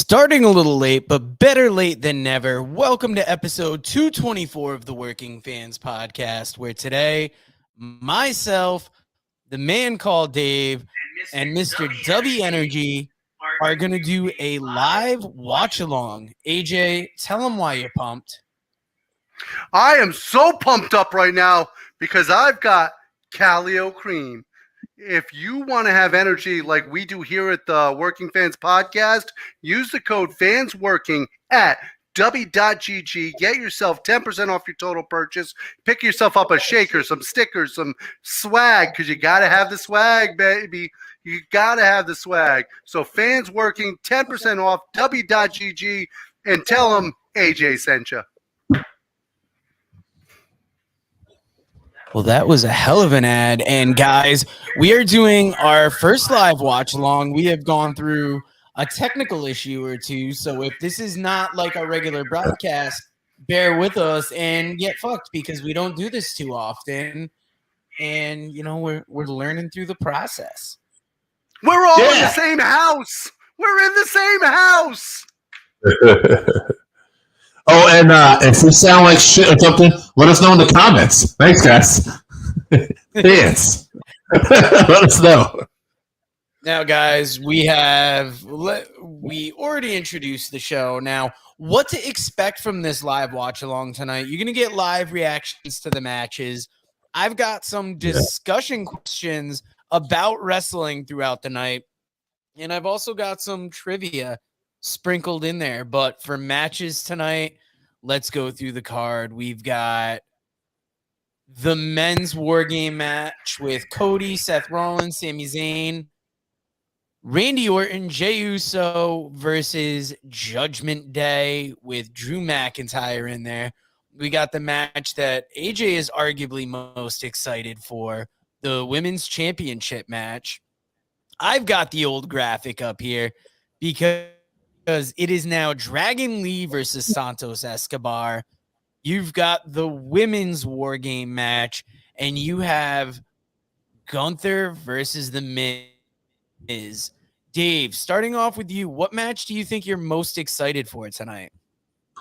Starting a little late, but better late than never. Welcome to episode 224 of the Working Fans Podcast, where today, myself, the man called Dave, and Mr. W Energy are going to do a live watch-along. AJ, tell them why you're pumped. I am so pumped up right now because I've got Calio Cream. If you want to have energy like we do here at the Working Fans Podcast, use the code FANSWORKING at w.gg. Get yourself 10% off your total purchase. Pick yourself up a shaker, some stickers, some swag, because you got to have the swag, baby. You got to have the swag. So FANSWORKING, 10% off, w.gg, and tell them AJ sent you. Well, that was a hell of an ad. And guys, we are doing our first live watch along. We have gone through a technical issue or two. So if this is not like our regular broadcast, bear with us and get fucked because we don't do this too often. And, you know, we're learning through the process. We're all in the same house. We're in the same house. Oh, and if we sound like shit or something, let us know in the comments. Thanks, guys. Thanks. Let us know. Now, guys, we already introduced the show. Now, what to expect from this live watch along tonight? You're going to get live reactions to the matches. I've got some discussion questions about wrestling throughout the night, and I've also got some trivia sprinkled in there. But for matches tonight, let's go through the card. We've got the men's war game match with Cody, Seth Rollins, Sami Zayn, Randy Orton, Jey Uso versus Judgment Day with Drew McIntyre in there. We got the match that AJ is arguably most excited for, the women's championship match. I've got the old graphic up here because it is now Dragon Lee versus Santos Escobar. You've got the women's war game match, and you have Gunther versus the Miz. Dave, starting off with you, what match do you think you're most excited for tonight?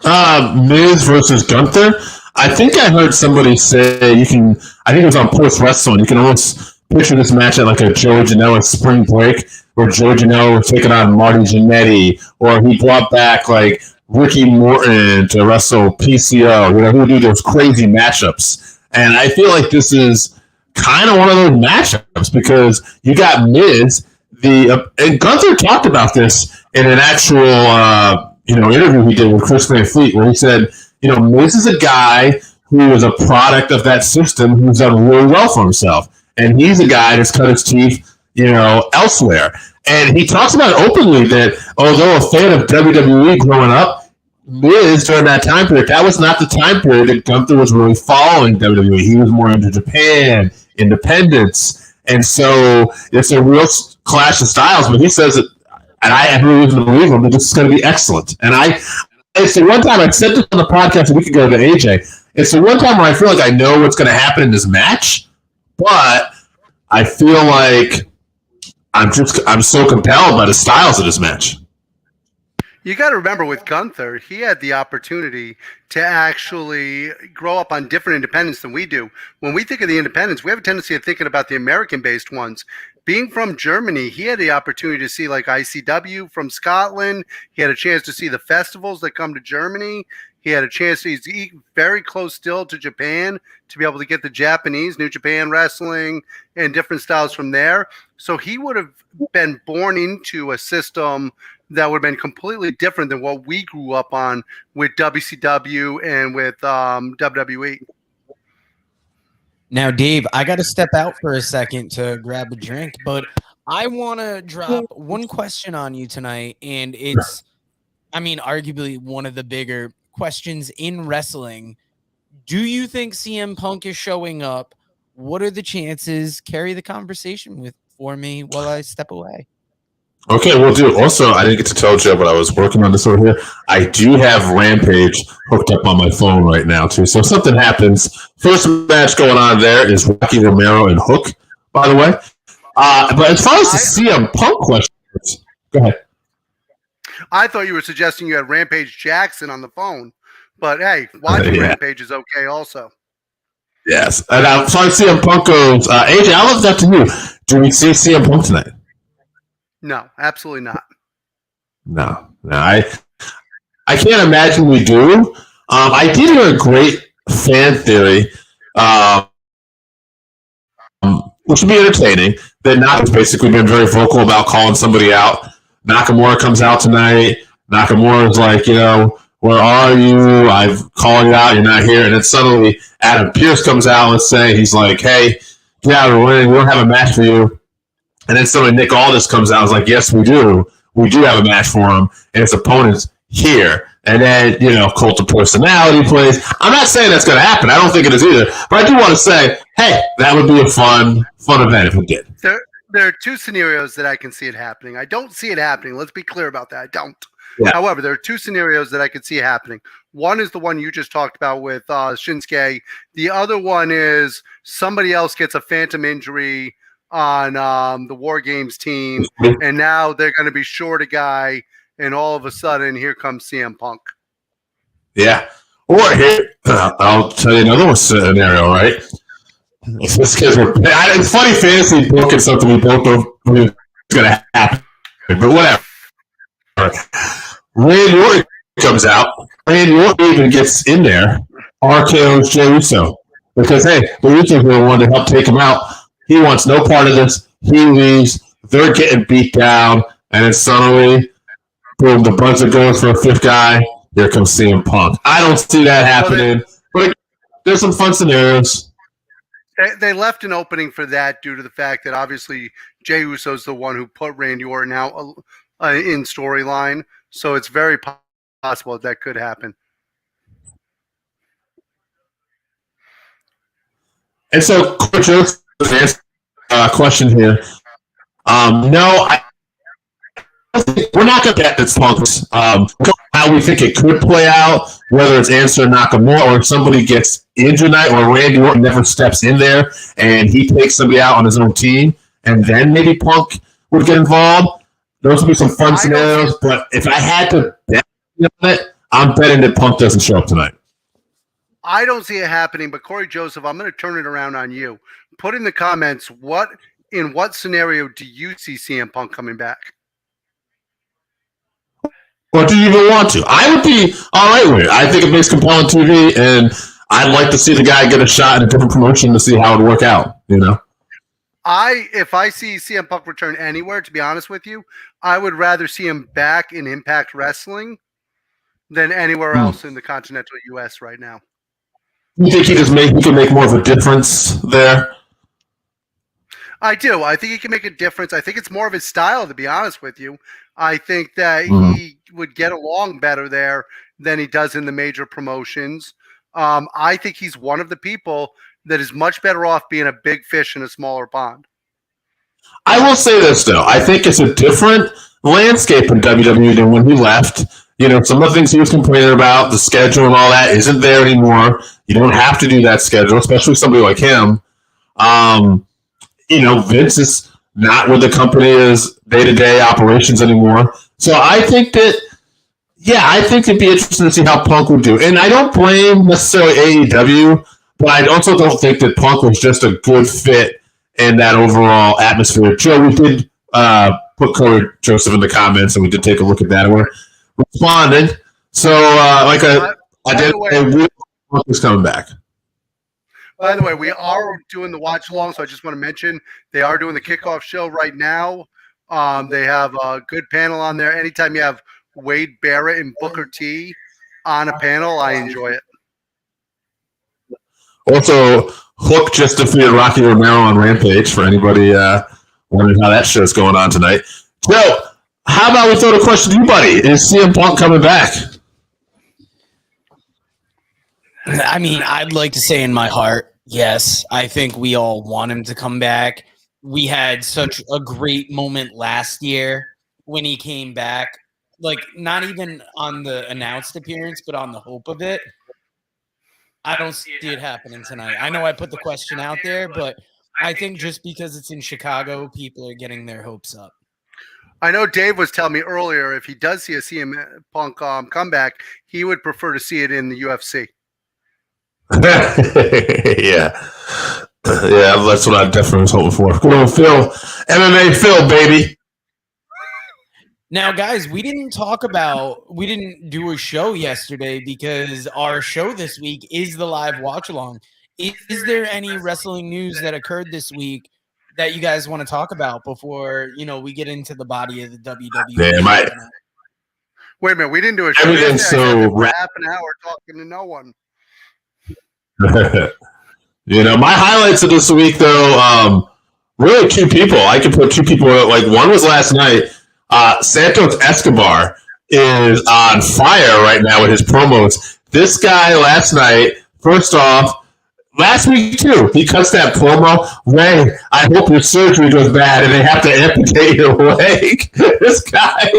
Miz versus Gunther. I think I heard somebody say I think it was on Post Wrestling, you can almost picture this match at like a Joey Janela spring break, where Joey Janela was taking on Marty Jannetty, or he brought back like Ricky Morton to wrestle PCO. You know, he would do those crazy matchups. And I feel like this is kind of one of those matchups because you got Miz, and Gunther talked about this in an actual interview he did with Chris Van Fleet, where he said, Miz is a guy who is a product of that system who's done really well for himself. And he's a guy that's cut his teeth, elsewhere. And he talks about openly that although a fan of WWE growing up, Miz during that time period, that was not the time period that Gunther was really following WWE. He was more into Japan, independence. And so it's a real clash of styles. But he says that, and I have no reason to believe him, that this is going to be excellent. And it's the one time, I said this on the podcast a week ago to AJ, it's the one time where I feel like I know what's going to happen in this match, but I feel like I'm so compelled by the styles of this match. You got to remember with Gunther, he had the opportunity to actually grow up on different independents than we do. When we think of the independents, we have a tendency of thinking about the American-based ones. Being from Germany, he had the opportunity to see like ICW from Scotland. He had a chance to see the festivals that come to Germany. He had a chance to he's very close still to Japan to be able to get the Japanese, New Japan Wrestling, and different styles from there. So he would have been born into a system that would have been completely different than what we grew up on with WCW and with WWE. Now, Dave, I got to step out for a second to grab a drink, but I want to drop one question on you tonight, and it's, arguably one of the bigger questions in wrestling. Do you think CM Punk is showing up? What are the chances? Carry the conversation for me while I step away. Okay, we'll do. Also, I didn't get to tell Joe, but I was working on this over here. I do have Rampage hooked up on my phone right now, too. So if something happens, first match going on there is Rocky Romero and Hook, by the way. But as far as the CM Punk question, go ahead. I thought you were suggesting you had Rampage Jackson on the phone, but hey, watching Rampage is okay also. Yes. And so I see CM Punk goes, AJ, I'll leave that to you. Do we see CM Punk tonight? No, absolutely not. No. I can't imagine we do. I did hear a great fan theory, which would be entertaining, that Nakamura's basically been very vocal about calling somebody out. Nakamura comes out tonight. Nakamura's like, where are you? I've called you out. You're not here. And then suddenly Adam Pearce comes out, let's say. He's like, hey, get out of the ring. We don't have a match for you. And then suddenly Nick Aldis comes out and is like, yes, we do. We do have a match for him. And his opponent's here. And then, cult of personality plays. I'm not saying that's going to happen. I don't think it is either. But I do want to say, hey, that would be a fun event if we did. There are two scenarios that I can see it happening. I don't see it happening. Let's be clear about that. I don't. Yeah. However, there are two scenarios that I could see happening. One is the one you just talked about with Shinsuke. The other one is somebody else gets a phantom injury on the War Games team, and now they're going to be short a guy, and all of a sudden, here comes CM Punk. Yeah. Or here, I'll tell you another scenario, right? It's funny fantasy booking something we both know is going to happen, but whatever. Randy Orton comes out. Randy Orton even gets in there. RKO's Jey Uso. Because, hey, the Usos were the one to help take him out. He wants no part of this. He leaves. They're getting beat down. And then suddenly, boom, the buzzer goes for a fifth guy. Here comes CM Punk. I don't see that happening. But there's some fun scenarios. They left an opening for that due to the fact that obviously Jey Uso's the one who put Randy Orton out in storyline. So it's very possible that could happen. And so, Coach, question here. No, we're not going to bet it's Punk's. How we think it could play out, whether it's Answer Nakamura or if somebody gets injured tonight or Randy Orton never steps in there and he takes somebody out on his own team, and then maybe Punk would get involved. Those would be some fun scenarios. But if I had to bet on it, I'm betting that Punk doesn't show up tonight. I don't see it happening, but Corey Joseph, I'm going to turn it around on you. Put in the comments, in what scenario do you see CM Punk coming back? Or do you even want to? I would be all right with it. I think it makes compelling TV, and I'd like to see the guy get a shot in a different promotion to see how it would work out, If I see CM Punk return anywhere, to be honest with you, I would rather see him back in Impact Wrestling than anywhere else in the continental U.S. right now. You think he can make more of a difference there? I do. I think he can make a difference. I think it's more of his style, to be honest with you. I think that he would get along better there than he does in the major promotions. I think he's one of the people that is much better off being a big fish in a smaller pond. I will say this, though. I think it's a different landscape in WWE than when he left. Some of the things he was complaining about, the schedule and all that, isn't there anymore. You don't have to do that schedule, especially somebody like him. Vince is not where the company is day-to-day operations anymore. So I think that, I think it'd be interesting to see how Punk would do. And I don't blame necessarily AEW, but I also don't think that Punk was just a good fit in that overall atmosphere. Joe, we did put Corey Joseph in the comments, and we did take a look at that, and we're responding. So, Punk is coming back. By the way, we are doing the watch along, so I just want to mention they are doing the kickoff show right now. They have a good panel on there. Anytime you have Wade Barrett and Booker T on a panel, I enjoy it. Also, Hook just defeated Rocky Romero on Rampage for anybody wondering how that show's going on tonight. Joe, how about we throw the question to you, buddy? Is CM Punk coming back? I mean, I'd like to say in my heart, yes. I think we all want him to come back. We had such a great moment last year when he came back. Like, not even on the announced appearance, but on the hope of it. I don't see it happening tonight. I know I put the question out there, but I think just because it's in Chicago, people are getting their hopes up. I know Dave was telling me earlier if he does see a CM Punk comeback, he would prefer to see it in the UFC. Yeah. Yeah, that's what I definitely was hoping for. Good old Phil. MMA Phil, baby. Now, guys, we didn't do a show yesterday because our show this week is the live watch along. Is there any wrestling news that occurred this week that you guys want to talk about before, we get into the body of the WWE? Man, Wait a minute, we didn't do a show. Everything's I sat there so for half an hour talking to no one. My highlights of this week, though, really two people. I could put two people. Like one was last night. Santos Escobar is on fire right now with his promos. This guy last night, first off, last week too, he cuts that promo. Ray, I hope your surgery goes bad and they have to amputate your leg. This guy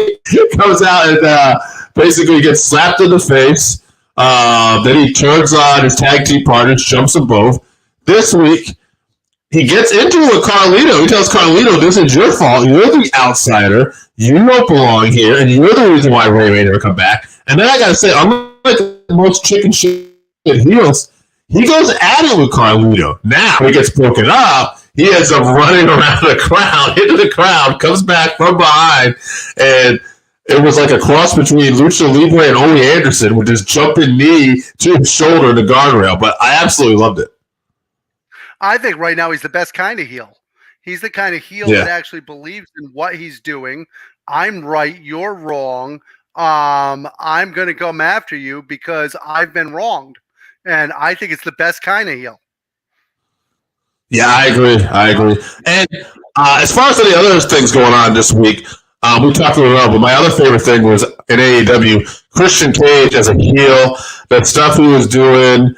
comes out and basically gets slapped in the face. Then he turns on his tag team partners, jumps them both. This week, he gets into it with Carlito. He tells Carlito, this is your fault. You're the outsider. You don't belong here, and you're the reason why Ray may never come back. And then I got to say, unlike most chicken shit heels, he goes at it with Carlito. Now he gets broken up. He ends up running around the crowd, into the crowd, comes back from behind, and it was like a cross between Lucha Libre and Ole Anderson with this jumping knee to his shoulder in the guardrail. But I absolutely loved it. I think right now he's the best kind of heel. He's the kind of heel that actually believes in what he's doing. I'm right, you're wrong. I'm going to come after you because I've been wronged. And I think it's the best kind of heel. Yeah, I agree. And as far as any other things going on this week, we talked about it, but my other favorite thing was in AEW, Christian Cage as a heel, that stuff he was doing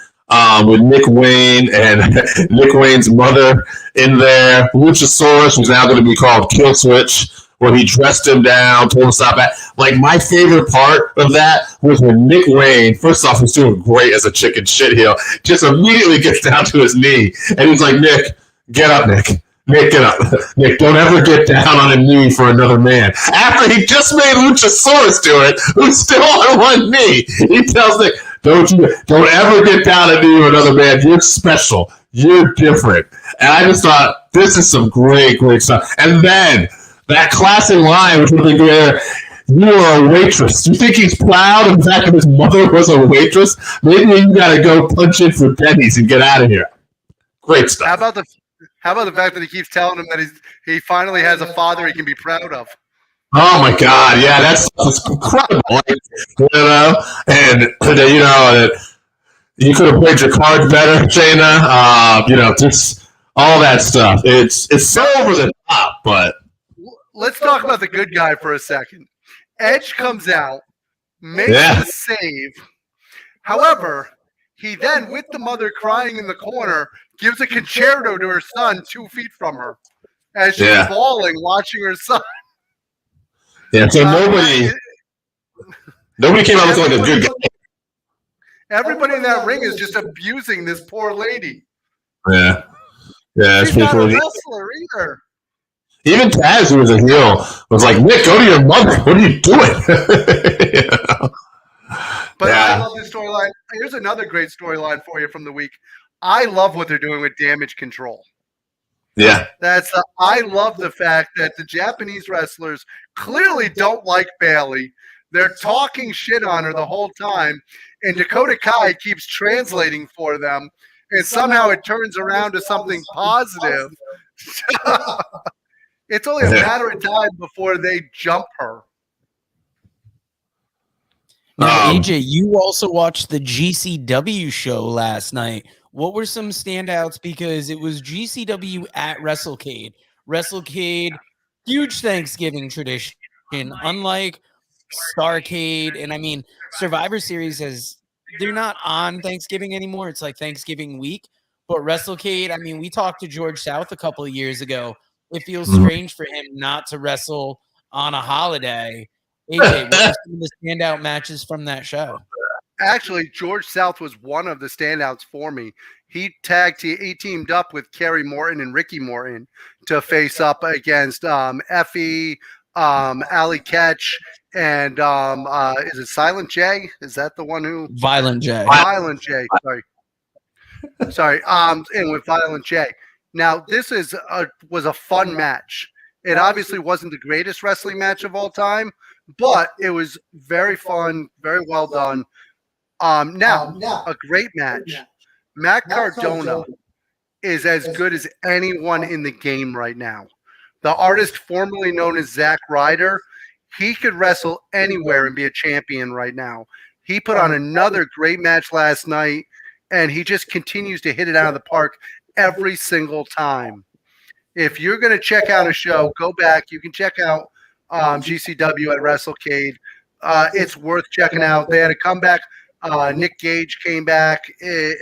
with Nick Wayne and Nick Wayne's mother in there. Luchasaurus, who's now going to be called Killswitch, where he dressed him down, told him to stop at. Like, my favorite part of that was when Nick Wayne, first off, was doing great as a chicken shit heel, just immediately gets down to his knee. And he's like, Nick, get up, Nick. Nick, get up. Nick, don't ever get down on a knee for another man. After he just made Luchasaurus do it, who's still on one knee, he tells Nick, don't ever get down a knee for another man. You're special. You're different. And I just thought, this is some great, great stuff. And then that classic line, which would have been great, you are a waitress. Do you think he's proud of the fact that his mother was a waitress? Maybe you got to go punch in for pennies and get out of here. Great stuff. How about the fact that he keeps telling him that he finally has a father he can be proud of? Oh my God! Yeah, that's incredible. And that you could have played your cards better, Shayna. Just all that stuff. It's so over the top, but let's talk about the good guy for a second. Edge comes out, makes the save. However, he then, with the mother crying in the corner, gives a concerto to her son 2 feet from her as she's bawling, watching her son. Yeah, so nobody came out looking like a good guy. Everybody in that ring is just abusing this poor lady. Yeah, she's not a wrestler either. Even Taz, who was a heel, was like, Nick, go to your mother. What are you doing? But I love this storyline. Here's another great storyline for you from the week. I love what they're doing with Damage Control. Yeah. I love the fact that the Japanese wrestlers clearly don't like Bayley. They're talking shit on her the whole time, and Dakota Kai keeps translating for them, and somehow it turns around to something positive. It's only a matter of time before they jump her. Now, AJ, you also watched the GCW show last night. What were some standouts? Because it was GCW at WrestleCade. WrestleCade, huge Thanksgiving tradition. Unlike Starrcade, and I mean, Survivor Series they're not on Thanksgiving anymore. It's like Thanksgiving week. But WrestleCade, I mean, we talked to George South a couple of years ago. It feels strange for him not to wrestle on a holiday. AJ, what were some of the standout matches from that show? Actually, George South was one of the standouts for me. He teamed up with Kerry Morton and Ricky Morton to face up against Effie, Ali Ketch, and is it Silent J? Is that the one who Violent J. Violent J? Sorry. And with Violent J. Now this was a fun match. It obviously wasn't the greatest wrestling match of all time, but it was very fun, very well done. Now a great match. Matt Cardona is as good as anyone in the game right now. The artist formerly known as Zack Ryder, he could wrestle anywhere and be a champion right now. He put on another great match last night, and he just continues to hit it out of the park every single time. If you're going to check out a show, go back. You can check out GCW at WrestleCade. It's worth checking out. They had a comeback. Nick Gage came back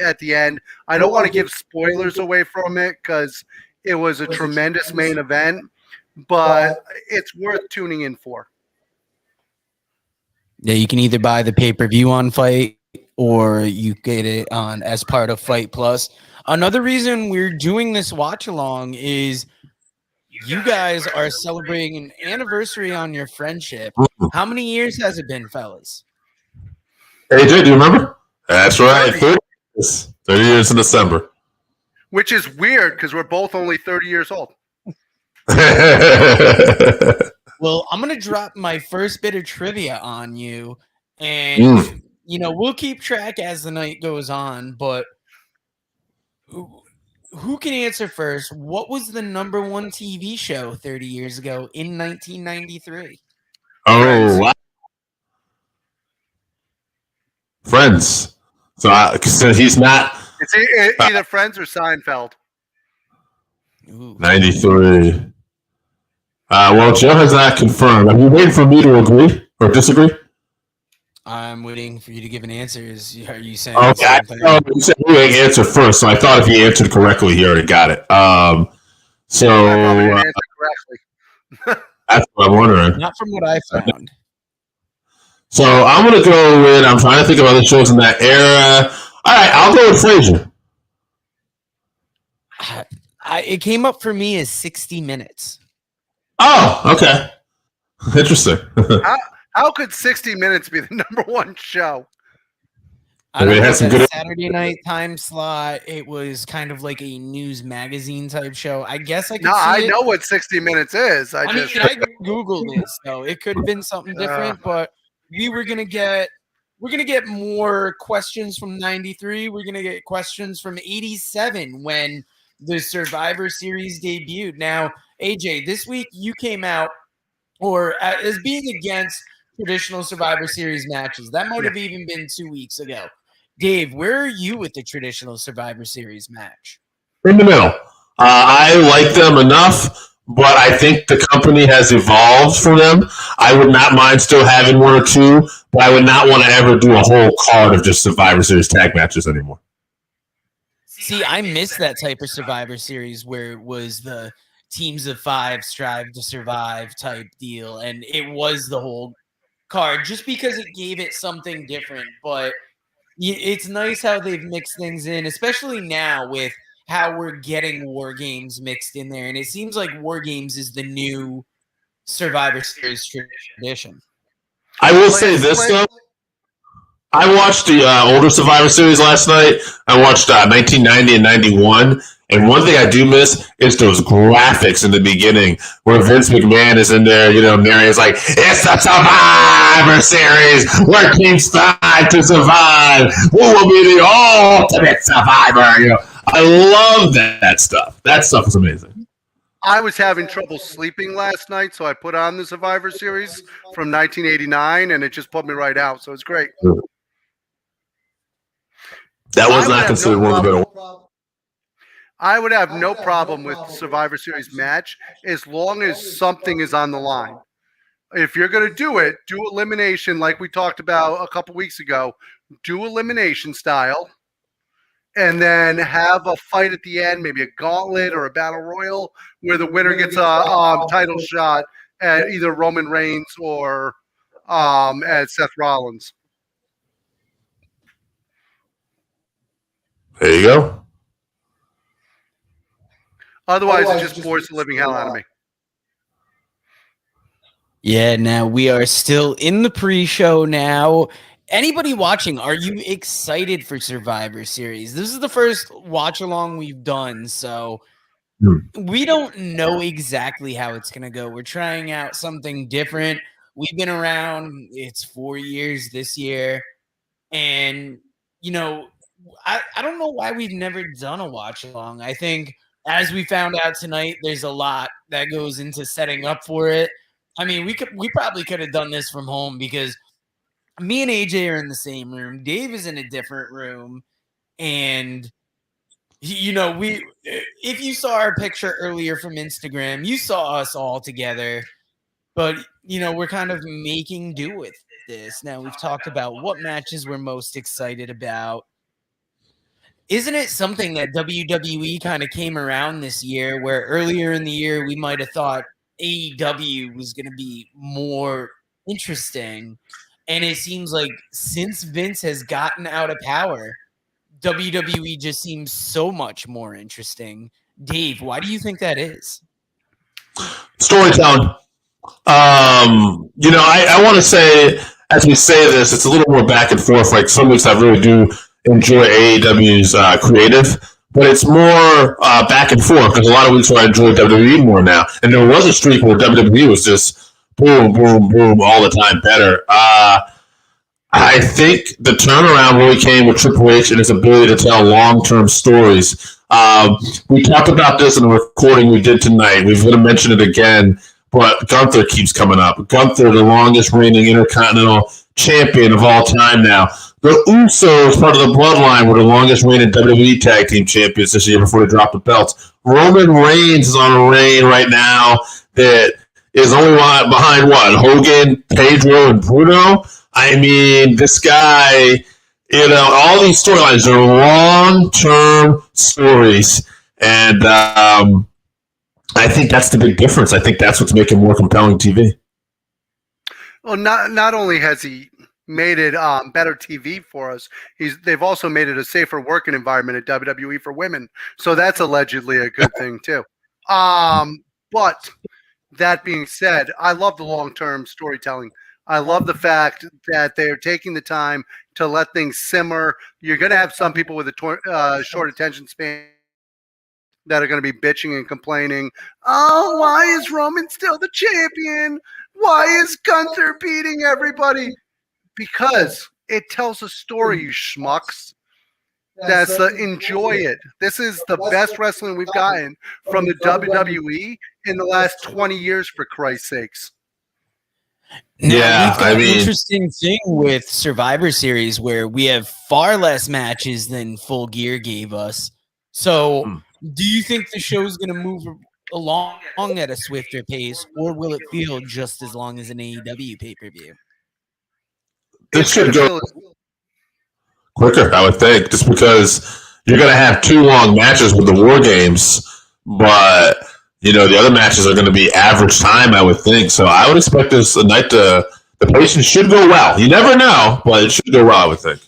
at the end. I don't want to give spoilers away from it because it was a tremendous main event, but it's worth tuning in for. Yeah, you can either buy the pay-per-view on Fight or you get it on as part of Fight Plus. Another reason we're doing this watch along is you guys are celebrating an anniversary on your friendship. How many years has it been, fellas? AJ, do you remember? That's right. 30 years. 30 years in December. Which is weird because we're both only 30 years old. Well, I'm going to drop my first bit of trivia on you. And, we'll keep track as the night goes on. But who can answer first? What was the number one TV show 30 years ago in 1993? Oh, wow. Friends. So he's not. It's either Friends or Seinfeld. Ooh. 93. Well, Joe has not confirmed. Are you waiting for me to agree or disagree? I'm waiting for you to give an answer. Are you saying okay? You said you didn't answer first, so I thought if he answered correctly, he already got it. So that's what I'm wondering. Not from what I found. So I'm going to go with. I'm trying to think of other shows in that era. All right, I'll go with Frasier. It came up for me as 60 Minutes. Oh, okay. Interesting. How could 60 Minutes be the number one show? I don't know, it's a Saturday night time slot. It was kind of like a news magazine type show. I guess I could I know what 60 Minutes is. I Googled it, so it could have been something different, but we're gonna get more questions from 93. We're gonna get questions from 87 when the Survivor Series debuted. Now, AJ, this week you came out as being against traditional Survivor Series matches. That might have even been 2 weeks ago. Dave, where are you with the traditional Survivor Series match? In the middle. I like them enough, but I think the company has evolved for them. I would not mind still having one or two, but I would not want to ever do a whole card of just Survivor Series tag matches anymore. See, I miss that type of Survivor Series where it was the teams of 5 strive to survive type deal, and it was the whole card just because it gave it something different. But it's nice how they've mixed things in, especially now with how we're getting War Games mixed in there. And it seems like War Games is the new Survivor Series tradition. I will say this, though. I watched the older Survivor Series last night. I watched 1990 and 91. And one thing I do miss is those graphics in the beginning where Vince McMahon is in there, Marion's like, it's a Survivor Series. We're Team 5 to survive. Who will be the ultimate survivor? I love that stuff. That stuff is amazing. I was having trouble sleeping last night, so I put on the Survivor Series from 1989, and it just put me right out. So it's great. That was not considered one of the better. I would have no problem with the Survivor Series match as long as something is on the line. If you're going to do it, do elimination like we talked about a couple weeks ago. Do elimination style, and then have a fight at the end, maybe a gauntlet or a battle royal, where the winner gets a title shot at either Roman Reigns or at Seth Rollins. There you go. Otherwise, it just bores the living hell out of me. Yeah, now we are still in the pre-show now. Anybody watching, are you excited for Survivor Series? This is the first watch along we've done, so we don't know exactly how it's going to go. We're trying out something different. We've been around, it's 4 years this year, and I don't know why we've never done a watch along. I think as we found out tonight, there's a lot that goes into setting up for it. I mean, we probably could have done this from home because me and AJ are in the same room. Dave is in a different room, and we if you saw our picture earlier from Instagram, you saw us all together. But we're kind of making do with this. Now we've talked about what matches we're most excited about. Isn't it something that WWE kind of came around this year, where earlier in the year we might have thought AEW was going to be more interesting, and it seems like since Vince has gotten out of power, WWE just seems so much more interesting. Dave, why do you think that is? Storytelling. I want to say, as we say this, it's a little more back and forth. Like some weeks I really do enjoy AEW's creative, but it's more back and forth. There's a lot of weeks where I enjoy WWE more now. And there was a streak where WWE was just boom, boom, boom all the time better. I think the turnaround really came with Triple H and his ability to tell long-term stories. We talked about this in the recording we did tonight. We're going to mention it again, but Gunther keeps coming up. Gunther, the longest reigning Intercontinental Champion of all time now. The Usos, part of the Bloodline, were the longest reigning WWE Tag Team Champions this year before they dropped the belts. Roman Reigns is on a reign right now that is only behind what? Hogan, Pedro, and Bruno? I mean, this guy, all these storylines are long-term stories. And I think that's the big difference. I think that's what's making more compelling TV. Well, not only has he made it better TV for us, they've also made it a safer working environment at WWE for women. So that's allegedly a good thing, too. But that being said, I love the long-term storytelling. I love the fact that they are taking the time to let things simmer. You're going to have some people with a short attention span that are going to be bitching and complaining. Oh, why is Roman still the champion? Why is Gunther beating everybody? Because it tells a story, you schmucks. Enjoy it. This is the best wrestling we've gotten from the WWE in the last 20 years, for Christ's sakes. Now, we've got an interesting thing with Survivor Series where we have far less matches than Full Gear gave us. So, do you think the show's going to move along at a swifter pace, or will it feel just as long as an AEW pay-per-view? This should go quicker, I would think, just because you're going to have 2 long matches with the War Games, but the other matches are going to be average time, I would think. So I would expect this night the patience should go well. You never know, but it should go well, I would think.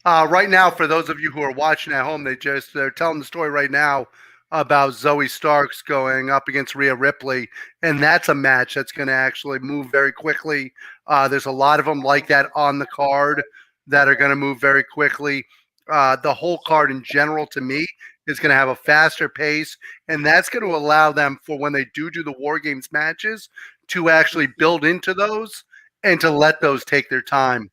Right now, for those of you who are watching at home, they're telling the story right now about Zoe Starks going up against Rhea Ripley, and that's a match that's going to actually move very quickly. There's a lot of them like that on the card that are going to move very quickly. The whole card in general, to me, is going to have a faster pace, and that's going to allow them, for when they do the War Games matches, to actually build into those and to let those take their time.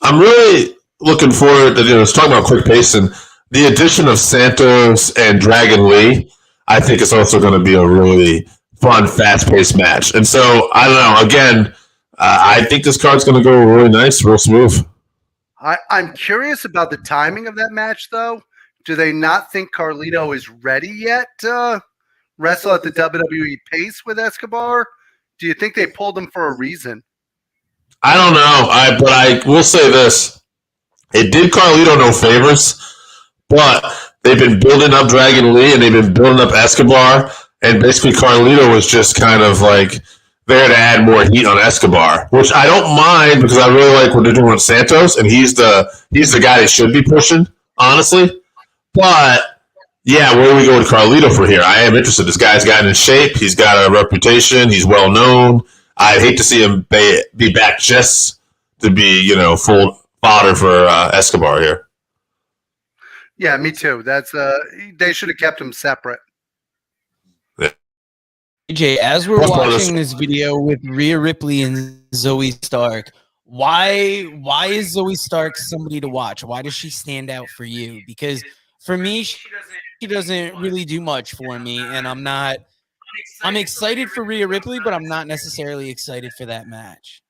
I'm really looking forward to talking about quick pace, and the addition of Santos and Dragon Lee, I think, is also going to be a really fun, fast-paced match. And so, I don't know. Again, I think this card's going to go really nice, real smooth. I'm curious about the timing of that match, though. Do they not think Carlito is ready yet to wrestle at the WWE pace with Escobar? Do you think they pulled him for a reason? I don't know. But I will say this. It did Carlito no favors, but they've been building up Dragon Lee and they've been building up Escobar, and basically Carlito was just kind of like there to add more heat on Escobar, which I don't mind because I really like what they're doing with Santos, and he's the guy they should be pushing, honestly. But Yeah, where do we go with Carlito for here? I am interested. This guy's gotten in shape. He's got a reputation. He's well known. I'd hate to see him be back just to be, full fodder for Escobar here. Yeah, me too. That's they should have kept them separate. AJ, as we're watching this video with Rhea Ripley and Zoe Stark, why is Zoe Stark somebody to watch? Why does she stand out for you? Because for me, she doesn't really do much for me, and I'm excited for Rhea Ripley, but I'm not necessarily excited for that match.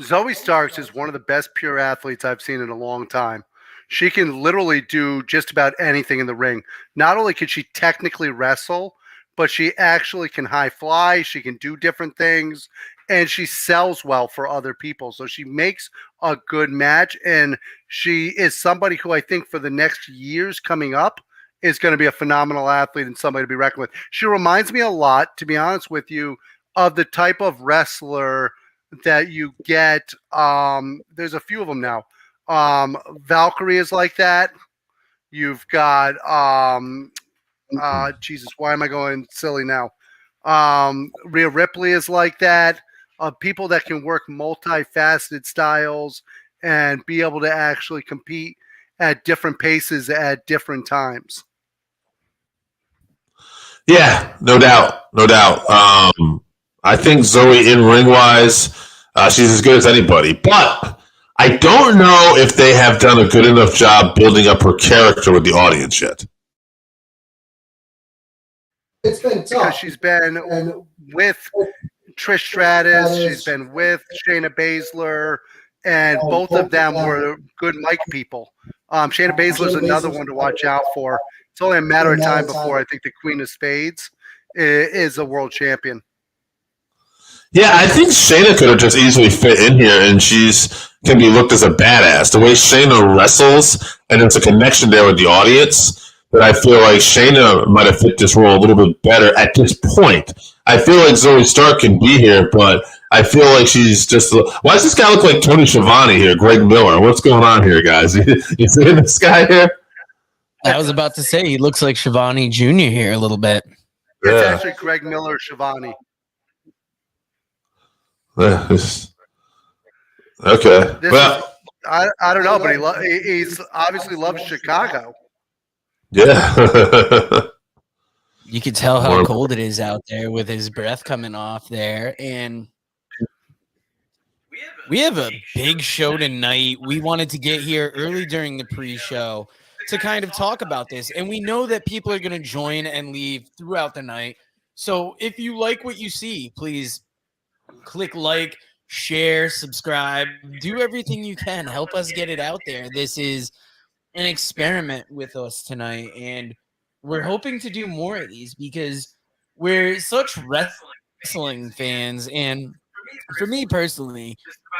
Zoe Starks is one of the best pure athletes I've seen in a long time. She can literally do just about anything in the ring. Not only can she technically wrestle, but she actually can high fly. She can do different things, and she sells well for other people. So she makes a good match, and she is somebody who I think for the next years coming up is going to be a phenomenal athlete and somebody to be reckoned with. She reminds me a lot, to be honest with you, of the type of wrestler that you get. There's a few of them now. Valkyrie is like that. You've got Jesus, why am I going silly now? Rhea Ripley is like that. People that can work multifaceted styles and be able to actually compete at different paces at different times. Yeah, no doubt. I think Zoe in ring wise, she's as good as anybody. But I don't know if they have done a good enough job building up her character with the audience yet. It's been tough because she's been with Trish Stratus, she's been with Shayna Baszler, and both of them were good mic people. Shayna Baszler's another one to watch out for. It's only a matter of time before I think the Queen of Spades is a world champion. Yeah, I think Shayna could have just easily fit in here, and can be looked as a badass. The way Shayna wrestles, and there's a connection there with the audience, that I feel like Shayna might have fit this role a little bit better at this point. I feel like Zoe Stark can be here, but I feel like she's just. Why does this guy look like Tony Schiavone here, Greg Miller? What's going on here, guys? You seeing this guy here? I was about to say he looks like Schiavone Jr. here a little bit. Yeah. It's actually Greg Miller Schiavone. Okay. I don't know, but he's obviously loves Chicago. Yeah. You can tell how cold it is out there with his breath coming off there. And we have a big show tonight. We wanted to get here early during the pre-show to kind of talk about this. And we know that people are going to join and leave throughout the night. So if you like what you see, please click like, share, subscribe, do everything you can. Help us get it out there. This is an experiment with us tonight, and we're hoping to do more of these because we're such wrestling fans. And for me personally,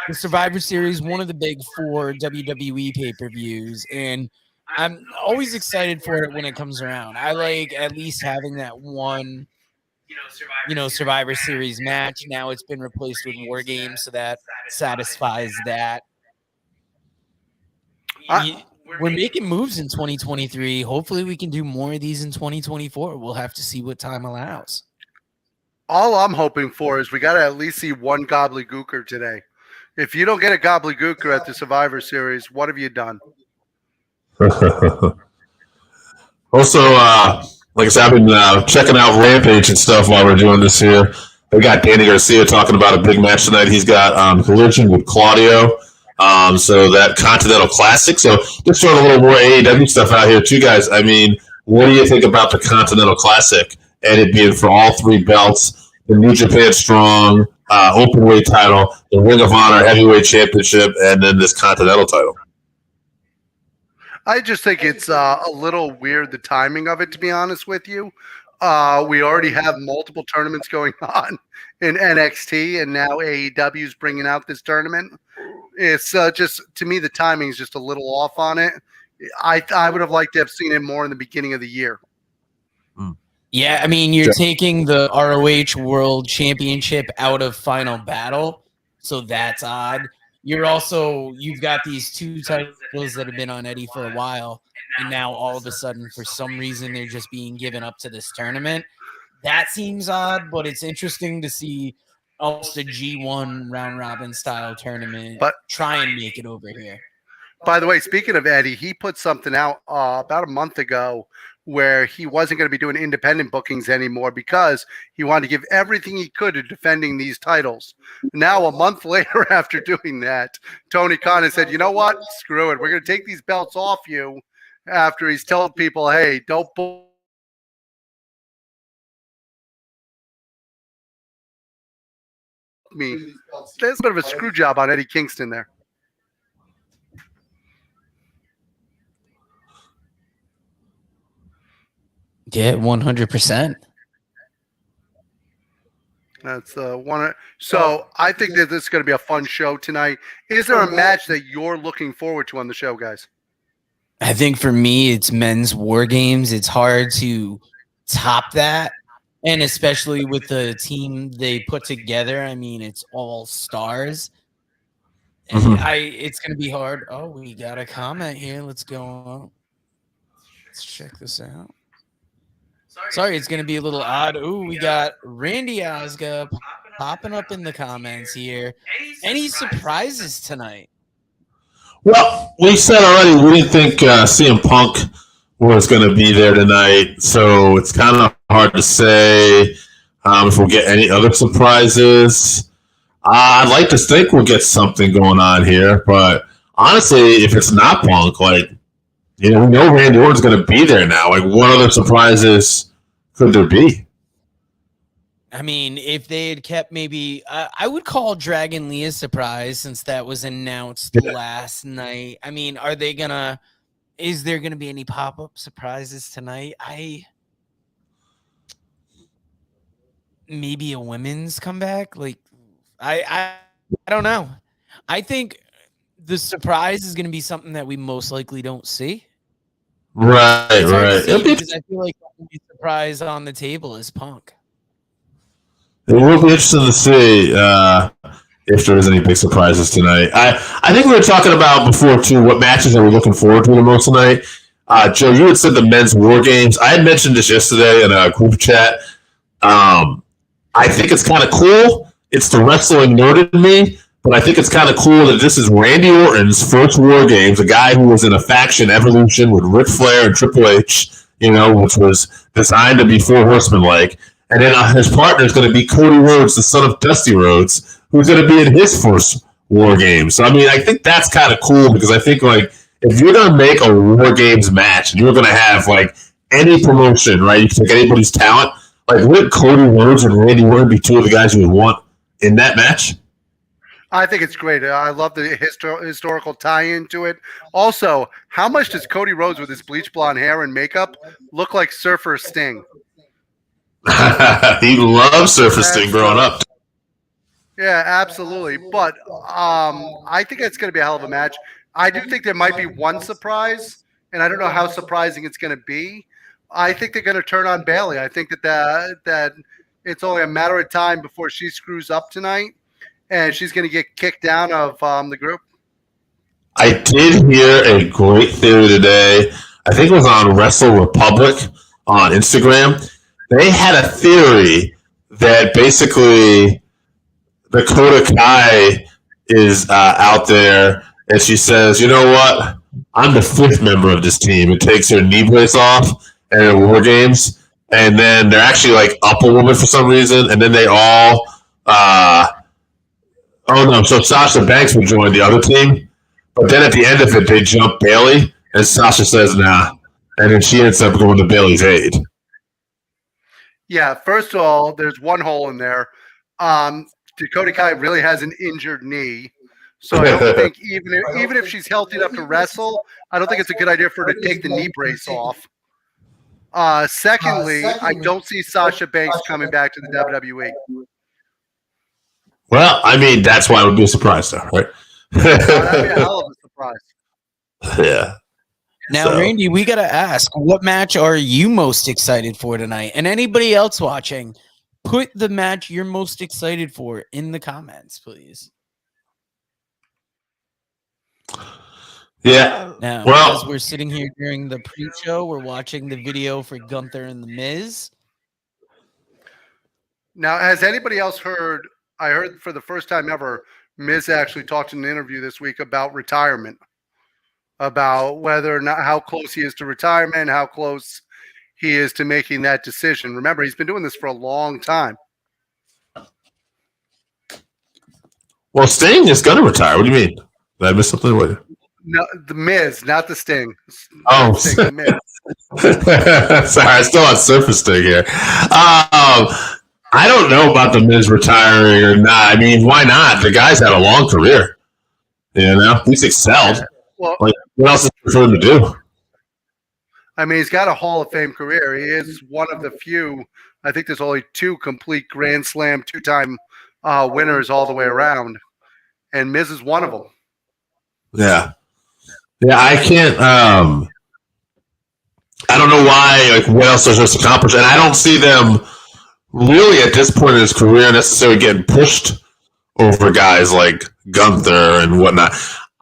the Survivor Series, one of the big 4 WWE pay-per-views, and I'm always excited for it when it comes around. I like at least having that one Survivor Series match. Now it's been replaced with War Games, so that satisfies that. We're making moves in 2023. Hopefully we can do more of these in 2024. We'll have to see what time allows. All I'm hoping for is we got to at least see one gobbledygooker today. If you don't get a gobbledygooker at the Survivor Series, what have you done? Also, like I said, I've been checking out Rampage and stuff while we're doing this here. We got Danny Garcia talking about a big match tonight. He's got Collision with Claudio. So that Continental Classic. So just throwing a little more AEW stuff out here too, guys. I mean, what do you think about the Continental Classic and it being for all 3 belts, the New Japan Strong, Openweight title, the Ring of Honor Heavyweight Championship, and then this Continental title? I just think it's a little weird, the timing of it, to be honest with you. We already have multiple tournaments going on in NXT, and now AEW is bringing out this tournament. It's just, to me, the timing is just a little off on it. I would have liked to have seen it more in the beginning of the year. Yeah, I mean, you're taking the ROH World Championship out of Final Battle, so that's odd. You've got these 2 titles that have been on Eddie for a while, and now all of a sudden, for some reason, they're just being given up to this tournament. That seems odd, but it's interesting to see almost a G1 round robin style tournament try and make it over here. By the way, speaking of Eddie, he put something out about a month ago where he wasn't going to be doing independent bookings anymore because he wanted to give everything he could to defending these titles. Now, a month later after doing that, Tony Khan has said, you know what? Screw it. We're going to take these belts off you after he's told people, hey, don't book me. There's a bit of a screw job on Eddie Kingston there. Yeah, 100%. That's one. So I think that this is going to be a fun show tonight. Is there a match that you're looking forward to on the show, guys? I think for me, it's men's war games. It's hard to top that. And especially with the team they put together. I mean, it's all stars. It's going to be hard. Oh, we got a comment here. Let's go on. Let's check this out. Sorry, it's going to be a little odd. Ooh, we got Randy Osga popping up in the comments here. Any surprises tonight? Well, we said already we didn't think CM Punk was going to be there tonight, so it's kind of hard to say if we'll get any other surprises. I'd like to think we'll get something going on here, but honestly, if it's not Punk, we know Randy Orton's going to be there now. What other surprises could there be? I mean, if they had kept maybe, I would call Dragon Lee a surprise since that was announced last night. I mean, is there gonna be any pop-up surprises tonight? Maybe a women's comeback. I don't know. I think the surprise is gonna be something that we most likely don't see. Right. Because I feel like the only surprise on the table is Punk. It will be interesting to see if there is any big surprises tonight. I think we were talking about before, too, what matches are we looking forward to the most tonight. Joe, you had said the men's war games. I had mentioned this yesterday in a group chat. I think it's kind of cool. It's the wrestling nerd in me, but I think it's kind of cool that this is Randy Orton's first war games, a guy who was in a faction Evolution with Ric Flair and Triple H, which was designed to be Four Horsemen-like. And then his partner is going to be Cody Rhodes, the son of Dusty Rhodes, who's going to be in his first War Games. So, I mean, I think that's kind of cool because I think, if you're going to make a War Games match and you're going to have, any promotion, right? You can take anybody's talent. Wouldn't Cody Rhodes and Randy Orton be two of the guys you would want in that match? I think it's great. I love the historical tie-in to it. Also, how much does Cody Rhodes with his bleach blonde hair and makeup look like Surfer Sting? He loved Surfer Sting growing up. Yeah, absolutely. But I think it's going to be a hell of a match. I do think there might be one surprise, and I don't know how surprising it's going to be. I think they're going to turn on Bayley. I think that it's only a matter of time before she screws up tonight, and she's going to get kicked down of the group. I did hear a great theory today. I think it was on Wrestle Republic on Instagram. They had a theory that basically Dakota Kai is out there, and she says, you know what? I'm the fifth member of this team. It takes her knee brace off and in War Games, and then they're actually up a woman for some reason, and then they all so Sasha Banks would join the other team, but then at the end of it, they jump Bayley, and Sasha says, nah, and then she ends up going to Bayley's aid. Yeah, first of all, there's one hole in there. Dakota Kai really has an injured knee. So I don't think even if she's healthy enough to wrestle, I don't think it's a good idea for her to take the knee brace off. Secondly, I don't see Sasha Banks coming back to the WWE. Well, I mean, that's why it would be a surprise, though, right? That'd be a hell of a surprise. Yeah. Now, Randy, we got to ask, what match are you most excited for tonight? And anybody else watching, put the match you're most excited for in the comments, please. Yeah. Now, Well, as we're sitting here during the pre-show, we're watching the video for Gunther and The Miz. Now, has anybody else heard? I heard for the first time ever, Miz actually talked in an interview this week about retirement, about whether or not how close he is to retirement, how close he is to making that decision. Remember, he's been doing this for a long time. well, Sting is going to retire. What do you mean? Did I miss something? What? No, the Miz, not the Sting. Oh, Sting, the Miz. sorry, I still on surface Sting here. I don't know about the Miz retiring or not. I mean, why not? The guy's had a long career. You know, he's excelled. Well, Like, what else is there for him to do? I mean, he's got a Hall of Fame career. He is one of the few. I think there's only 2 complete Grand Slam 2-time winners all the way around, and Miz is one of them. Yeah, I can't. I don't know why. Like, what else does this accomplish? And I don't see them really at this point in his career necessarily getting pushed over guys like Gunther and whatnot.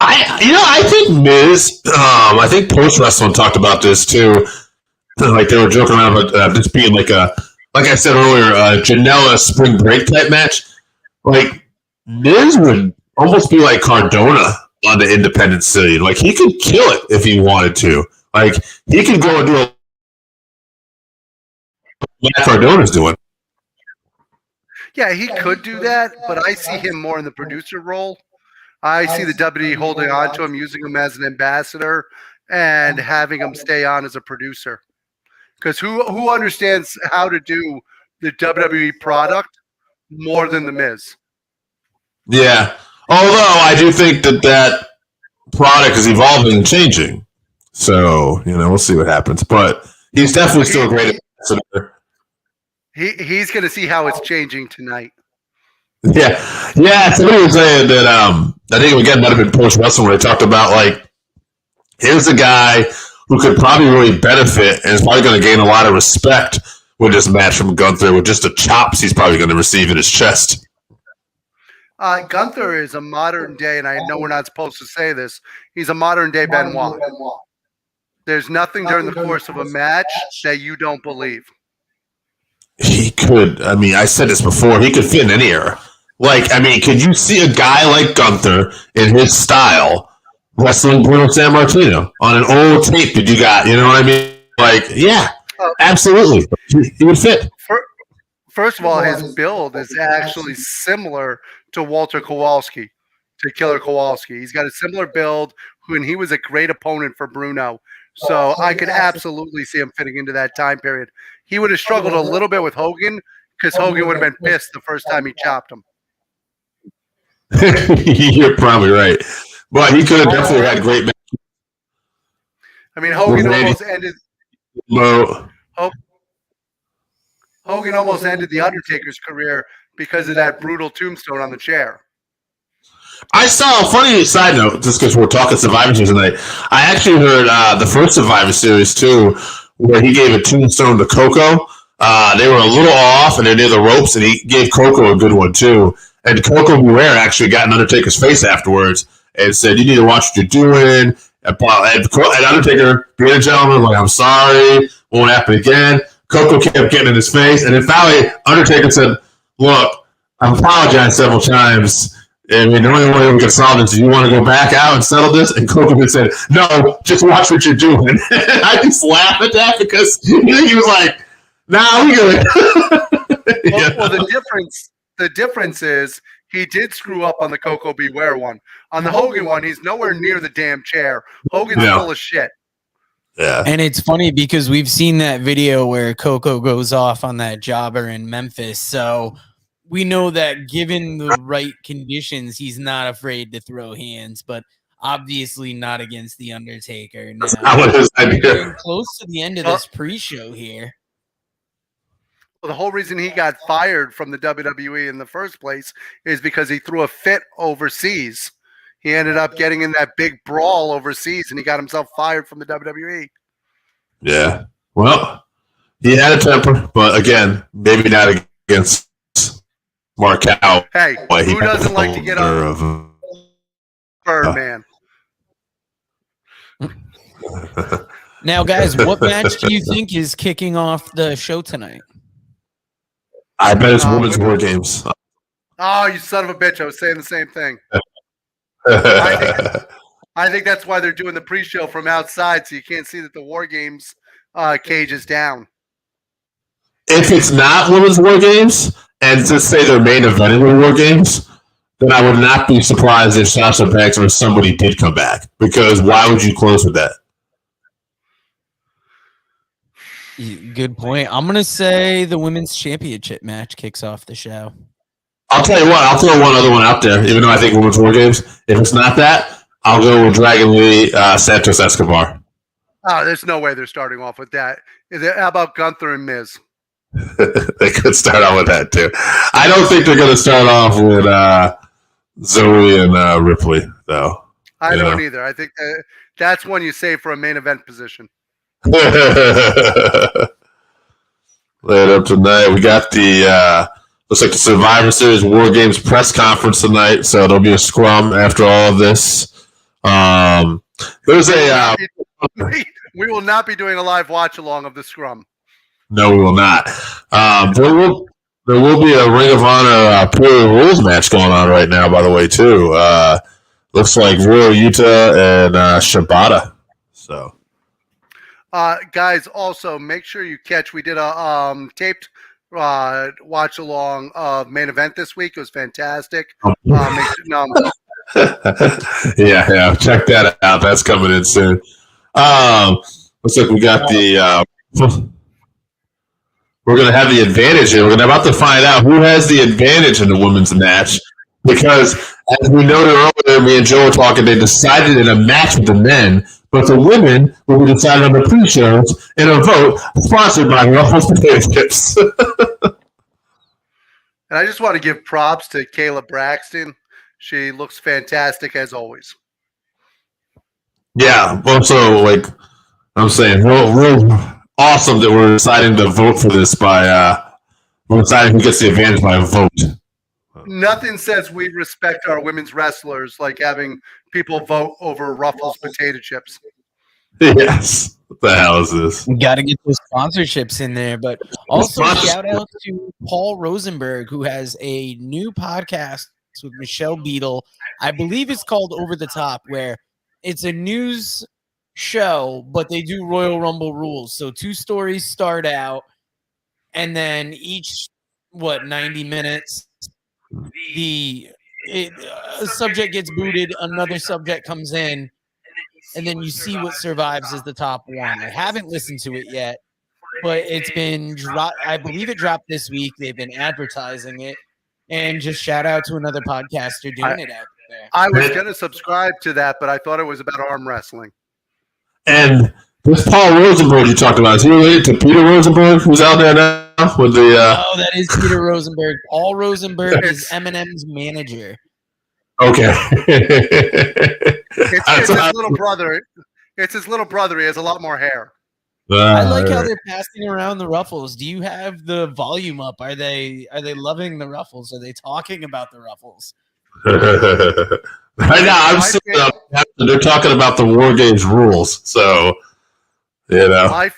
I think Miz. I think Post Wrestling talked about this too. Like they were joking around about this being like I said earlier, a Janela spring break type match. Like Miz would almost be like Cardona on the independent scene. Like he could kill it if he wanted to. Like he could go and do what Cardona's doing. Yeah, he could do that, but I see him more in the producer role. I see the WWE holding on to him, using him as an ambassador, and having him stay on as a producer. Because who understands how to do the WWE product more than the Miz? Yeah. Although I do think that product is evolving and changing. So, we'll see what happens. But he's definitely still a great ambassador. He's going to see how it's changing tonight. Yeah. Somebody was saying that I think again might have been Post Wrestling where they talked about like here's a guy who could probably really benefit and is probably going to gain a lot of respect with this match from Gunther with just the chops he's probably going to receive in his chest. Gunther is a modern day, and I know we're not supposed to say this, he's a modern day Benoit. There's nothing during the course of a match that you don't believe. He could. I mean, I said this before. He could fit in any era. Like, I mean, could you see a guy like Gunther in his style wrestling Bruno Sammartino on an old tape that you got? You know what I mean? Like, yeah, absolutely. He would fit. First of all, his build is actually similar to Walter Kowalski, to Killer Kowalski. He's got a similar build, and he was a great opponent for Bruno. So I could absolutely see him fitting into that time period. He would have struggled a little bit with Hogan because Hogan would have been pissed the first time he chopped him. You're probably right. But he could have definitely had great matches. I mean, Hogan almost ended The Undertaker's career because of that brutal tombstone on the chair. I saw a funny side note, just because we're talking Survivor Series tonight. I actually heard the first Survivor Series, too, where he gave a tombstone to Coco. They were a little off, and they're near the ropes, and he gave Coco a good one, too. And Coco Beware actually got in Undertaker's face afterwards and said, you need to watch what you're doing. And Undertaker, being a gentleman, like, I'm sorry, won't happen again. Coco kept getting in his face, and then finally, Undertaker said, look, I've apologized several times. I mean, the only way we can solve this is you want to go back out and settle this? And Coco said, no, just watch what you're doing. I just laugh at that because he was like, nah, we good. Well, the difference is he did screw up on the Coco Beware one. On the Hogan one, he's nowhere near the damn chair. Hogan's full of shit. Yeah. And it's funny because we've seen that video where Coco goes off on that jobber in Memphis. So we know that given the right conditions, he's not afraid to throw hands, but obviously not against The Undertaker. Now, we're getting close to the end of this pre-show here. Well, the whole reason he got fired from the WWE in the first place is because he threw a fit overseas. He ended up getting in that big brawl overseas, and he got himself fired from the WWE. Yeah. Well, he had a temper, but again, maybe not against Mark Cow. Hey, who doesn't like to get on Birdman? Now, guys, what match do you think is kicking off the show tonight? I bet it's Women's War Games. Oh, you son of a bitch. I was saying the same thing. I think that's why they're doing the pre-show from outside, so you can't see that the War Games cage is down. If it's not Women's War Games, and to say they're main eventing with War Games, then I would not be surprised if Sasha Banks or somebody did come back. Because why would you close with that? Good point. I'm going to say the Women's Championship match kicks off the show. I'll tell you what, I'll throw one other one out there, even though I think Women's War Games. If it's not that, I'll go with Dragon Lee, Santos Escobar. Oh, there's no way they're starting off with that. How about Gunther and Miz? They could start off with that, too. I don't think they're going to start off with Zoe and Ripley, though. I don't either. I think that's one you save for a main event position. Later tonight, we got the looks like the Survivor Series War Games press conference tonight, so there'll be a scrum after all of this. There's a we will not be doing a live watch along of the scrum. No, we will not. There will be a Ring of Honor Pure Rules match going on right now, by the way, too. Looks like Ryo Yuta and Shibata. So, guys, also make sure you catch. We did a taped watch along of main event this week. It was fantastic. yeah, check that out. That's coming in soon. Looks like we got the. We're going to have the advantage here. We're about to find out who has the advantage in the women's match because, as we noted earlier, me and Joe were talking, they decided in a match with the men, but the women will be decided on the pre-shows in a vote sponsored by Ruffles Potato Chips. And I just want to give props to Kayla Braxton. She looks fantastic as always. Yeah, also, like I'm saying, real awesome that we're deciding to vote for this by we're deciding who gets the advantage by a vote. Nothing says we respect our women's wrestlers like having people vote over Ruffles potato chips. Yes. What the hell is this? Got to get those sponsorships in there. But also shout out to Paul Rosenberg, who has a new podcast with Michelle Beadle. I believe it's called Over the Top, where it's a news show, but they do Royal Rumble rules. So 2 stories start out, and then each 90 minutes, a subject gets booted, another subject comes in, and then you see what survives as the top one. I haven't listened to it yet, but it's been dropped. I believe it dropped this week. They've been advertising it, and just shout out to another podcaster doing it out there. I was going to subscribe to that, but I thought it was about arm wrestling. And this Paul Rosenberg you talked about, is he related to Peter Rosenberg, who's out there now with the? Oh, that is Peter Rosenberg. Paul Rosenberg is Eminem's manager. Okay. It's his little brother. It's his little brother. He has a lot more hair. I like how they're passing around the Ruffles. Do you have the volume up? Are they loving the Ruffles? Are they talking about the Ruffles? Right now, I'm sitting up. They're talking about the War Games rules. So, you know.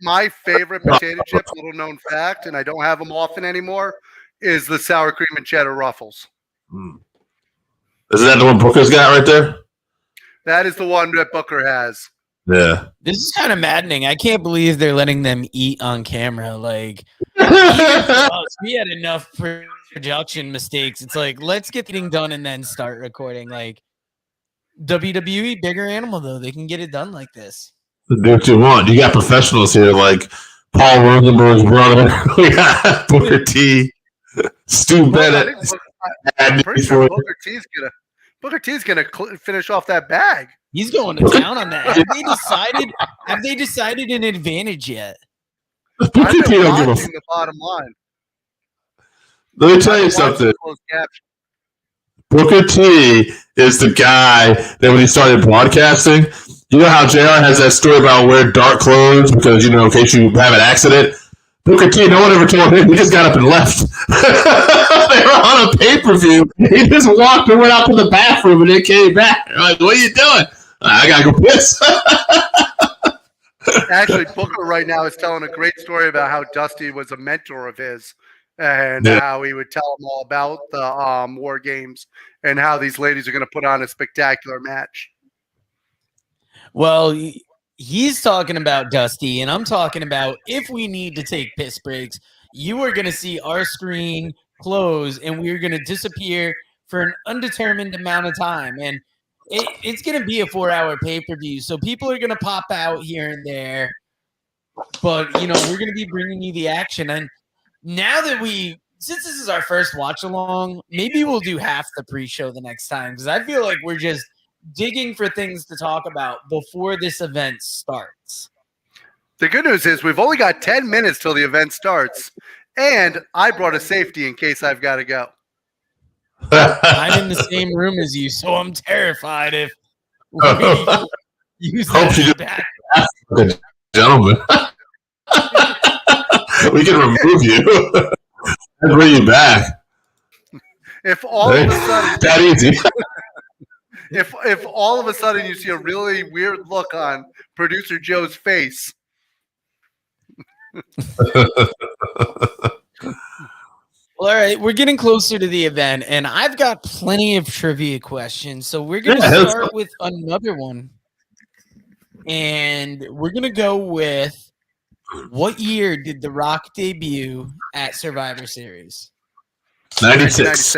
My favorite potato chips, little known fact, and I don't have them often anymore, is the sour cream and cheddar Ruffles. Isn't that the one Booker's got right there? That is the one that Booker has. Yeah. This is kind of maddening. I can't believe they're letting them eat on camera. Like, we had enough production mistakes. It's like, let's get eating done and then start recording. Like, WWE, bigger animal, though. They can get it done like this. Do what you want. You got professionals here like Paul Rosenberg's brother. We got Booker T, Stu Bennett. I'm pretty sure Booker T's gonna finish off that bag. He's going to town on that. Have they decided an advantage yet? Booker T don't give a the bottom line. Let me tell you something. Booker T is the guy that when he started broadcasting, you know how JR has that story about wear dark clothes because, you know, in case you have an accident? Booker T, no one ever told him. He just got up and left. They were on a pay-per-view. He just walked and went out to the bathroom and then came back. They're like, what are you doing? I gotta go piss. Actually, Booker right now is telling a great story about how Dusty was a mentor of his and Yeah. how he would tell him all about the War Games and how these ladies are going to put on a spectacular match. Well, he's talking about Dusty, and I'm talking about if we need to take piss breaks, you are going to see our screen close, and we're going to disappear for an undetermined amount of time. And it's going to be a 4-hour pay-per-view, so people are going to pop out here and there. But, we're going to be bringing you the action. And now that since this is our first watch-along, maybe we'll do half the pre-show the next time, because I feel like we're just digging for things to talk about before this event starts. The good news is we've only got 10 minutes till the event starts, and I brought a safety in case I've got to go. I'm in the same room as you, so I'm terrified if we use that back. Good gentlemen. We can remove you and bring you back. If all of a sudden that easy. If all of a sudden you see a really weird look on producer Joe's face. Well, all right, we're getting closer to the event, and I've got plenty of trivia questions. So we're going to start with another one. And we're going to go with, what year did The Rock debut at Survivor Series? 96.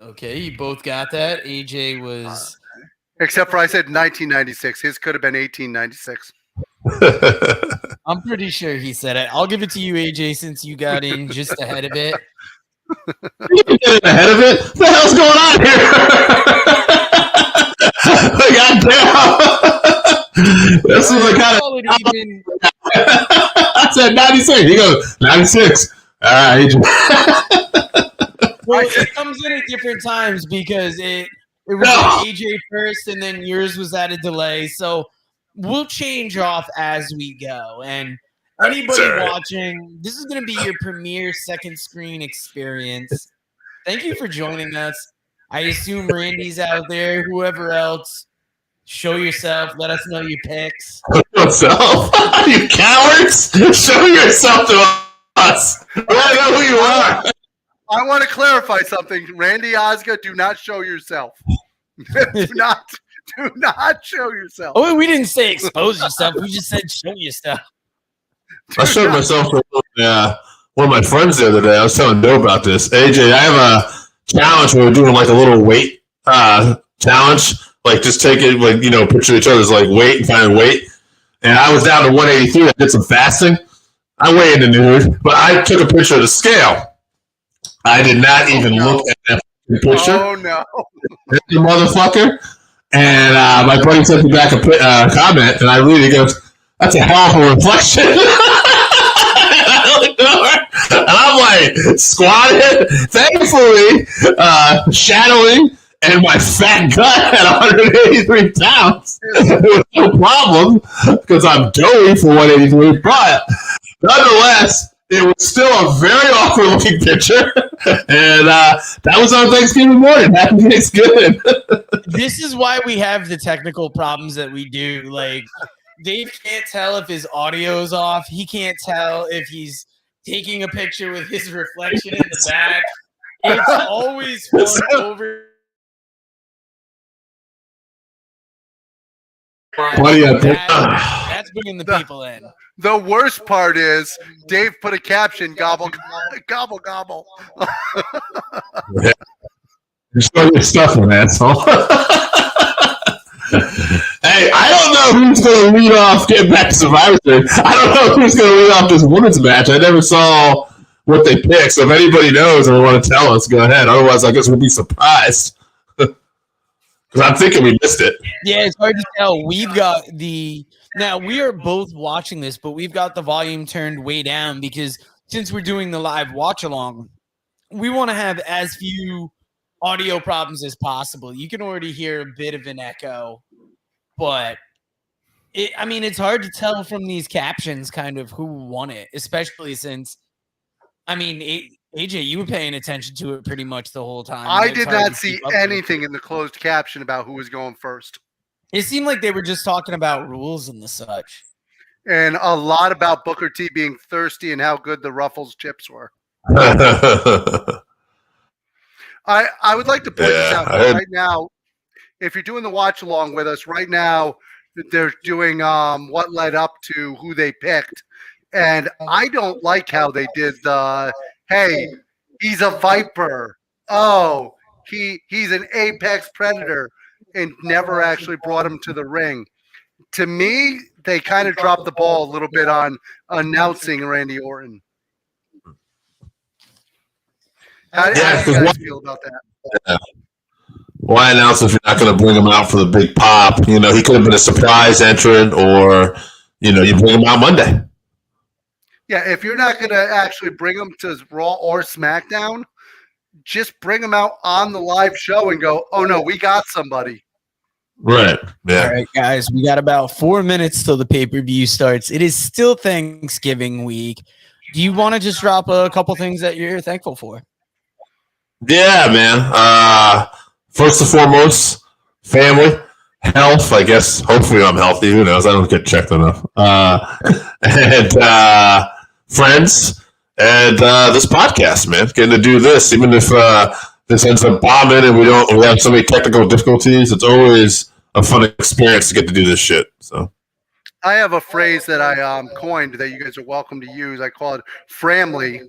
Okay, you both got that. AJ was... Except for I said 1996. His could have been 1896. I'm pretty sure he said it. I'll give it to you, AJ, since you got in just ahead of it. You get in ahead of it? What the hell's going on here? God damn. This is the kind of... I said 96. He goes, 96. All right, AJ. Well, it comes in at different times because it was AJ first, and then yours was at a delay. So we'll change off as we go. And anybody watching, this is going to be your premiere second screen experience. Thank you for joining us. I assume Randy's out there. Whoever else, show yourself. Let us know your picks. Yourself? You cowards! Show yourself to us. We don't know who you are. I want to clarify something. Randy Osgood, do not show yourself. do not show yourself. Oh, we didn't say expose yourself. We just said show yourself. I showed myself to one of my friends the other day. I was telling Joe about this. AJ, I have a challenge where we're doing like a little weight challenge. Like just take it, like, picture each other's like weight and find weight. And I was down to 183. I did some fasting. I weighed in the nude, but I took a picture of the scale. I did not even look at that picture. Oh, no. The motherfucker. And my buddy sent me back a comment, and I read it. He goes, "That's a hell of a reflection." And I'm like, squatted, thankfully, shadowing, and my fat gut at 183 pounds. It was no problem, because I'm doughy for 183, but nonetheless, it was still a very awkward looking picture. And that was on Thanksgiving morning. Happy Thanksgiving. This is why we have the technical problems that we do. Like, Dave can't tell if his audio is off. He can't tell if he's taking a picture with his reflection in the back. It's always fun over. That's bringing the people in. The worst part is Dave put a caption, gobble, gobble, gobble. Show your stuff, man, asshole. Hey, I don't know who's going to lead off, getting back to Survivor Series. I don't know who's going to lead off this women's match. I never saw what they picked. So if anybody knows or want to tell us, go ahead. Otherwise, I guess we'll be surprised. Because I'm thinking we missed it. Yeah, it's hard to tell. We've got now we are both watching this, but we've got the volume turned way down because since we're doing the live watch along, we want to have as few audio problems as possible. You can already hear a bit of an echo, but it's hard to tell from these captions kind of who won it, especially since, it AJ, you were paying attention to it pretty much the whole time. I It's did hard not to see keep up with. anything in the closed caption about who was going first. It seemed like they were just talking about rules and the such. And a lot about Booker T being thirsty and how good the Ruffles chips were. I would like to point this out right now. If you're doing the watch along with us right now, they're doing what led up to who they picked. And I don't like how they did the, hey, he's a Viper. Oh, he's an apex predator, and never actually brought him to the ring. To me, they kind of dropped the ball a little bit on announcing Randy Orton. How do you guys feel about that? Yeah. Why announce if you're not going to bring him out for the big pop? You know, he could have been a surprise entrant, or you bring him out Monday. Yeah, if you're not going to actually bring him to Raw or SmackDown, just bring him out on the live show and go, oh no, we got somebody. Right. Yeah. All right, guys, we got about 4 minutes till the pay-per-view starts. It is still Thanksgiving week. Do you want to just drop a couple things that you're thankful for? Yeah, man. First and foremost, family, health. I guess. Hopefully, I'm healthy. Who knows? I don't get checked enough. And friends, and this podcast, man. Getting to do this, even if this ends up bombing and we have so many technical difficulties. It's always a fun experience to get to do this shit. So. I have a phrase that I coined that you guys are welcome to use. I call it "framly."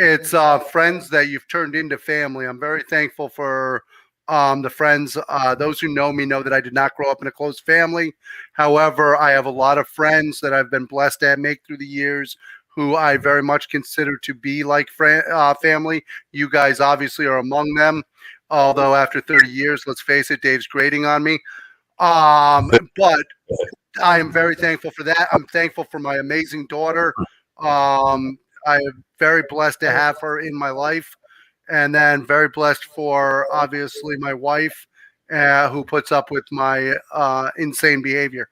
It's friends that you've turned into family. I'm very thankful for the friends. Those who know me know that I did not grow up in a close family. However, I have a lot of friends that I've been blessed to make through the years who I very much consider to be like family. You guys obviously are among them. Although after 30 years, let's face it, Dave's grading on me. But I am very thankful for that. I'm thankful for my amazing daughter. I am very blessed to have her in my life, and then very blessed for obviously my wife, who puts up with my insane behavior.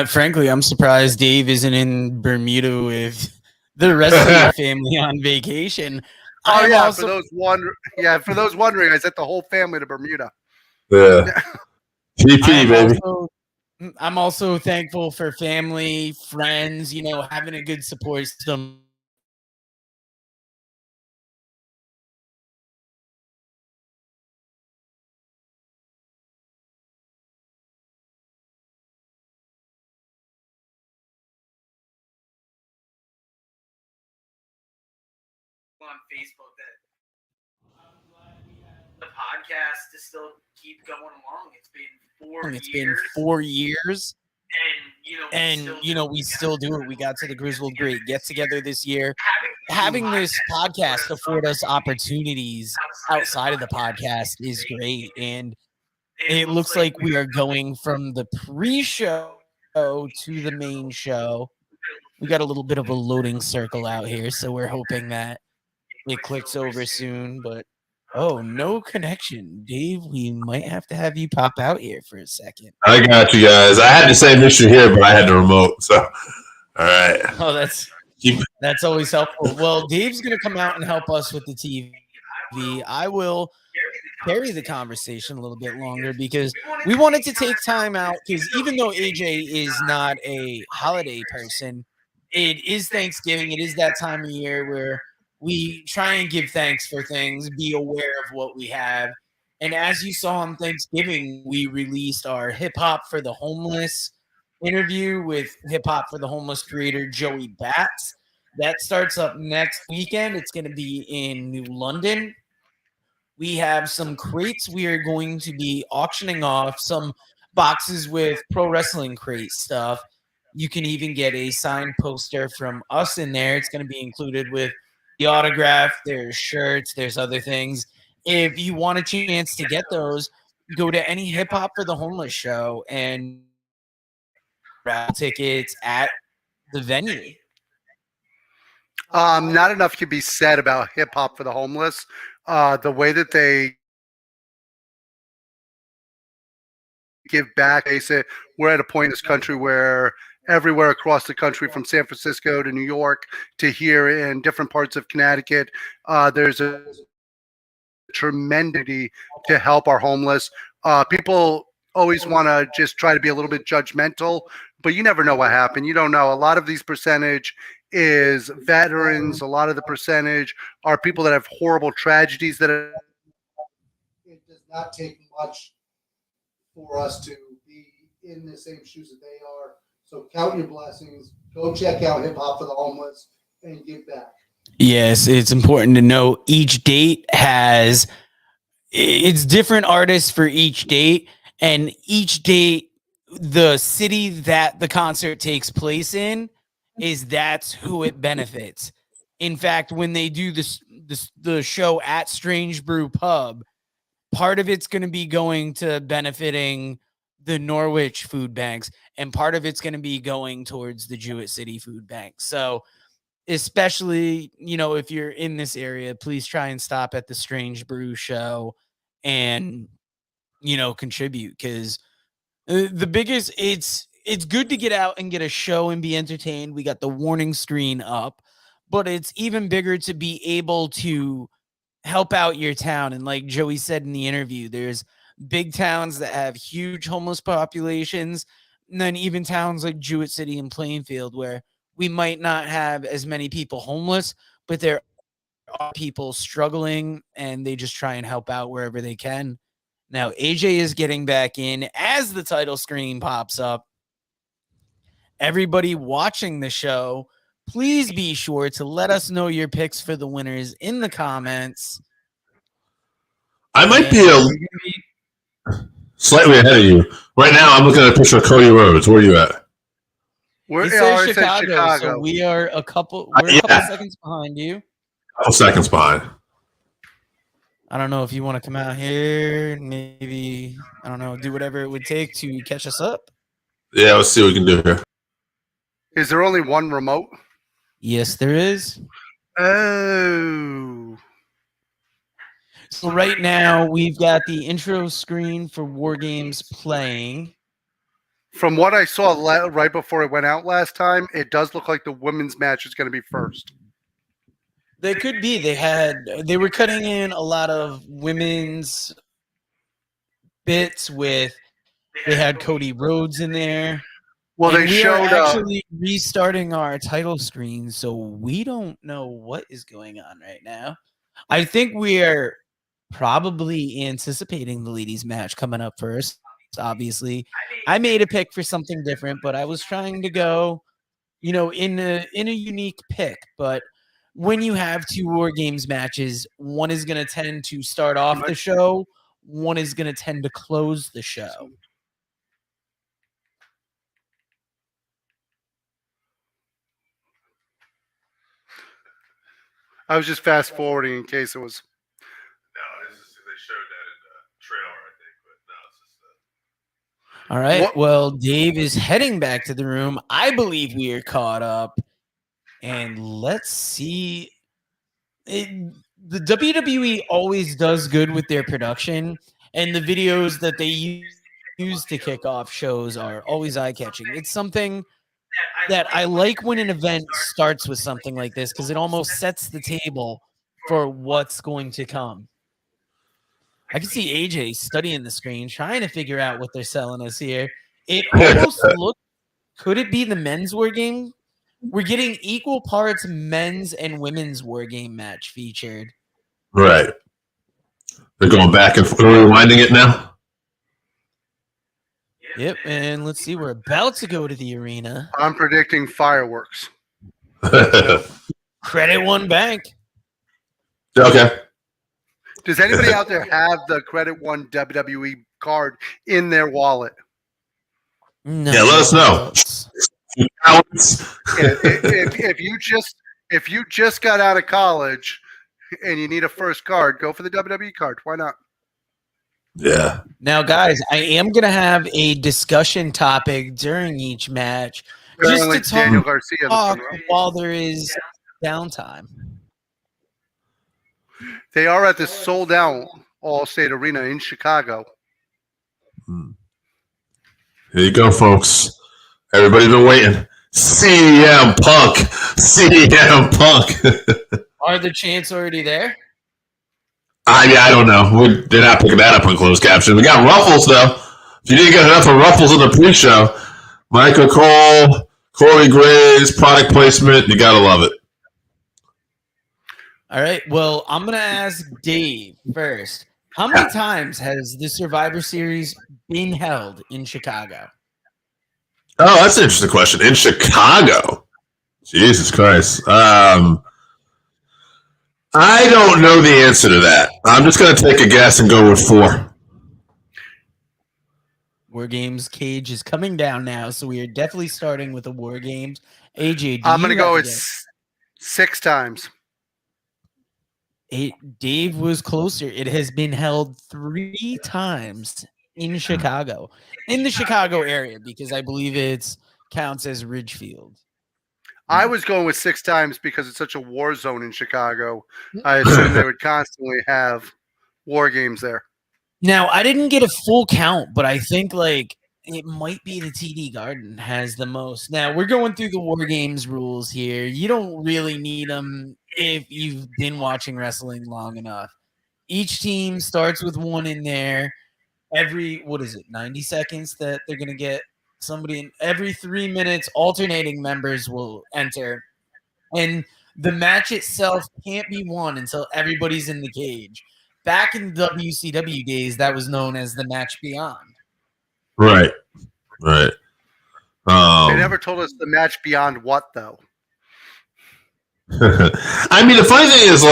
Frankly, I'm surprised Dave isn't in Bermuda with the rest of your family on vacation. Oh yeah, for those wondering, I sent the whole family to Bermuda. Yeah. GP, baby. I'm also thankful for family, friends, having a good support system. On Facebook that I'm glad we had the podcast to still keep going along. It's been 4 years. And we still do it. We got to the Griswold Great get together this year. Having this podcast afford us opportunities outside of the podcast is great. And it looks like we are going from the pre-show to the main show. We got a little bit of a loading circle out here, so we're hoping that it clicks over soon. But no connection, Dave. We might have to have you pop out here for a second. I got you guys. I had the same issue here, but I had the remote. So, all right. Oh, that's always helpful. Well, Dave's gonna come out and help us with the TV. I will carry the conversation a little bit longer because we wanted to take time out, because even though AJ is not a holiday person, it is Thanksgiving. It is that time of year where we try and give thanks for things, be aware of what we have. And as you saw on Thanksgiving, we released our Hip Hop for the Homeless interview with Hip Hop for the Homeless creator Joey Batts. That starts up next weekend. It's going to be in New London. We have some crates. We are going to be auctioning off some boxes with pro wrestling crate stuff. You can even get a signed poster from us in there. It's going to be included with the autograph. There's shirts. There's other things. If you want a chance to get those, go to any Hip Hop for the Homeless show and grab tickets at the venue. Not enough can be said about Hip Hop for the Homeless. The way that they give back, they say we're at a point in this country where everywhere across the country, from San Francisco to New York to here in different parts of Connecticut. There's a tremendous to help our homeless. People always want to just try to be a little bit judgmental, but you never know what happened. You don't know. A lot of these percentage is veterans. A lot of the percentage are people that have horrible tragedies that have. It does not take much for us to be in the same shoes that they are. So count your blessings. Go check out Hip Hop for the Homeless and give back. Yes, it's important to know each date has it's different artists for each date, and each date, the city that the concert takes place in that's who it benefits. In fact, when they do the show at Strangebrew Pub, part of it's going to be going to benefiting the Norwich food banks, and part of it's going to be going towards the Jewett City food bank. So especially, if you're in this area, please try and stop at the Strangebrew show and, contribute, because the biggest, it's good to get out and get a show and be entertained. We got the warning screen up, but it's even bigger to be able to help out your town. And like Joey said in the interview, there's big towns that have huge homeless populations, and then even towns like Jewett City and Plainfield, where we might not have as many people homeless, but there are people struggling, and they just try and help out wherever they can. Now, AJ is getting back in as the title screen pops up. Everybody watching the show, please be sure to let us know your picks for the winners in the comments. I might be slightly ahead of you. Right now, I'm looking at a picture of Cody Rhodes. Where are you at? It says Chicago, so we are a couple seconds behind you. A couple seconds behind. I don't know if you want to come out here and maybe, I don't know, do whatever it would take to catch us up. Yeah, let's see what we can do here. Is there only one remote? Yes, there is. Oh. So right now, we've got the intro screen for War Games playing. From what I saw right before it went out last time, it does look like the women's match is going to be first. They could be. They were cutting in a lot of women's bits they had Cody Rhodes in there. Well, and we are actually restarting our title screen, so we don't know what is going on right now. I think we are probably anticipating the ladies match coming up first. Obviously, I made a pick for something different, but I was trying to go, in a unique pick. But when you have two War Games matches, one is going to tend to start off the show, one is going to tend to close the show. I was just fast forwarding in case it was. No, it's just they showed that in the trailer, I think, but no, it's just All right. Well, Dave is heading back to the room. I believe we are caught up. And let's see. The WWE always does good with their production, and the videos that they use to kick off shows are always eye-catching. It's something that I like when an event starts with something like this, because it almost sets the table for what's going to come. I can see AJ studying the screen, trying to figure out what they're selling us here. It almost looks, could it be the men's War Game? We're getting equal parts men's and women's War Game match featured. right. They're going back and forth. Are we rewinding it now? Yep, and let's see. We're about to go to the arena. I'm predicting fireworks. Credit One Bank. Okay. Does anybody out there have the Credit One WWE card in their wallet? No. Yeah, let us know. If you just got out of college and you need a first card, go for the WWE card. Why not? Yeah. Now, guys, I am going to have a discussion topic during each match, just to talk while there is downtime. They are at the sold out All-State Arena in Chicago. Here you go, folks. Everybody's been waiting. CM Punk. CM Punk. Are the chants already there? I don't know. They're not picking that up on closed caption. We got Ruffles, though. If you didn't get enough of Ruffles in the pre-show, Michael Cole, Corey Graves, product placement, you got to love it. All right. Well, I'm going to ask Dave first. How many times has the Survivor Series been held in Chicago? Oh, that's an interesting question. In Chicago? Jesus Christ. I don't know the answer to that. I'm just going to take a guess and go with 4. War Games cage is coming down now, so we are definitely starting with the War Games. AJ, I'm going to go with 6 times. Dave was closer. It has been held 3 times in Chicago, in the Chicago area, because I believe it counts as Ridgefield. I was going with 6 times because it's such a war zone in Chicago. I assume they would constantly have war games there. Now, I didn't get a full count, but I think it might be the TD Garden has the most. Now, we're going through the War Games rules here. You don't really need them if you've been watching wrestling long enough. Each team starts with 1 in there. Every, 90 seconds that they're going to get somebody in. Every 3 minutes, alternating members will enter. And the match itself can't be won until everybody's in the cage. Back in WCW days, that was known as the match beyond. Right. They never told us the match beyond what, though. I mean, the funny thing is,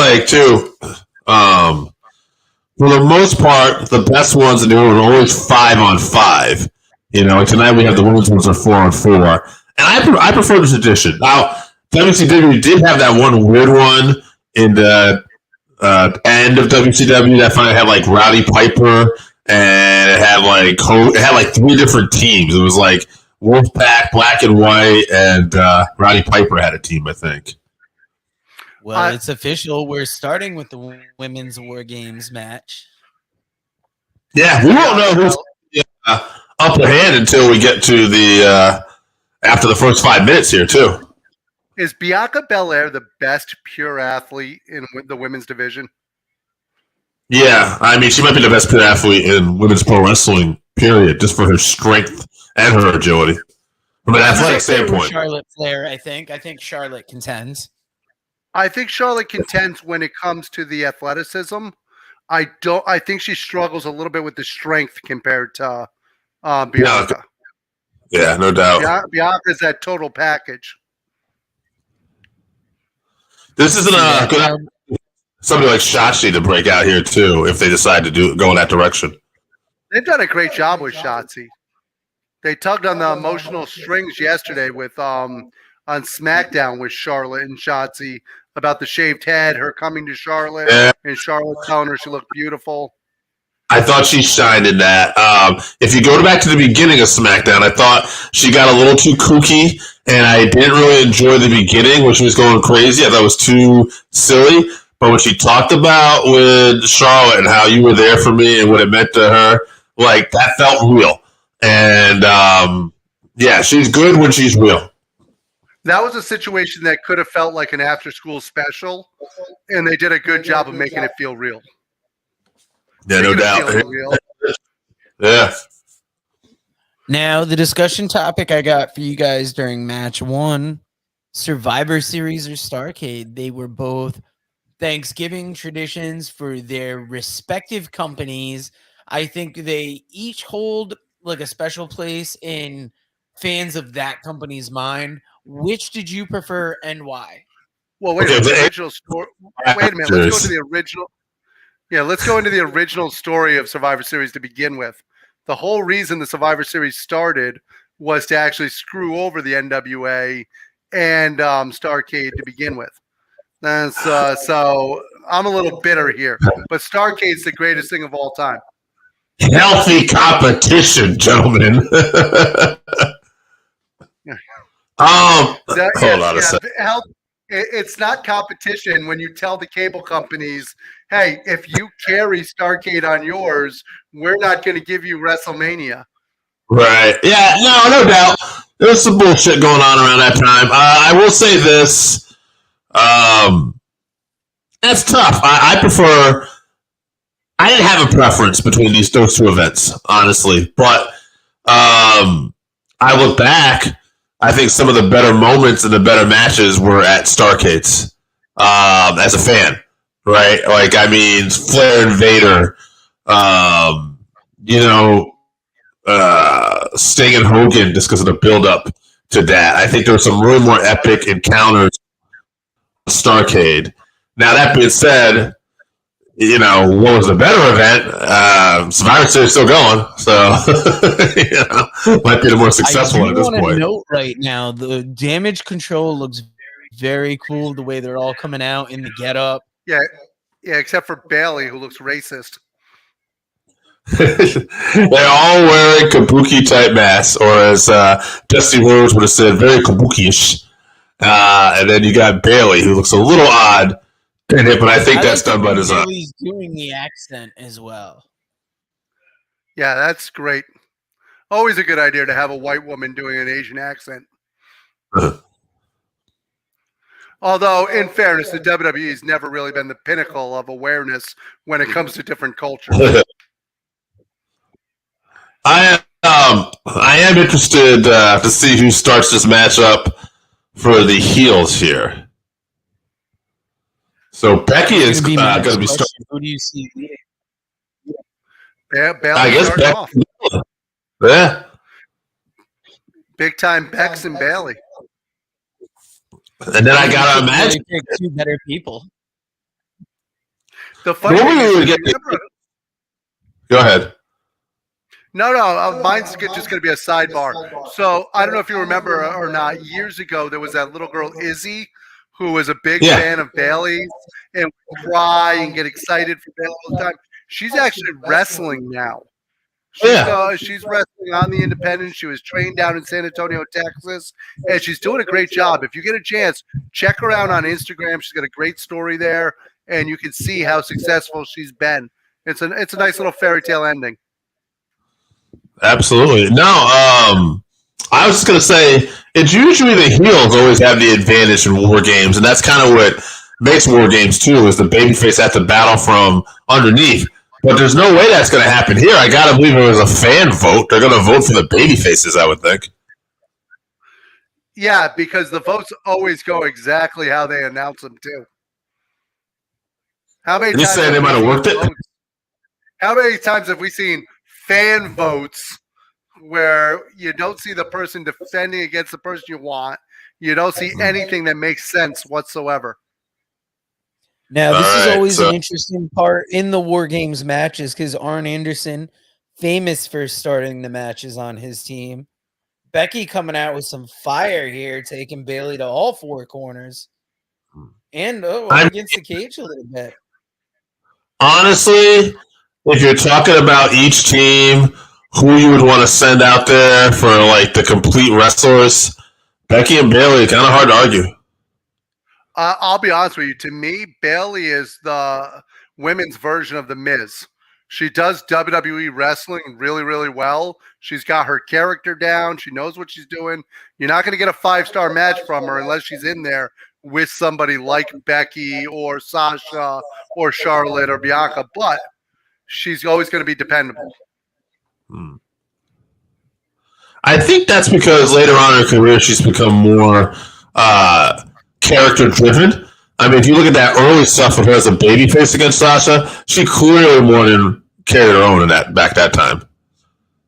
for the most part, the best ones in the world are always 5-on-5. Tonight we have the women's ones are 4-on-4. And I prefer this edition. Now, WCW did have that one weird one in the end of WCW that finally had Rowdy Piper, and it had 3 different teams. It was Wolfpack, Black and White, and Rowdy Piper had a team, I think. Well, it's official. We're starting with the women's War Games match. Yeah, we won't know who's upper hand until we get to the after the first 5 minutes here, too. Is Bianca Belair the best pure athlete in the women's division? Yeah, I mean, she might be the best pure athlete in women's pro wrestling, period, just for her strength and her agility. From an athletic standpoint. Charlotte Flair, I think. I think Charlotte contends. I think Charlotte contends when it comes to the athleticism. I think she struggles a little bit with the strength compared to Bianca. Yeah, no doubt. Bianca's that total package. This isn't a good somebody like Shotzi to break out here too if they decide to go in that direction. They've done a great job with Shotzi. They tugged on the emotional strings yesterday with on SmackDown with Charlotte and Shotzi about the shaved head, her coming to Charlotte, and Charlotte telling her she looked beautiful. I thought she shined in that. If you go back to the beginning of SmackDown, I thought she got a little too kooky, and I didn't really enjoy the beginning when she was going crazy. I thought it was too silly. But when she talked about with Charlotte and how you were there for me and what it meant to her, that felt real. And, she's good when she's real. That was a situation that could have felt like an after-school special, and they did a good job of making it feel real. Yeah, no doubt. Yeah. Now, the discussion topic I got for you guys during match 1, Survivor Series or Starrcade, they were both Thanksgiving traditions for their respective companies. I think they each hold a special place in fans of that company's mind. Which did you prefer and why? Well, wait a minute. The original story. Wait a minute. Let's go to the original. Yeah, let's go into the original story of Survivor Series to begin with. The whole reason the Survivor Series started was to actually screw over the NWA and Starrcade to begin with. And so I'm a little bitter here, but Starrcade's the greatest thing of all time. Healthy competition, gentlemen. Hold on a second. It's not competition when you tell the cable companies, hey, if you carry Starrcade on yours, we're not going to give you WrestleMania. Right. Yeah, no doubt. there was some bullshit going on around that time. I will say this. That's tough. I prefer. I didn't have a preference between those two events, honestly. But I look back. I think some of the better moments and the better matches were at Starrcades. As a fan, right? Like, I mean, Flair and Vader. You know, Sting and Hogan, just because of the build-up to that. I think there were some really more epic encounters Starrcade. Now, that being said, you know, what was the better event? Survivor Series still going, so might be the more successful one at this point. I want to note right now, the Damage Control looks very cool. The way they're all coming out in the getup. Yeah, except for Bailey, who looks racist. They're all wearing kabuki type masks, or as Dusty Rhodes would have said, very kabuki-ish. And then you got Bailey, who looks a little odd in it, but I think that's done by design. Bailey's doing the accent as well. Yeah, that's great. Always a good idea to have a white woman doing an Asian accent. Although, in fairness, the WWE has never really been the pinnacle of awareness when it comes to different cultures. I am interested to see who starts this matchup for the heels here. So Becky is going to be starting. Who do you see leading? Bailey I guess Becky. off. Yeah. Big time Bex and Bailey. And then I got to imagine two better people. The funny thing is, go ahead. No, mine's just going to be a sidebar. So I don't know if you remember or not. Years ago, there was that little girl Izzy, who was a big fan of Bailey and would cry and get excited for Bailey all the time. She's actually wrestling now. She's wrestling on the independent. She was trained down in San Antonio, Texas, and she's doing a great job. If you get a chance, check her out on Instagram. She's got a great story there, and you can see how successful she's been. It's a nice little fairy tale ending. Absolutely. No, I was just going to say, it's usually the heels always have the advantage in War Games, and that's kind of what makes War Games, too, is the babyface has to battle from underneath. But there's no way that's going to happen here. I got to believe it was a fan vote. They're going to vote for the babyfaces, I would think. Yeah, because the votes always go exactly how they announce them, too. How many times they might have worked it? How many times have we seen fan votes where you don't see the person defending against the person you want? You don't see anything that makes sense whatsoever. Now, this is always an interesting part in the War Games matches because Arn Anderson, famous for starting the matches on his team. Becky coming out with some fire here, taking Bailey to all four corners. And against the cage a little bit. Honestly, if you're talking about each team, who you would want to send out there for like the complete wrestlers, Becky and Bailey, kind of hard to argue. I'll be honest with you. To me, Bailey is the women's version of The Miz. She does WWE wrestling really, really well. She's got her character down. She knows what she's doing. You're not going to get a 5-star match from her unless she's in there with somebody like Becky or Sasha or Charlotte or Bianca, but she's always going to be dependable. I think that's because later on in her career, she's become more character driven. I mean, if you look at that early stuff with her as a babyface against Sasha, she clearly more than carried her own in that time.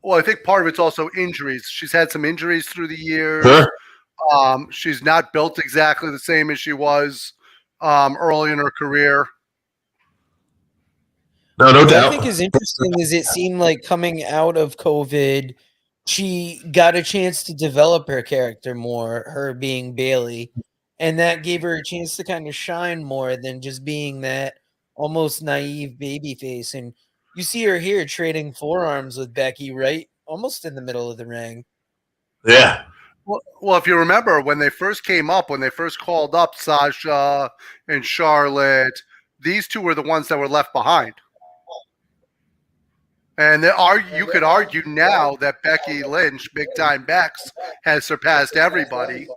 Well, I think part of it's also injuries. She's had some injuries through the years. Sure. She's not built exactly the same as she was early in her career. No doubt. What I think is interesting is it seemed like coming out of COVID, she got a chance to develop her character more, her being Bailey. And that gave her a chance to kind of shine more than just being that almost naive babyface. And you see her here trading forearms with Becky, right? Almost in the middle of the ring. Yeah. Well, if you remember, when they first came up, when they first called up Sasha and Charlotte, these two were the ones that were left behind. And you could argue now that Becky Lynch, Big Time Bex, has surpassed everybody.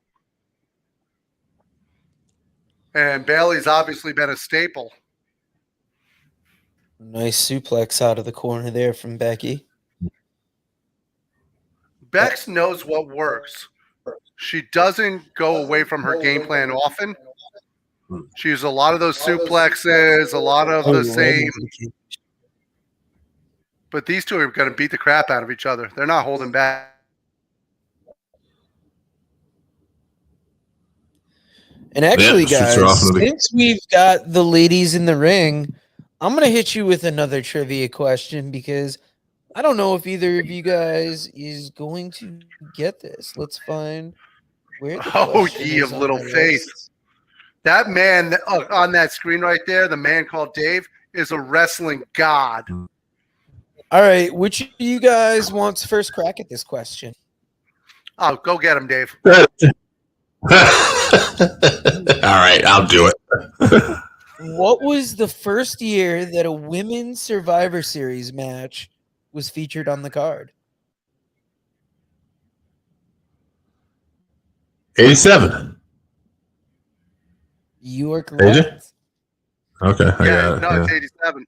And Bayley's obviously been a staple. Nice suplex out of the corner there from Becky. Bex knows what works. She doesn't go away from her game plan often. She uses a lot of those suplexes, a lot of the same. But these two are going to beat the crap out of each other. They're not holding back. And actually, guys, since we've got the ladies in the ring, I'm going to hit you with another trivia question because I don't know if either of you guys is going to get this. Let's find where the question ye is of little on the faith. list. That man on that screen right there, the man called Dave, is a wrestling god. All right, which of you guys wants first crack at this question? Oh, go get him, Dave. All right, I'll do it. What was the first year that a women's Survivor Series match was featured on the card? 87. You are correct. Okay. It's 87.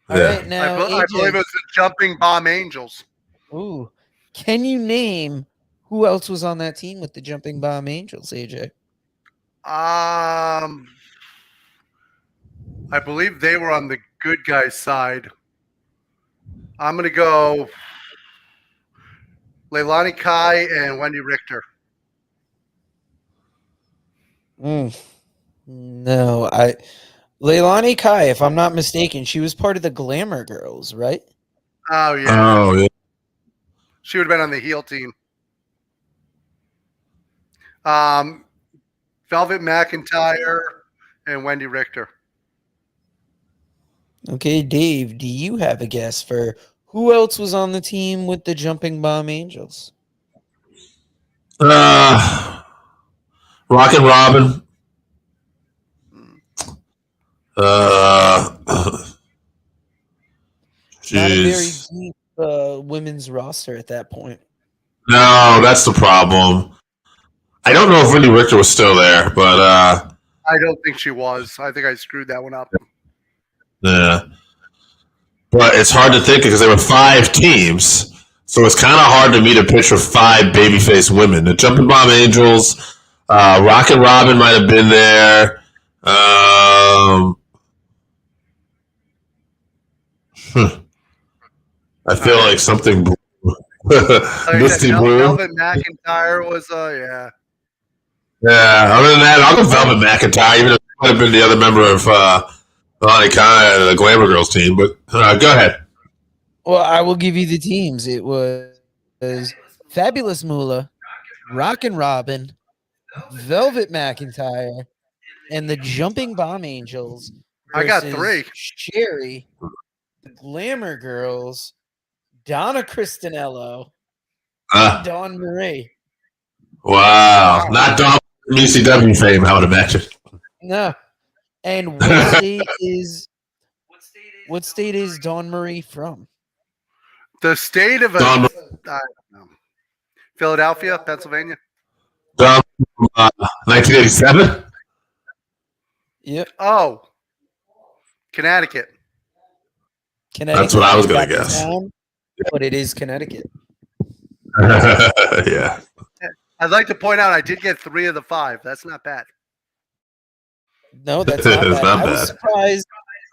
All right, now I believe it was the Jumping Bomb Angels. Ooh, can you name who else was on that team with the Jumping Bomb Angels, AJ? I believe they were on the good guys' side. I'm going to go Leilani Kai and Wendy Richter. No, Leilani Kai, if I'm not mistaken, she was part of the Glamour Girls, right? Oh, yeah. Oh, yeah. She would have been on the heel team. Velvet McIntyre and Wendy Richter. Okay, Dave, do you have a guess for who else was on the team with the Jumping Bomb Angels? Rockin' Robin. Not a very deep women's roster at that point. No, that's the problem. I don't know if Wendy Richter was still there, but I don't think she was. I think I screwed that one up. Yeah. But it's hard to think because there were 5 teams, so it's kind of hard to me to picture 5 babyface women. The Jumping Bomb Angels, Rockin' Robin might have been there. I feel like something Misty Blue. Velvet McIntyre was yeah. Yeah, other than that, I'll go Velvet McIntyre, even if it might have been the other member of Leilani Kai and the Glamour Girls team. But go ahead. Well, I will give you the teams. It was Fabulous Moolah, Rockin' Robin, Velvet McIntyre, and the Jumping Bomb Angels. I got 3. Sherry, the Glamour Girls, Donna Christinello, and Dawn Marie. Wow. Not Dawn from ECW fame, I would imagine. No. And what state is Dawn Marie from? The state of I don't know. Philadelphia, Pennsylvania. Dawn from 1987? Yep. Oh. Connecticut. That's what I was going to guess. But it is Connecticut. Yeah. I'd like to point out I did get 3 of the 5. That's not bad. No, that's not bad. I was surprised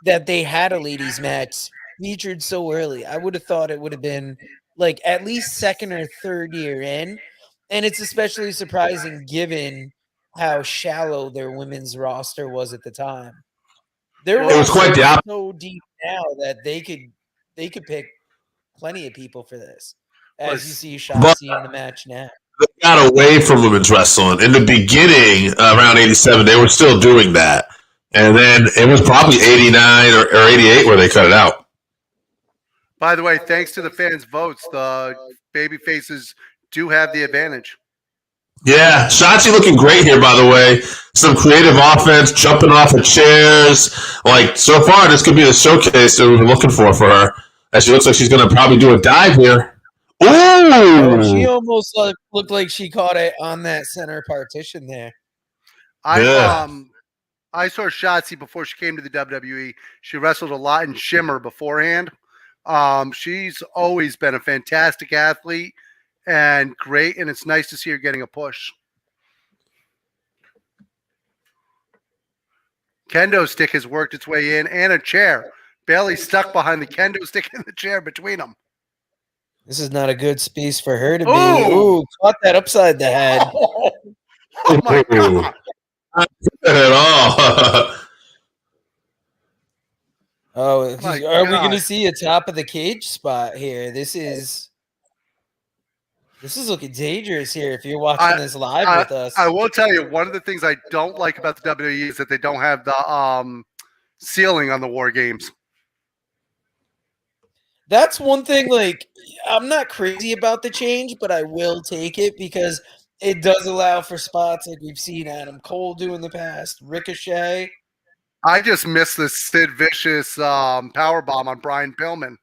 that they had a ladies match featured so early. I would have thought it would have been like at least second or third year in. And it's especially surprising given how shallow their women's roster was at the time. It was quite so deep now that they could pick plenty of people for this. As you see Shotzi in the match now. They got away from women's wrestling. In the beginning, around 87, they were still doing that. And then it was probably 89 or 88 where they cut it out. By the way, thanks to the fans' votes, the baby faces do have the advantage. Yeah, Shotzi looking great here, by the way. Some creative offense, jumping off of chairs. Like, so far, this could be the showcase that we've been looking for her. As she looks like she's going to probably do a dive here. Oh, she Ooh! almost looked like she caught it on that center partition there. Yeah. I saw Shotzi before she came to the WWE. She wrestled a lot in Shimmer beforehand. She's always been a fantastic athlete and great, and it's nice to see her getting a push. Kendo stick has worked its way in, and a chair. Bailey stuck behind the kendo stick and the chair between them. This is not a good space for her to be. Oh! Ooh, caught that upside the head. Oh my God. Not good at all. Oh, My are we going to God. see a top of the cage spot here? This is looking dangerous here if you're watching this live with us. I will tell you, one of the things I don't like about the WWE is that they don't have the ceiling on the War Games. That's one thing, like, I'm not crazy about the change, but I will take it because it does allow for spots like we've seen Adam Cole do in the past, Ricochet. I just missed the Sid Vicious power bomb on Brian Pillman.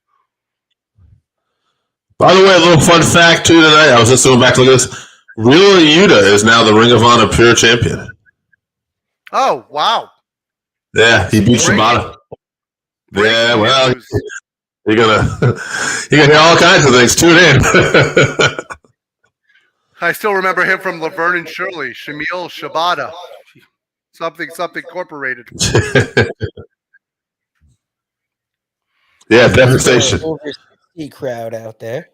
By the way, a little fun fact too tonight. I was just going back to look at this. Real Yuta is now the Ring of Honor Pure Champion. Oh, wow. Yeah, he beat Shibata. Yeah, well, you're gonna hear all kinds of things. Tune in. I still remember him from Laverne and Shirley, Shamil Shibata. Something Incorporated. Yeah, devastation. Over 60 crowd out there.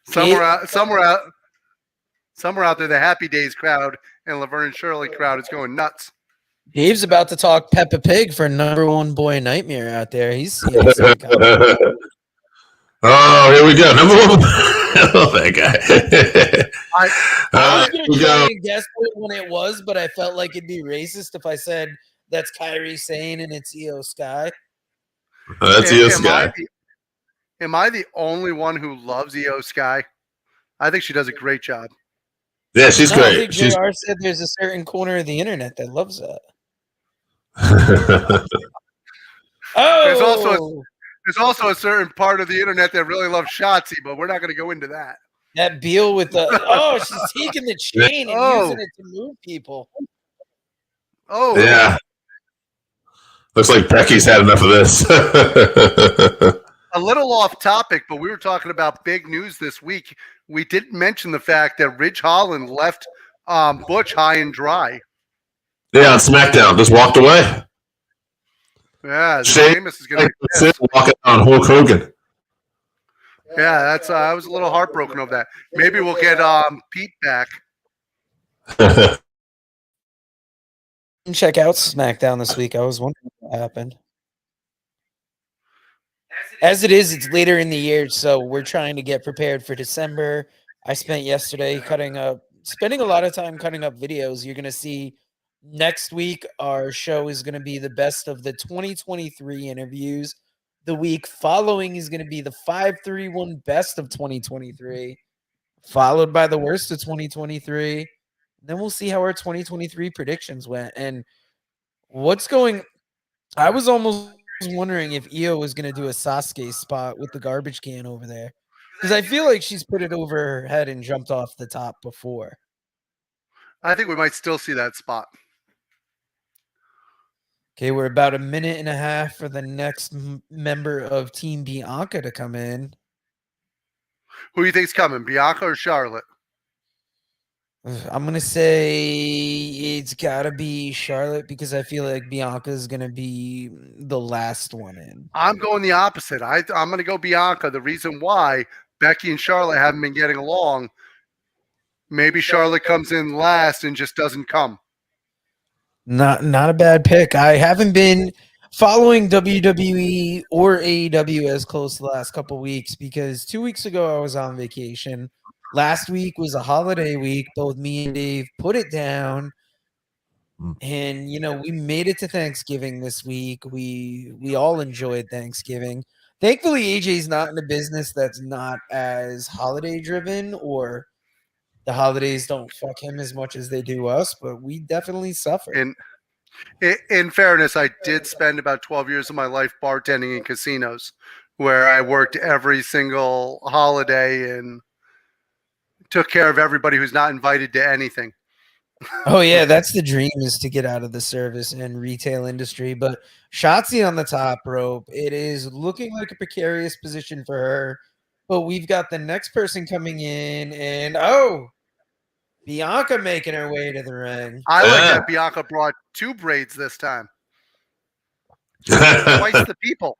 somewhere out there, the Happy Days crowd and Laverne and Shirley crowd is going nuts. Dave's about to talk Peppa Pig for #1 boy nightmare out there. He's Oh, here we go. #1. Oh, that guy. I was going to try and guess what one it was, but I felt like it'd be racist if I said that's Kairi Sane and it's Io Sky. That's Io Sky. Am I the only one who loves Io Sky? I think she does a great job. Yeah, she's great. I think JR said there's a certain corner of the internet that loves that. There's also a certain part of the internet that really loves Shotzi, but we're not going to go into that. That Beal with the she's taking the chain and using it to move people. Oh yeah. Looks like Becky's had enough of this. A little off topic, but we were talking about big news this week. We didn't mention the fact that Ridge Holland left Butch high and dry. Yeah, on SmackDown, just walked away. Yeah, Sheamus is going to walk on Hulk Hogan. Yeah, that's. I was a little heartbroken over that. Maybe we'll get Pete back. Check out SmackDown this week. I was wondering what happened. As it is, it's later in the year, so we're trying to get prepared for December. I spent yesterday spending a lot of time cutting up videos. You're going to see next week our show is going to be the best of the 2023 interviews. The week following is going to be the 531 best of 2023, followed by the worst of 2023. Then we'll see how our 2023 predictions went. And I was almost wondering if Io was going to do a Sasuke spot with the garbage can over there, because I feel like she's put it over her head and jumped off the top before. I think we might still see that spot. Okay, we're about a minute and a half for the next member of Team Bianca to come in. Who do you think's coming, Bianca or Charlotte? I'm going to say it's got to be Charlotte, because I feel like Bianca is going to be the last one in. I'm going the opposite. I'm going to go Bianca. The reason why Becky and Charlotte haven't been getting along, maybe Charlotte comes in last and just doesn't come. Not a bad pick. I haven't been following WWE or AEW as close the last couple weeks, because 2 weeks ago I was on vacation. Last week was a holiday week. Both me and Dave put it down, and we made it to Thanksgiving this week. We all enjoyed Thanksgiving. Thankfully, AJ's not in a business that's not as holiday driven, or the holidays don't fuck him as much as they do us, but we definitely suffer. In fairness, I did spend about 12 years of my life bartending in casinos, where I worked every single holiday and took care of everybody who's not invited to anything. Oh yeah, that's the dream, is to get out of the service and retail industry. But Shotzi on the top rope, it is looking like a precarious position for her. But we've got the next person coming in, and Bianca making her way to the ring. I like that Bianca brought 2 braids this time. Twice the people.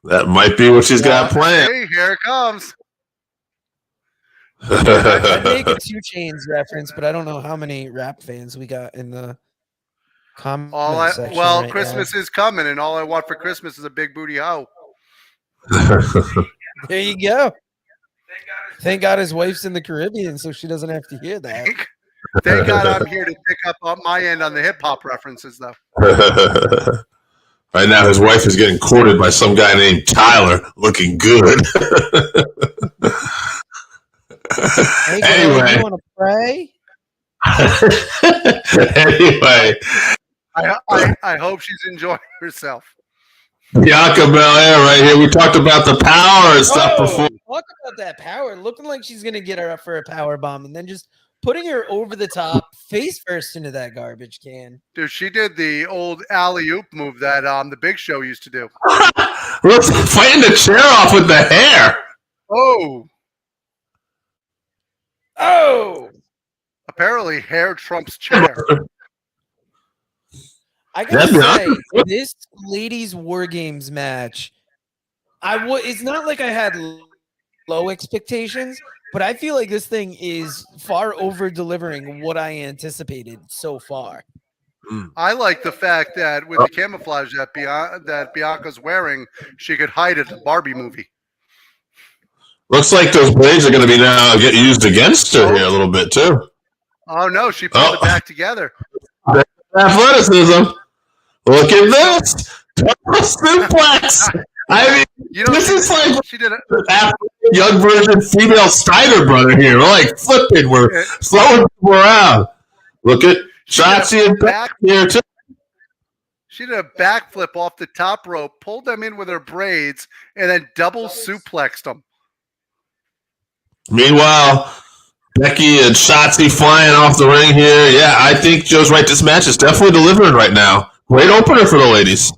That might be what she's got planned. Hey, here it comes. I'd make a 2 Chainz reference, but I don't know how many rap fans we got in the comment section. Well, right Christmas now. is coming, and all I want for Christmas is a big booty hoe. There you go. Thank God his wife's in the Caribbean, so she doesn't have to hear that. Thank God I'm here to pick up on my end on the hip hop references, though. Right now, his wife is getting courted by some guy named Tyler, looking good. Hey, Anyway. you want to pray? Anyway, I hope she's enjoying herself. Bianca Belair right here. We talked about the power and stuff before. Talk about that power. Looking like she's going to get her up for a power bomb and then just putting her over the top face first into that garbage can. Dude, she did the old alley-oop move that the Big Show used to do. Let's fighting the chair off with the hair. Oh! Apparently, hair trumps chair. I gotta say, this ladies' War Games match, it's not like I had low expectations, but I feel like this thing is far over delivering what I anticipated so far. I like the fact that with the camouflage that Bianca's wearing, she could hide at the Barbie movie. Looks like those blades are going to be now get used against her here a little bit too. Oh no, she pulled it back together. Athleticism. Look at this. Suplex. I mean, this is like she did a young version female Steiner brother here. We're like flipping. We're throwing people around. Look at Shotzi and back here too. She did a backflip off the top rope, pulled them in with her braids, and then double suplexed them. Meanwhile, Becky and Shotzi flying off the ring here. Yeah, I think Joe's right. This match is definitely delivering right now. Great opener for the ladies.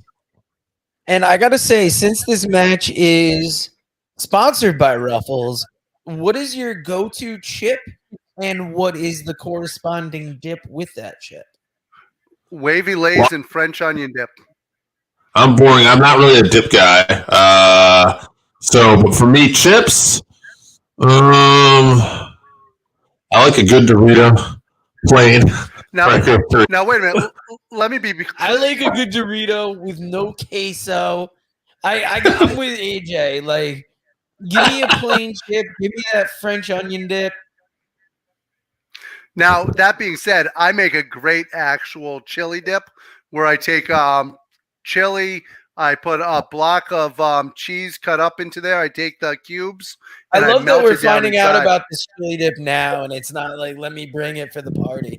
And I got to say, since this match is sponsored by Ruffles, what is your go-to chip and what is the corresponding dip with that chip? Wavy Lays and French onion dip. I'm boring. I'm not really a dip guy. But for me, chips, I like a good Dorito, plain. Now wait a minute. Let me be. I like a good Dorito with no queso. I'm with AJ. Like, give me a plain chip. Give me that French onion dip. Now, that being said, I make a great actual chili dip where I take chili, I put a block of cheese cut up into there. I take the cubes. I love that we're finding out about this chili dip now, and it's not like, let me bring it for the party.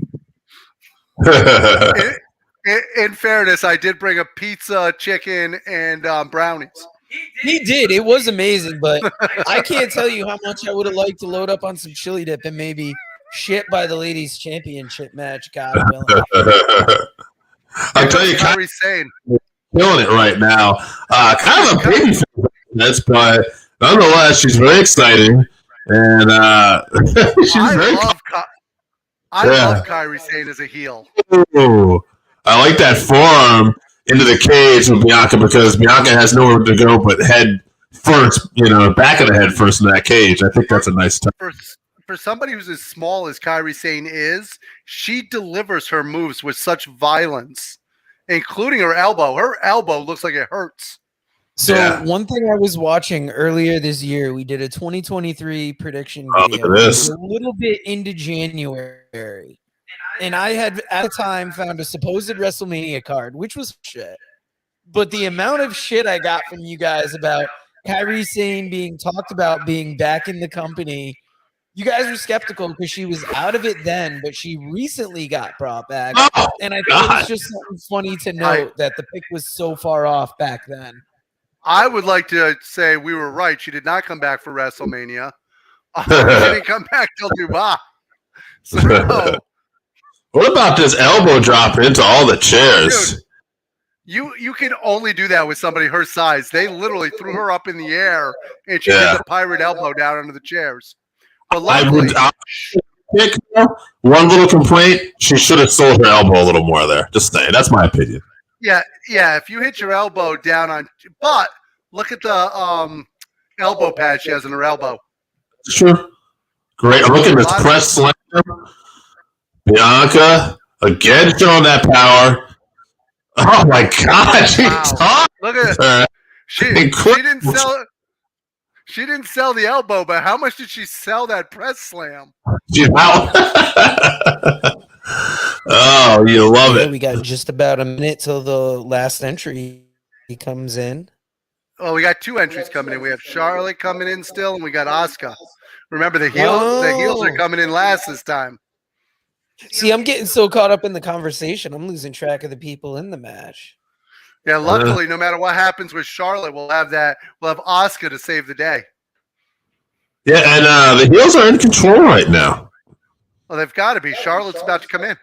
In fairness, I did bring a pizza, chicken, and brownies. He did. It was amazing, but I can't tell you how much I would have liked to load up on some chili dip and maybe shit by the ladies' championship match. God willing. I tell you, Kairi Sane killing it right now. Kind of a baby face, but nonetheless, she's very exciting, and I love Kairi Sane as a heel. Ooh, I like that forearm into the cage with Bianca because Bianca has nowhere to go but head first, back of the head first in that cage. I think that's a nice touch. For somebody who's as small as Kairi Sane is, she delivers her moves with such violence, including her elbow. Her elbow looks like it hurts. So one thing I was watching earlier this year, we did a 2023 prediction video. Look at this. A little bit into January. And I had at the time found a supposed WrestleMania card, which was shit. But the amount of shit I got from you guys about Kairi Sane being talked about being back in the company You guys were skeptical because she was out of it then, but she recently got brought back. Oh, And I think God. it's just something funny to note that the pick was so far off back then. I would like to say we were right. She did not come back for WrestleMania. She didn't come back till Dubai. So, what about this elbow drop into all the chairs? dude, you can only do that with somebody her size. They literally threw her up in the air, and she did the pirate elbow down under the chairs. But luckily, pick one little complaint: she should have sold her elbow a little more there. Just saying, that's my opinion. yeah. If you hit your elbow down on, but look at the elbow pad she has in her elbow. Sure, great. Look at this press slam. Bianca again showing that power. Oh my God, Wow. Look at it. She didn't sell. She didn't sell the elbow, but how much did she sell that press slam? Oh, you love it. We got just about a minute till the last entry comes in. Oh, we got 2 entries coming in. We have Charlotte coming in still, and we got Asuka. Remember, the heels are coming in last this time. See, I'm getting so caught up in the conversation, I'm losing track of the people in the match. Yeah, luckily, no matter what happens with Charlotte, we'll have Asuka to save the day. Yeah, and the heels are in control right now. Well, they've got to be. Charlotte's about to come in.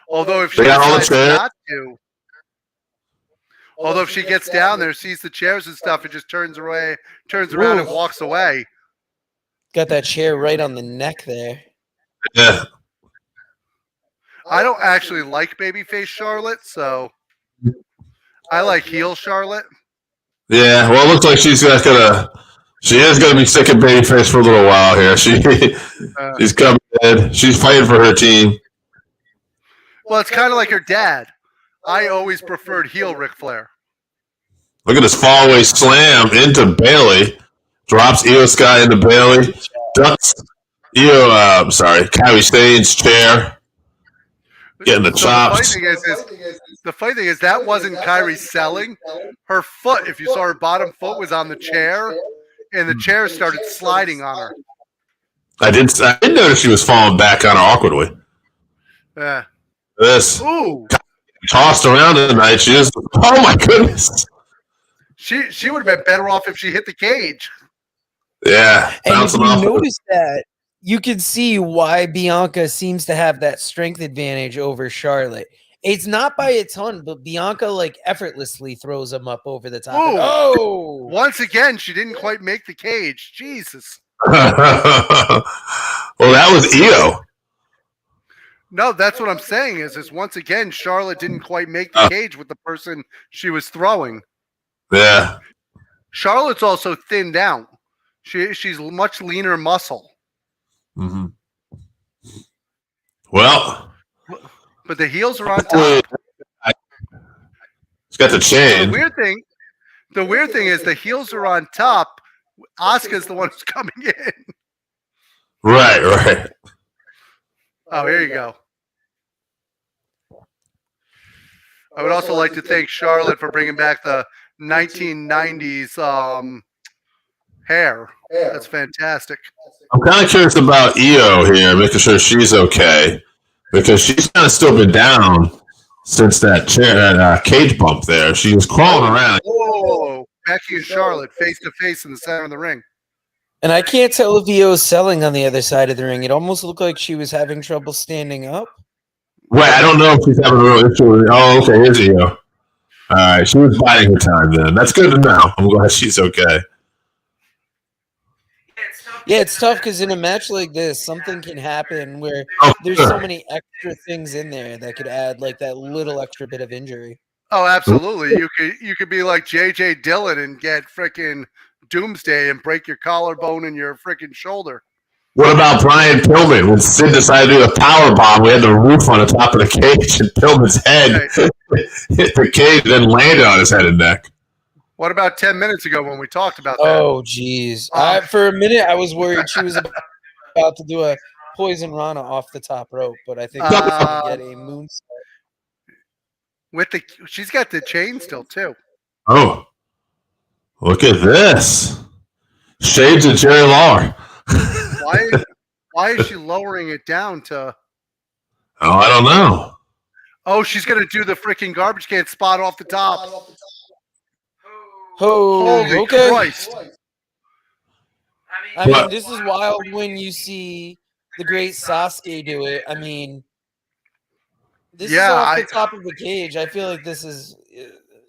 Although if she decides not to, if she gets down there, sees the chairs and stuff, and just turns around and walks away. Got that chair right on the neck there. Yeah. I don't actually like babyface Charlotte, so I like heel Charlotte. Yeah, well, it looks like she is gonna be sick of babyface for a little while here. She's coming in. She's fighting for her team. Well, it's kind of like her dad. I always preferred heel Ric Flair. Look at this fallaway slam into Bayley. Drops Io Sky into Bayley. Ducks Kyrie Stane's chair. Getting the chops. The funny thing is that wasn't Kyrie selling. Her foot, if you saw her bottom foot, was on the chair, and the chair started sliding on her. I didn't notice she was falling back on her awkwardly. Yeah. This tossed around tonight. She is. Oh my goodness. She would have been better off if she hit the cage. Yeah. And if you notice that, you can see why Bianca seems to have that strength advantage over Charlotte. It's not by a ton, but Bianca effortlessly throws them up over the top. Oh! Once again, she didn't quite make the cage. Jesus. Well, that was Io. No, that's what I'm saying is once again, Charlotte didn't quite make the cage with the person she was throwing. Yeah. Charlotte's also thinned out. She's much leaner muscle. Mm-hmm. Well, but the heels are on top. It's got the chain. So the weird thing is the heels are on top. Asuka's the one who's coming in. Right. Oh, here you go. I would also like to thank Charlotte for bringing back the 1990s hair. That's fantastic. I'm kind of curious about Io here, making sure she's okay, because she's kind of still been down since that cage bump there. She was crawling around. Whoa! Becky and Charlotte face to face in the center of the ring. And I can't tell if Io's selling on the other side of the ring. It almost looked like she was having trouble standing up. Wait, I don't know if she's having a real issue. Oh, okay, here's Io. All right, she was biding her time then. That's good to know. I'm glad she's okay. Yeah, it's tough because in a match like this, something can happen where there's so many extra things in there that could add that little extra bit of injury. Oh, absolutely. You could be like J.J. Dillon and get freaking Doomsday and break your collarbone and your freaking shoulder. What about Brian Pillman? When Sid decided to do a power bomb, we had the roof on the top of the cage, and Pillman's head hit the cage and then landed on his head and neck. What about 10 minutes ago when we talked about that? Oh, geez. For a minute, I was worried she was about to do a Poison Rana off the top rope, but I think she's going to get a moonsault. She's got the chain still, too. Oh, look at this. Shades of Jerry Lawler. Why is she lowering it down to? Oh, I don't know. Oh, she's gonna do the freaking garbage can spot off the top. Oh, Holy okay. Christ! I mean, this is wild when you see the great Sasuke do it. I mean, this is off the top of the cage. I feel like this is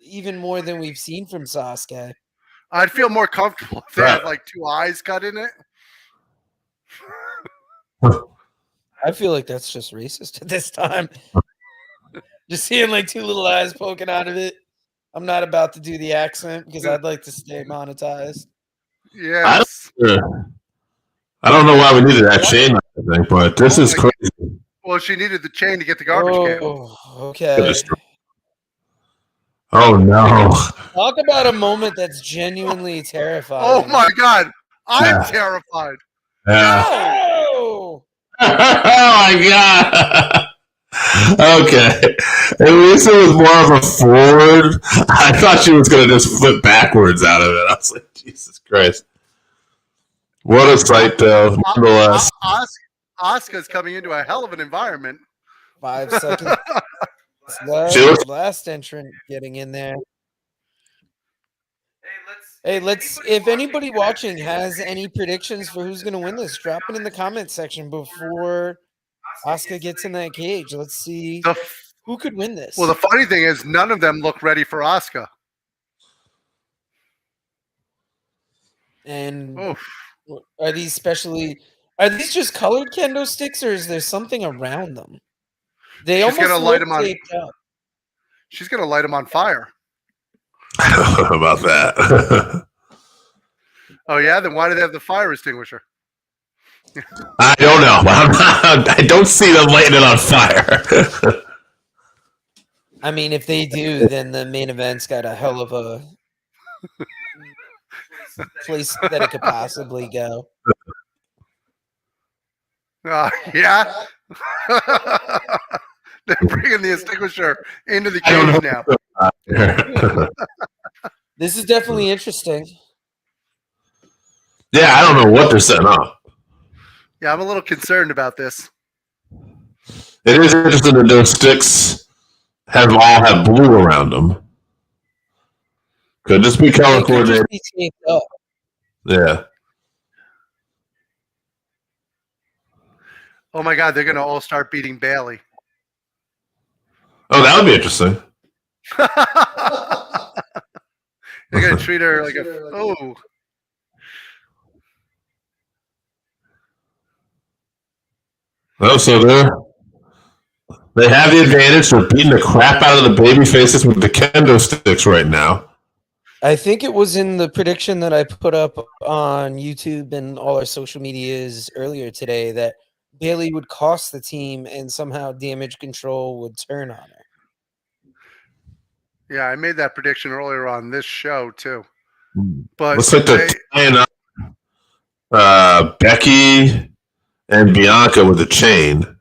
even more than we've seen from Sasuke. I'd feel more comfortable if they had like 2 eyes cut in it. I feel like that's just racist at this time. Just seeing like 2 little eyes poking out of it. I'm not about to do the accent because I'd like to stay monetized. Yes. I don't know why we needed that chain, I think, but this is crazy. Well, she needed the chain to get the garbage can. Okay. Oh, no. Talk about a moment that's genuinely terrifying. Oh, my God. I'm terrified. Yeah. No! Oh, my God. Okay. At least it was more of a forward. I thought she was going to just flip backwards out of it. I was like, Jesus Christ. What a sight, though, nonetheless. Asuka's coming into a hell of an environment. 5 seconds. Last entrant getting in there. Hey, let's. If anybody watching has any predictions for who's going to win this, drop it in the comment section before Asuka gets in that cage. Let's see who could win this. Well, the funny thing is, none of them look ready for Asuka. And are these just colored kendo sticks, or is there something around them? She's gonna light them on. She's gonna light them on fire. I don't know about that. Oh yeah, then why do they have the fire extinguisher? I don't know. I don't see them lighting it on fire. I mean, if they do, then the main event's got a hell of a place that it could possibly go. Yeah. They're bringing the extinguisher into the cage now. This is definitely interesting. Yeah, I don't know what they're setting up. Yeah, I'm a little concerned about this. It is interesting that those sticks all have blue around them. Could this be color coordinated? Yeah. Oh my God, they're going to all start beating Bailey. Oh, that would be interesting. They're going to treat her like a... Oh. Oh, so they have the advantage. They're beating the crap out of the baby faces with the kendo sticks right now. I think it was in the prediction that I put up on YouTube and all our social medias earlier today that Bailey would cost the team and somehow Damage Control would turn on her. Yeah, I made that prediction earlier on this show too. But looks like they're tying up Becky and Bianca with a chain.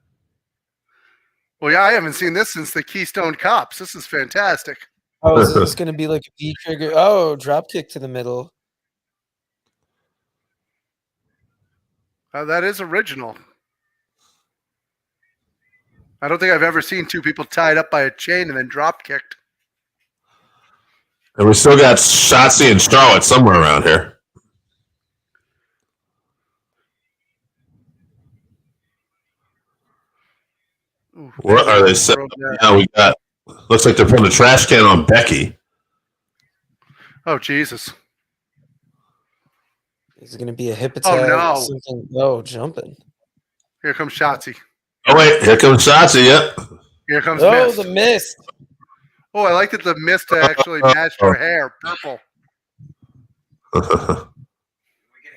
Well, yeah, I haven't seen this since the Keystone Cops. This is fantastic. Oh, is this going to be like a V-trigger? Oh, drop kick to the middle. That is original. I don't think I've ever seen 2 people tied up by a chain and then drop kicked. And we still got Shotzi and Charlotte somewhere around here. Ooh, what are they saying? Yeah, we got. Looks like they're putting a trash can on Becky. Oh Jesus! Is it going to be a hip attack? Oh no! Oh, jumping! Here comes Shotzi. Oh wait, here comes Shotzi. Yep. Here comes Mist. The mist. Oh, I like that the mist actually matched her hair, purple. Are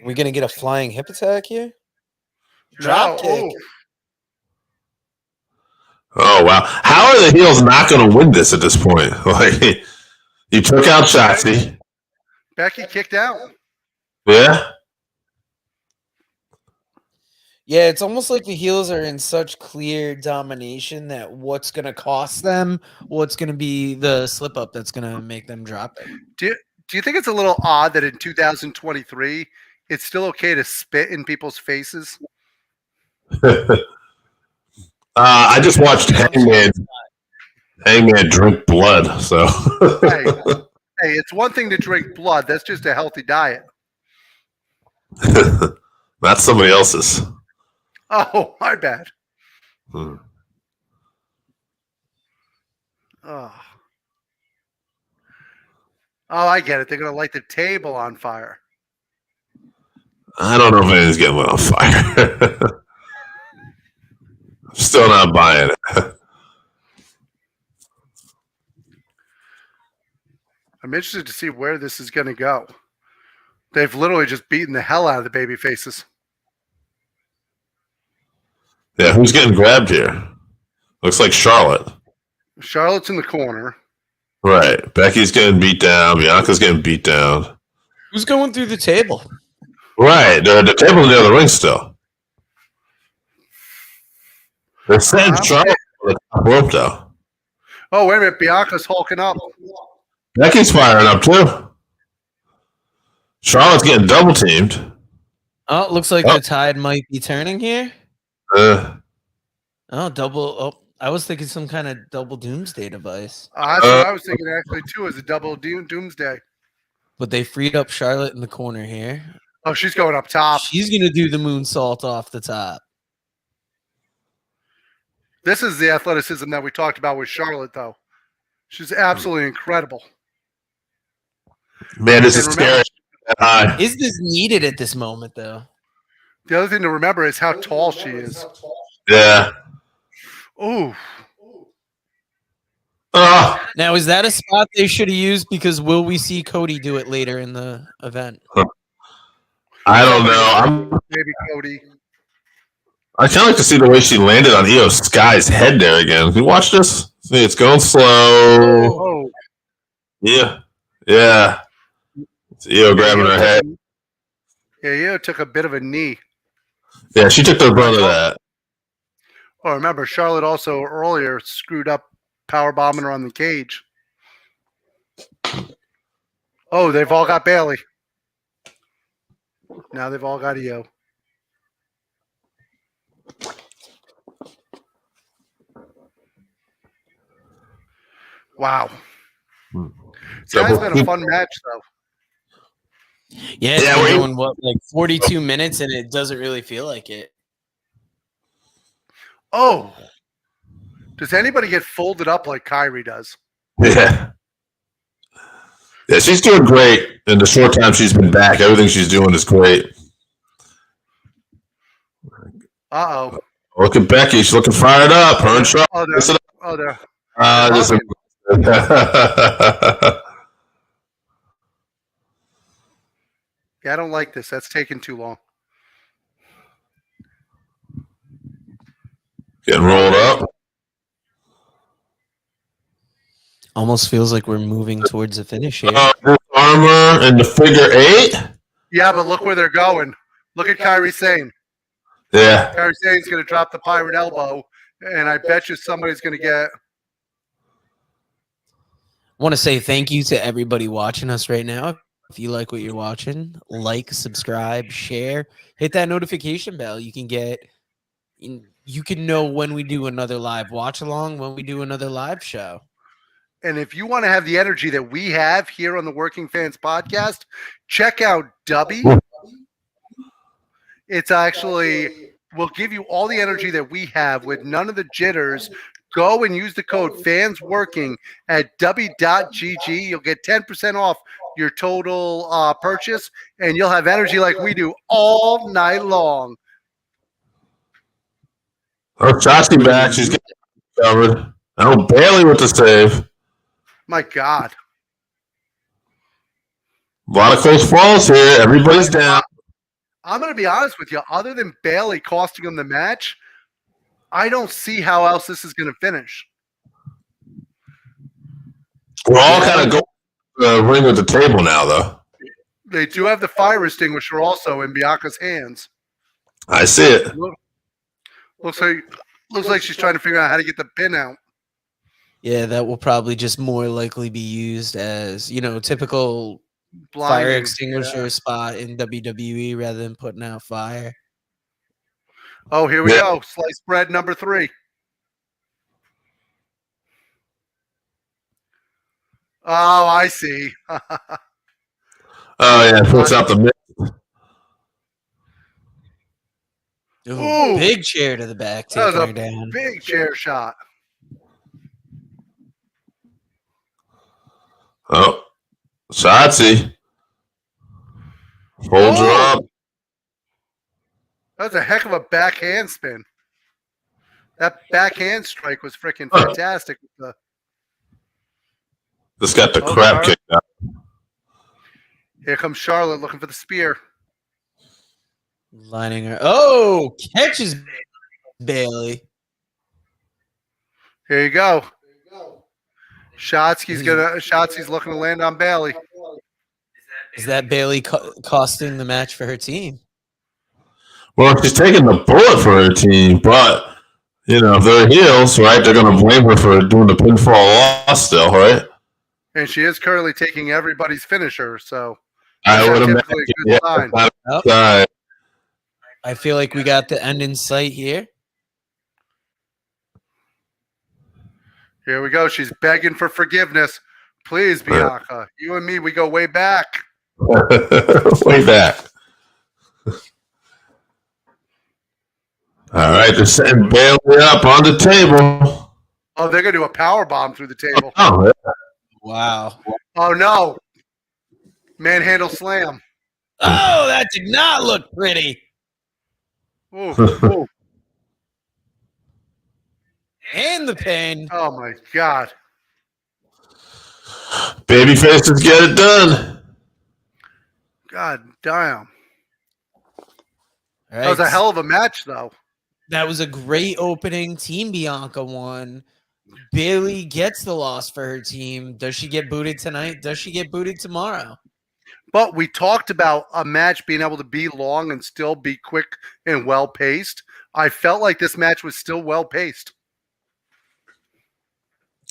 we going to get a flying hip attack here? Drop kick. Oh wow! How are the heels not going to win this at this point? Like, you took out Shotzi. Becky kicked out. Yeah. Yeah, it's almost like the heels are in such clear domination that what's going to cost them, what's going to be the slip up that's going to make them drop it. Do you think it's a little odd that in 2023 it's still okay to spit in people's faces? I just watched Hangman drink blood. So Hey, it's one thing to drink blood. That's just a healthy diet. that's somebody else's. Oh, my bad. Hmm. Oh, I get it. They're going to light the table on fire. I don't know if anything's getting lit on fire. Still not buying it. I'm interested to see where this is going to go. They've literally just beaten the hell out of the baby faces. Yeah, who's getting grabbed here? Looks like Charlotte. Charlotte's in the corner. Right. Becky's getting beat down. Bianca's getting beat down. Who's going through the table? Right. The table's near the ring still. They're setting Charlotte on the top rope, though. Oh, wait a minute. Bianca's hulking up. Becky's firing up, too. Charlotte's getting double teamed. Oh, it looks like the tide might be turning here. Double. Oh, I was thinking some kind of double doomsday device. That's what I was thinking actually, too, is a double doomsday. But they freed up Charlotte in the corner here. Oh, she's going up top. She's going to do the moonsault off the top. This is the athleticism that we talked about with Charlotte, though. She's absolutely incredible. Man, this is scary. Is this needed at this moment, though? The other thing to remember is how tall she is. Yeah. Ooh. Now, is that a spot they should have used? Because will we see Cody do it later in the event? I don't know. Maybe Cody. I kind of like to see the way she landed on Io Sky's head there again. Can you watch this? See, it's going slow. Oh. Yeah. Yeah. It's Io grabbing her head. Yeah, Io took a bit of a knee. Yeah, she took the brunt of that. Oh, remember, Charlotte also earlier screwed up powerbombing her on the cage. Oh, they've all got Bailey. Now they've all got Io. Wow. So that's been a fun match, though. Yeah, we're doing like 42 minutes, and it doesn't really feel like it. Oh. Does anybody get folded up like Kyrie does? Yeah. Yeah, she's doing great. In the short time she's been back, everything she's doing is great. Uh-oh. Look at Becky. She's looking fired up. Her and Charlotte. Oh, there. Yeah, I don't like this. That's taking too long. Getting rolled up. Almost feels like we're moving towards the finish here. Armor and the figure 8. Yeah, but look where they're going. Look at Kyrie Sane. Yeah. Kyrie Sane's going to drop the pirate elbow, and I bet you somebody's going to get. I want to say thank you to everybody watching us right now. If you like what you're watching, like, subscribe, share, hit that notification bell. You can know when we do another live watch along, when we do another live show. And if you want to have the energy that we have here on the Working Fans Podcast, check out Dubby. It's actually, we'll give you all the energy that we have with none of the jitters. Go and use the code FANSWORKING at dubby.gg. You'll get 10% off your total purchase, and you'll have energy like we do all night long. Oh, Shotzi back. She's getting covered. Oh, Bailey with the save. My God. A lot of close falls here. Everybody's down. I'm going to be honest with you. Other than Bailey costing him the match, I don't see how else this is going to finish. We're all kind of going to the ring with the table now, though. They do have the fire extinguisher also in Bianca's hands. I see it. Looks like she's trying to figure out how to get the pin out. Yeah, that will probably just more likely be used as, typical fire Blinding. extinguisher spot in WWE rather than putting out fire. Oh, here we go. Sliced bread number 3. Oh, I see. Oh yeah, puts out the mix. Ooh, big chair to the back, That was taking her a down. big chair shot. Oh, Shotzi. Holds her up. That was a heck of a backhand spin. That backhand strike was freaking fantastic. Just got the crap kicked out. Here comes Charlotte looking for the spear. Lining her. Oh, catches Bailey. Here you go. Shotzi's looking to land on Bailey. Is that Bailey costing the match for her team? Well, she's taking the bullet for her team, but if they're heels, right, they're going to blame her for doing the pinfall loss still, right? And she is currently taking everybody's finisher, so I would imagine. Good sign. I feel like we got the end in sight here. Here we go. She's begging for forgiveness. Please, Bianca. You and me, we go way back. Way back. All right, they're setting Bailey up on the table. Oh, they're going to do a power bomb through the table. Oh, yeah. Wow. Oh, no. Manhandle slam. Oh, that did not look pretty. Ooh, ooh. And the pin. Oh, my God. Baby faces get it done. God damn. Right. That was a hell of a match, though. That was a great opening. Team Bianca won. Bailey gets the loss for her team. Does she get booted tonight? Does she get booted tomorrow? But we talked about a match being able to be long and still be quick and well-paced. I felt like this match was still well-paced.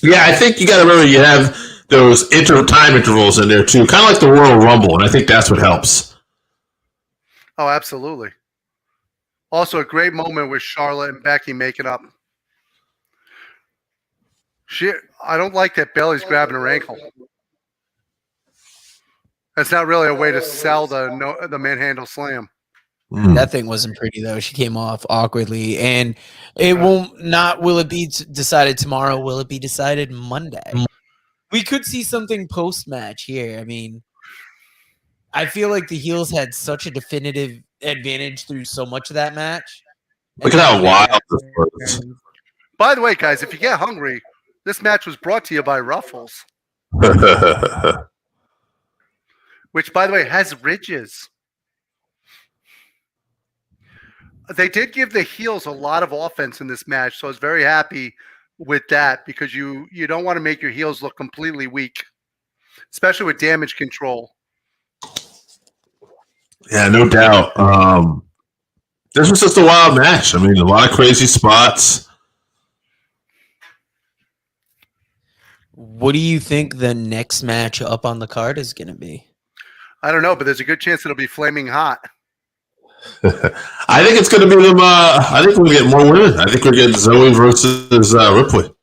Yeah, I think you got to remember you have those time intervals in there too, kind of like the Royal Rumble, and I think that's what helps. Oh, absolutely. Also, a great moment with Charlotte and Becky making up. I don't like that Bailey's grabbing her ankle. That's not really a way to sell the manhandle slam. That thing wasn't pretty though. She came off awkwardly, and it won't. Not will it be decided tomorrow? Will it be decided Monday? We could see something post match here. I mean, I feel like the heels had such a definitive advantage through so much of that match. Look at how wild this was. By the way, guys, if you get hungry, this match was brought to you by Ruffles, which, by the way, has ridges. They did give the heels a lot of offense in this match, so I was very happy with that because you don't want to make your heels look completely weak, especially with damage control. Yeah, no doubt. This was just a wild match. I mean, a lot of crazy spots. What do you think the next match up on the card is going to be? I don't know, but there's a good chance it'll be flaming hot. I think it's going to be them. I think we'll get more women. I think we're getting Zoe versus Ripley.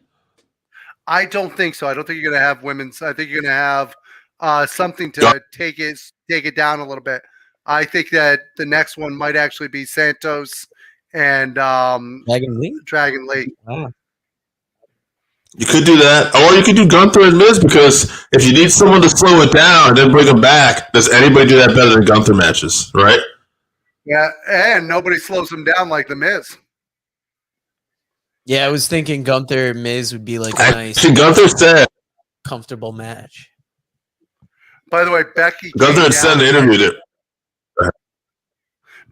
I don't think so. I don't think you're going to have women's. I think you're going to have something to take it down a little bit. I think that the next one might actually be Santos and Dragon Lee. Wow. You could do that, or you could do Gunther and Miz, because if you need someone to slow it down and then bring them back, does anybody do that better than Gunther matches, right? Yeah, and nobody slows them down like the Miz. Yeah, I was thinking Gunther Miz would be like a nice, Gunther said, comfortable match. By the way, Becky. Gunther had said they interviewed it.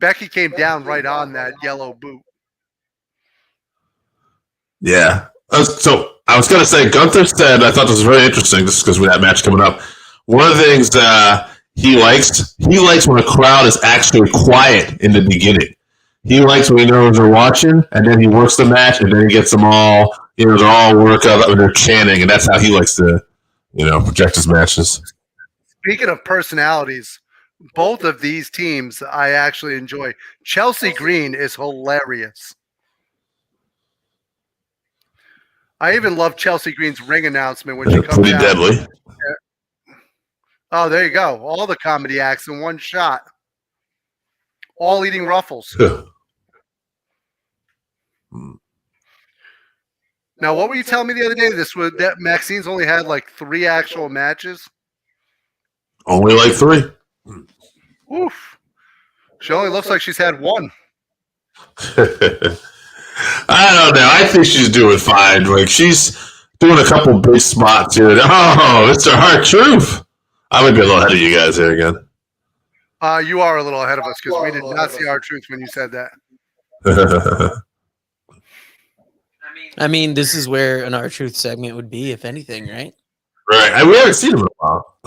Becky came down right on that yellow boot. Yeah. So I was going to say, Gunther said, I thought this was very interesting, just because we have that match coming up. One of the things he likes when a crowd is actually quiet in the beginning. He likes when he knows they're watching, and then he works the match, and then he gets them all, they're all work up, and they're chanting, and that's how he likes to, project his matches. Speaking of personalities, both of these teams I actually enjoy. Chelsea Green is hilarious. I even love Chelsea Green's ring announcement when she comes Pretty out. deadly. Oh, there you go. All the comedy acts in one shot. All eating ruffles. Now, what were you telling me the other day? That Maxine's only had like 3 actual matches. Only like 3. Oof. She only looks like she's had 1. I don't know. I think she's doing fine. Like, she's doing a couple big spots here. Oh, Mr. Hard Truth. I might be a little ahead of you guys here again. You are a little ahead of us because we did not see our truth when you said that. I mean, this is where an R-Truth segment would be, if anything, right? Right. We haven't seen him in a while.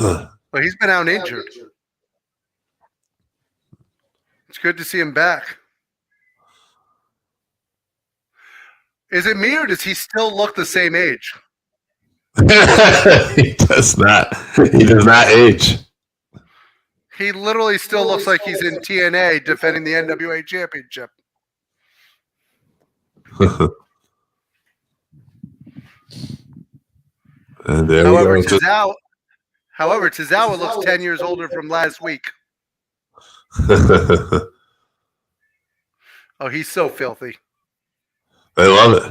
But he's been out injured. It's good to see him back. Is it me or does he still look the same age? He does not. He does not age. He literally still looks like he's in TNA defending the NWA championship. And there However, we go. Tozawa looks 10 years older from last week. Oh, he's so filthy. I love it.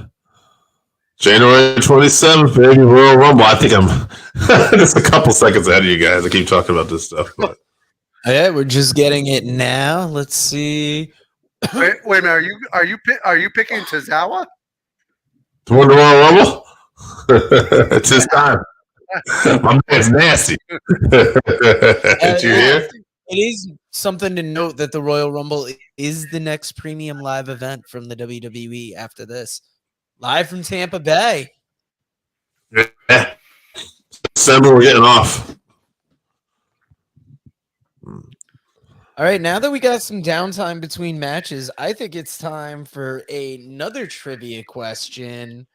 January 27th, baby, Royal Rumble. I think I'm just a couple seconds ahead of you guys. I keep talking about this stuff. But. Yeah, we're just getting it now. Let's see. Wait a minute. Are you picking Tozawa? To win the Royal Rumble? It's his time. My man's nasty. Did you hear? It is something to note that the Royal Rumble is the next premium live event from the WWE after this. Live from Tampa Bay. Yeah. December, we're getting off. All right, now that we got some downtime between matches, I think it's time for another trivia question.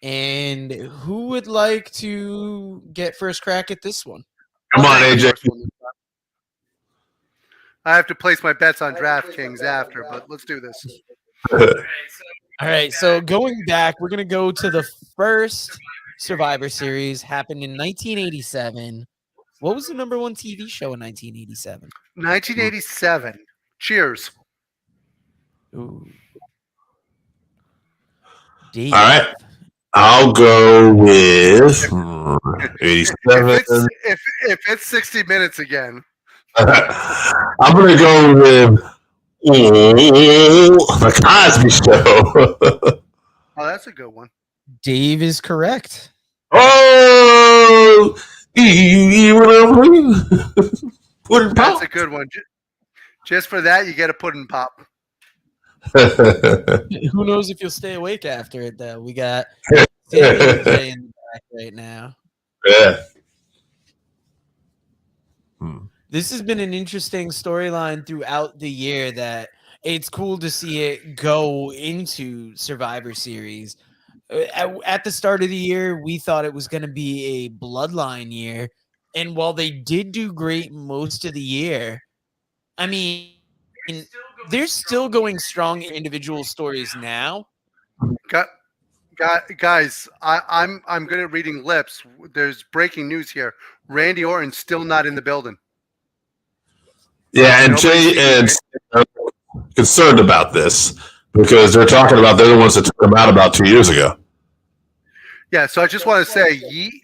And who would like to get first crack at this one? Come on, AJ. I have to place my bets on DraftKings after, but let's do this. All right, so going back, we're going to go to the first Survivor Series, happened in 1987. What was the number 1 TV show in 1987? 1987. Cheers. Ooh. Dave. All right. I'll go with 87. If it's 60 minutes again. I'm going to go with The Cosby Show. Oh, that's a good one. Dave is correct. Oh! Pudding pop. That's a good one. Just for that, you get a pudding pop. Who knows if you'll stay awake after it, though? We got Sammy in the back right now. Yeah. This has been an interesting storyline throughout the year that it's cool to see it go into Survivor Series. At the start of the year, we thought it was going to be a bloodline year. And while they did do great most of the year, I mean, they're still going strong in individual stories now. Guys, I'm good at reading lips. There's breaking news here. Randy Orton's still not in the building. Yeah, and Jay and are concerned about this because they're talking about they're the ones that took him out about 2 years ago. Yeah, so I just want to say, yeet.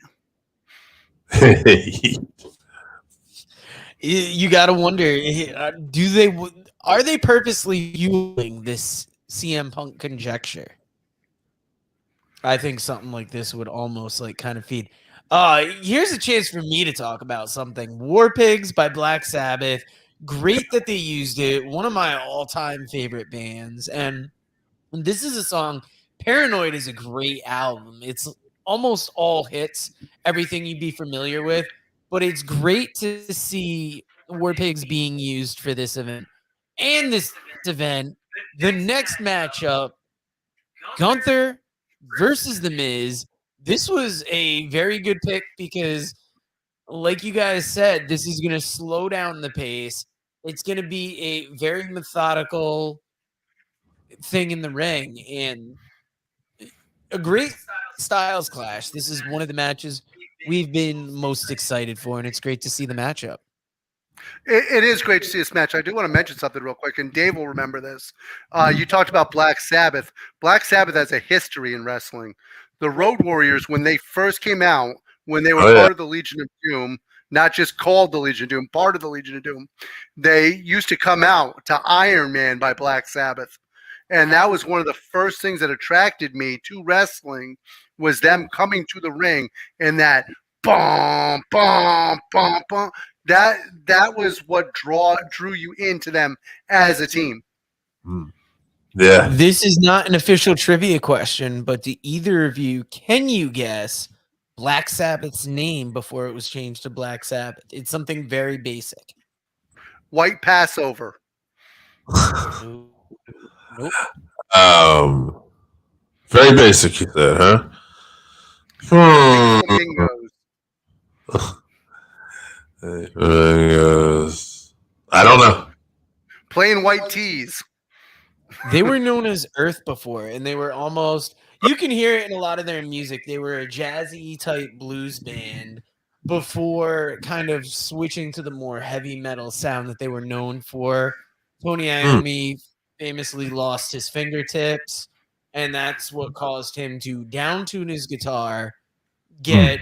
You got to wonder, are they purposely fueling this CM Punk conjecture? I think something like this would almost like kind of feed. Here's a chance for me to talk about something. War Pigs by Black Sabbath. Great that they used it. One of my all-time favorite bands. And this is a song. Paranoid is a great album. It's almost all hits, everything you'd be familiar with. But it's great to see War Pigs being used for this event. And this event, the next matchup, Gunther versus The Miz. This was a very good pick because like you guys said, this is going to slow down the pace. It's going to be a very methodical thing in the ring, and a great styles clash. This is one of the matches we've been most excited for, and it's great to see the matchup. It is great to see this match. I do want to mention something real quick, and Dave will remember this. You talked about Black Sabbath. Black Sabbath has a history in wrestling. The Road Warriors, when they first came out, when they were part of the Legion of Doom, not just called the Legion of Doom, part of the Legion of Doom, they used to come out to Iron Man by Black Sabbath. And that was one of the first things that attracted me to wrestling, was them coming to the ring and that bum, bum, bum, bum. That was what drew you into them as a team. Yeah. This is not an official trivia question, but do either of you, can you guess Black Sabbath's name before it was changed to Black Sabbath? It's something very basic. White Passover. Nope. Very basic, you said, huh? I don't know. Plain white tees. They were known as Earth before, and they were almost, you can hear it in a lot of their music. They were a jazzy type blues band before kind of switching to the more heavy metal sound that they were known for. Tony Iommi famously lost his fingertips, and that's what caused him to down tune his guitar, get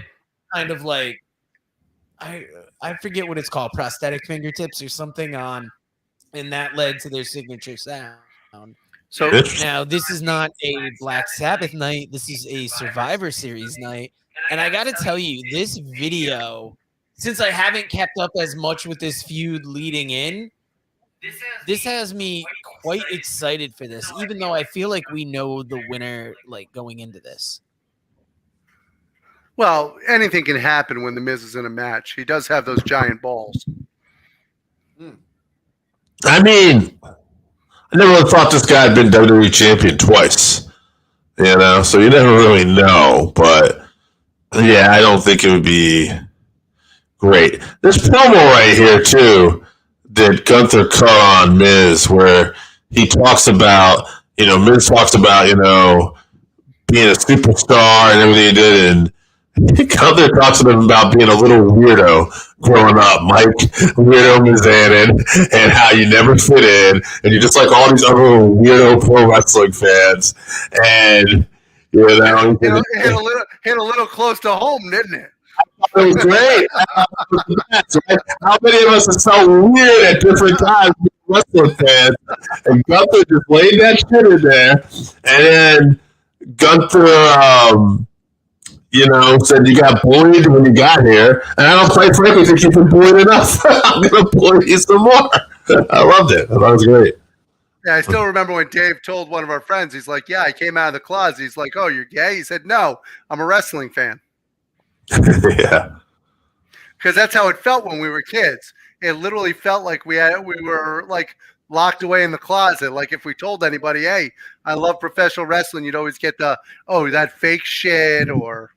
kind of like, I forget what it's called, prosthetic fingertips or something on, and that led to their signature sound. So now this is not a Black Sabbath night. This is a Survivor Series night. And I got to tell you, this video, since I haven't kept up as much with this feud leading in, this has me quite excited for this, even though I feel like we know the winner like going into this. Well, anything can happen when The Miz is in a match. He does have those giant balls. I mean, I never really thought this guy had been WWE champion twice. You know, so you never really know. But, yeah, I don't think it would be great. This promo right here, too, that Gunther cut on Miz, where he talks about, Miz talks about, being a superstar and everything he did, and Gunther talks to them about being a little weirdo growing up, Mike, weirdo Mizanin, and how you never fit in, and you're just like all these other weirdo pro wrestling fans, and hit a little close to home, didn't it? It was great. How many of us are so weird at different times, wrestling fans? And Gunther just laid that shit in there, and then Gunther. Said you got bullied when you got here, and I don't quite frankly think you've been bullied enough. I'm going to bully you some more. I loved it. I thought it was great. Yeah, I still remember when Dave told one of our friends, he's like, yeah, I came out of the closet. He's like, oh, you're gay? He said, no, I'm a wrestling fan. Yeah. Because that's how it felt when we were kids. It literally felt like we were like locked away in the closet. Like if we told anybody, hey, I love professional wrestling, you'd always get the, oh, that fake shit or...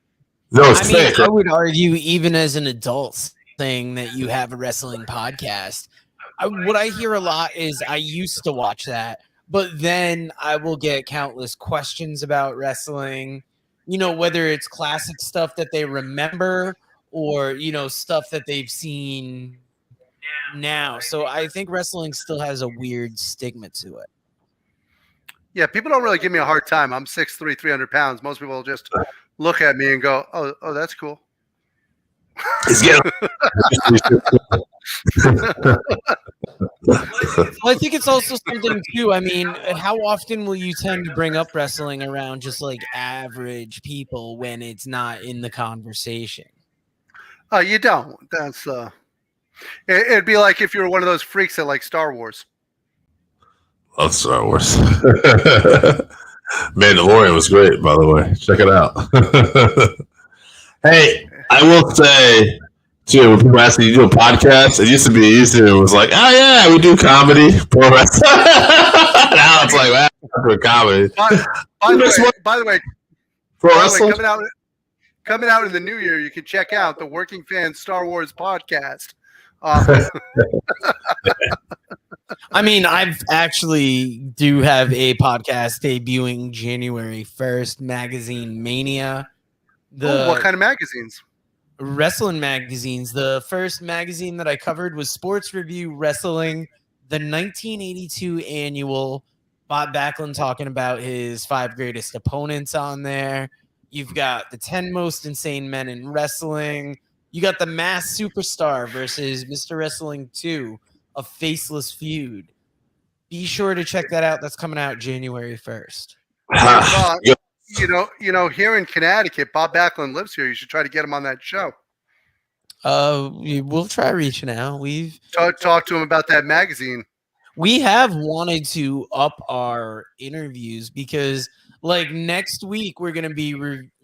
No, it's fake. I would argue, even as an adult, saying that you have a wrestling podcast, what I hear a lot is I used to watch that, but then I will get countless questions about wrestling, whether it's classic stuff that they remember or, stuff that they've seen now. So I think wrestling still has a weird stigma to it. Yeah, people don't really give me a hard time. I'm 6'3", 300 pounds. Most people just look at me and go, oh, that's cool. He's getting... Well, I think it's also something too. I mean, how often will you tend to bring up wrestling around just like average people when it's not in the conversation? You don't. That's it'd be like if you were one of those freaks that like Star Wars. Love Star Wars. Mandalorian was great, by the way. Check it out. Hey, I will say, too, when people ask me to do a podcast, it used to be easy. It was like, oh, yeah, we do comedy. Pro wrestling. Now it's like, well, we're comedy. By the way, pro wrestling? coming out in the new year, you can check out the Working Fan Star Wars podcast. I mean, I've actually do have a podcast debuting January 1st, Magazine Mania. What kind of magazines? Wrestling magazines. The first magazine that I covered was Sports Review Wrestling, the 1982 annual. Bob Backlund talking about his 5 greatest opponents on there. You've got the 10 most insane men in wrestling. You got the Masked Superstar versus Mr. Wrestling 2, a faceless feud. Be sure to check that out. That's coming out January 1st. Here in Connecticut, Bob Backlund lives here. You should try to get him on that show. We'll try reaching out. We've talk to him about that magazine. We have wanted to up our interviews because, like, next week we're going to be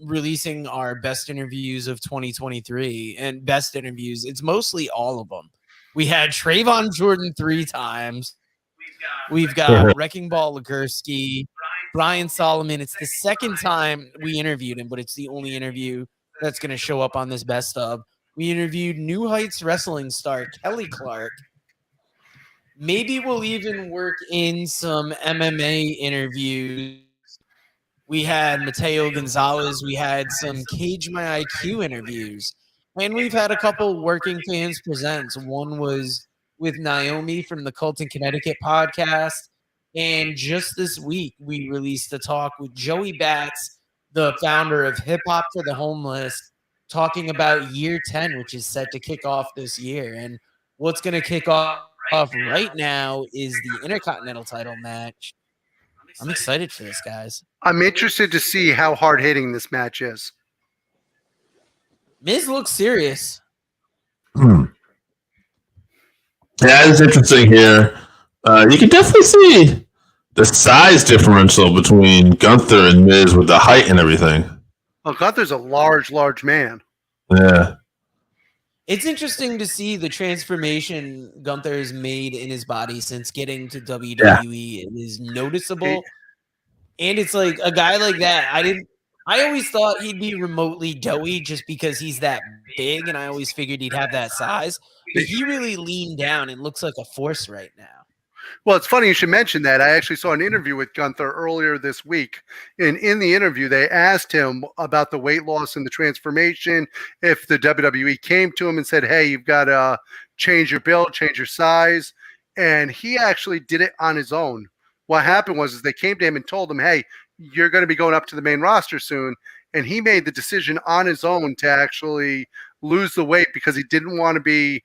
releasing our best interviews of 2023 and best interviews. It's mostly all of them. We had Trayvon Jordan 3 times. We've got Wrecking Ball Legursky, Brian Solomon. It's the second time we interviewed him, but it's the only interview that's going to show up on this best of. We interviewed New Heights wrestling star Kelly Clark. Maybe we'll even work in some MMA interviews. We had Mateo Gonzalez. We had some Cage My IQ interviews. And we've had a couple Working Fans Presents. One was with Naomi from the Colton, Connecticut podcast. And just this week, we released a talk with Joey Batts, the founder of Hip Hop for the Homeless, talking about year 10, which is set to kick off this year. And what's going to kick off right now is the Intercontinental title match. I'm excited for this, guys. I'm interested to see how hard-hitting this match is. Miz looks serious. Yeah, it's interesting here. You can definitely see the size differential between Gunther and Miz with the height and everything. Oh, Gunther's a large man. Yeah. It's interesting to see the transformation Gunther has made in his body since getting to WWE. Yeah. It is noticeable. And it's like a guy like that. I always thought he'd be remotely doughy just because he's that big, and I always figured he'd have that size. But he really leaned down and looks like a force right now. Well, it's funny you should mention that. I actually saw an interview with Gunther earlier this week. And in the interview, they asked him about the weight loss and the transformation. If the WWE came to him and said, hey, you've got to change your build, change your size. And he actually did it on his own. What happened was they came to him and told him, hey, you're going to be going up to the main roster soon. And he made the decision on his own to actually lose the weight because he didn't want to be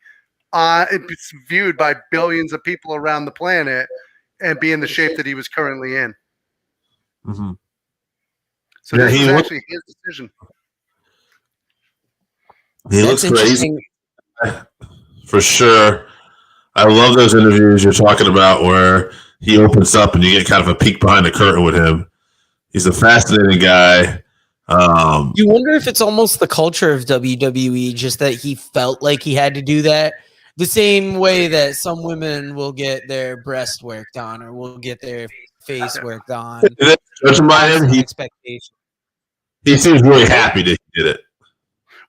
it's viewed by billions of people around the planet and be in the shape that he was currently in. Mm-hmm. So this is actually his decision. He looks crazy. For sure. I love those interviews you're talking about where he opens up and you get kind of a peek behind the curtain with him. He's a fascinating guy. You wonder if it's almost the culture of WWE, just that he felt like he had to do that. The same way that some women will get their breast worked on or will get their face worked on. Judging by him, he seems really happy that he did it.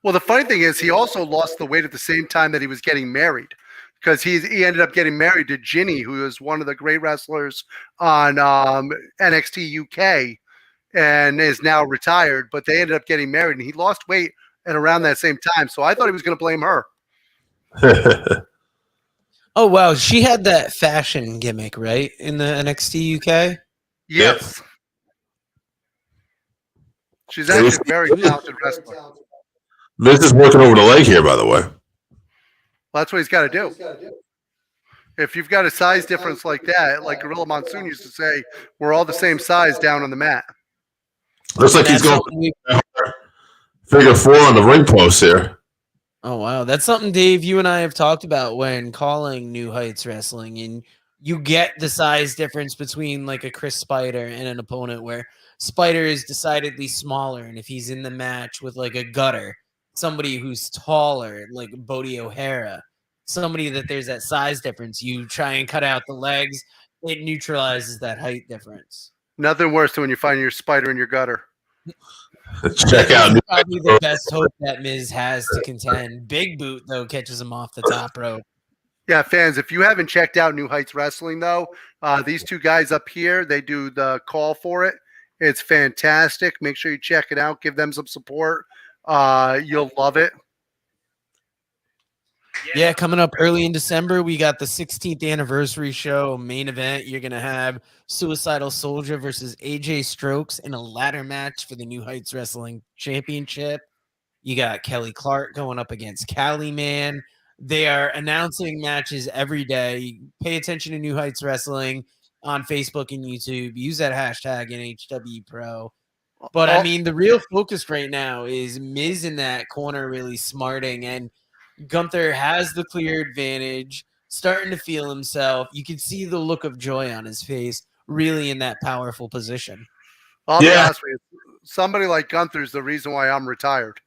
Well, the funny thing is he also lost the weight at the same time that he was getting married, because he ended up getting married to Ginny, who is one of the great wrestlers on NXT UK and is now retired. But they ended up getting married, and he lost weight at around that same time. So I thought he was going to blame her. Oh, wow. She had that fashion gimmick, right? In the NXT UK? Yes. Yep. She's actually a very talented wrestler. Miz is working over the leg here, by the way. Well, that's what he's got to do. If you've got a size difference like that, like Gorilla Monsoon used to say, we're all the same size down on the mat. Looks like he's going figure 4 on the ring post here. Oh, wow. That's something, Dave, you and I have talked about when calling New Heights Wrestling, and you get the size difference between like a Chris Spider and an opponent where Spider is decidedly smaller, and if he's in the match with like a gutter, somebody who's taller, like Bodie O'Hara, somebody that there's that size difference, you try and cut out the legs, it neutralizes that height difference. Nothing worse than when you find your spider in your gutter. Check out. Probably the best hope that Miz has to contend. Big Boot, though, catches him off the top rope. Yeah, fans, if you haven't checked out New Heights Wrestling, though, these two guys up here, they do the call for it. It's fantastic. Make sure you check it out. Give them some support. You'll love it. Yeah, coming up early in December, we got the 16th anniversary show main event. You're going to have Suicidal Soldier versus AJ Strokes in a ladder match for the New Heights Wrestling Championship. You got Kelly Clark going up against Cali Man. They are announcing matches every day. Pay attention to New Heights Wrestling on Facebook and YouTube. Use that hashtag NHW Pro. But I mean, the real focus right now is Miz in that corner really smarting, and Gunther has the clear advantage, starting to feel himself. You can see the look of joy on his face, really in that powerful position. I'll be honest with you. Somebody like Gunther is the reason why I'm retired.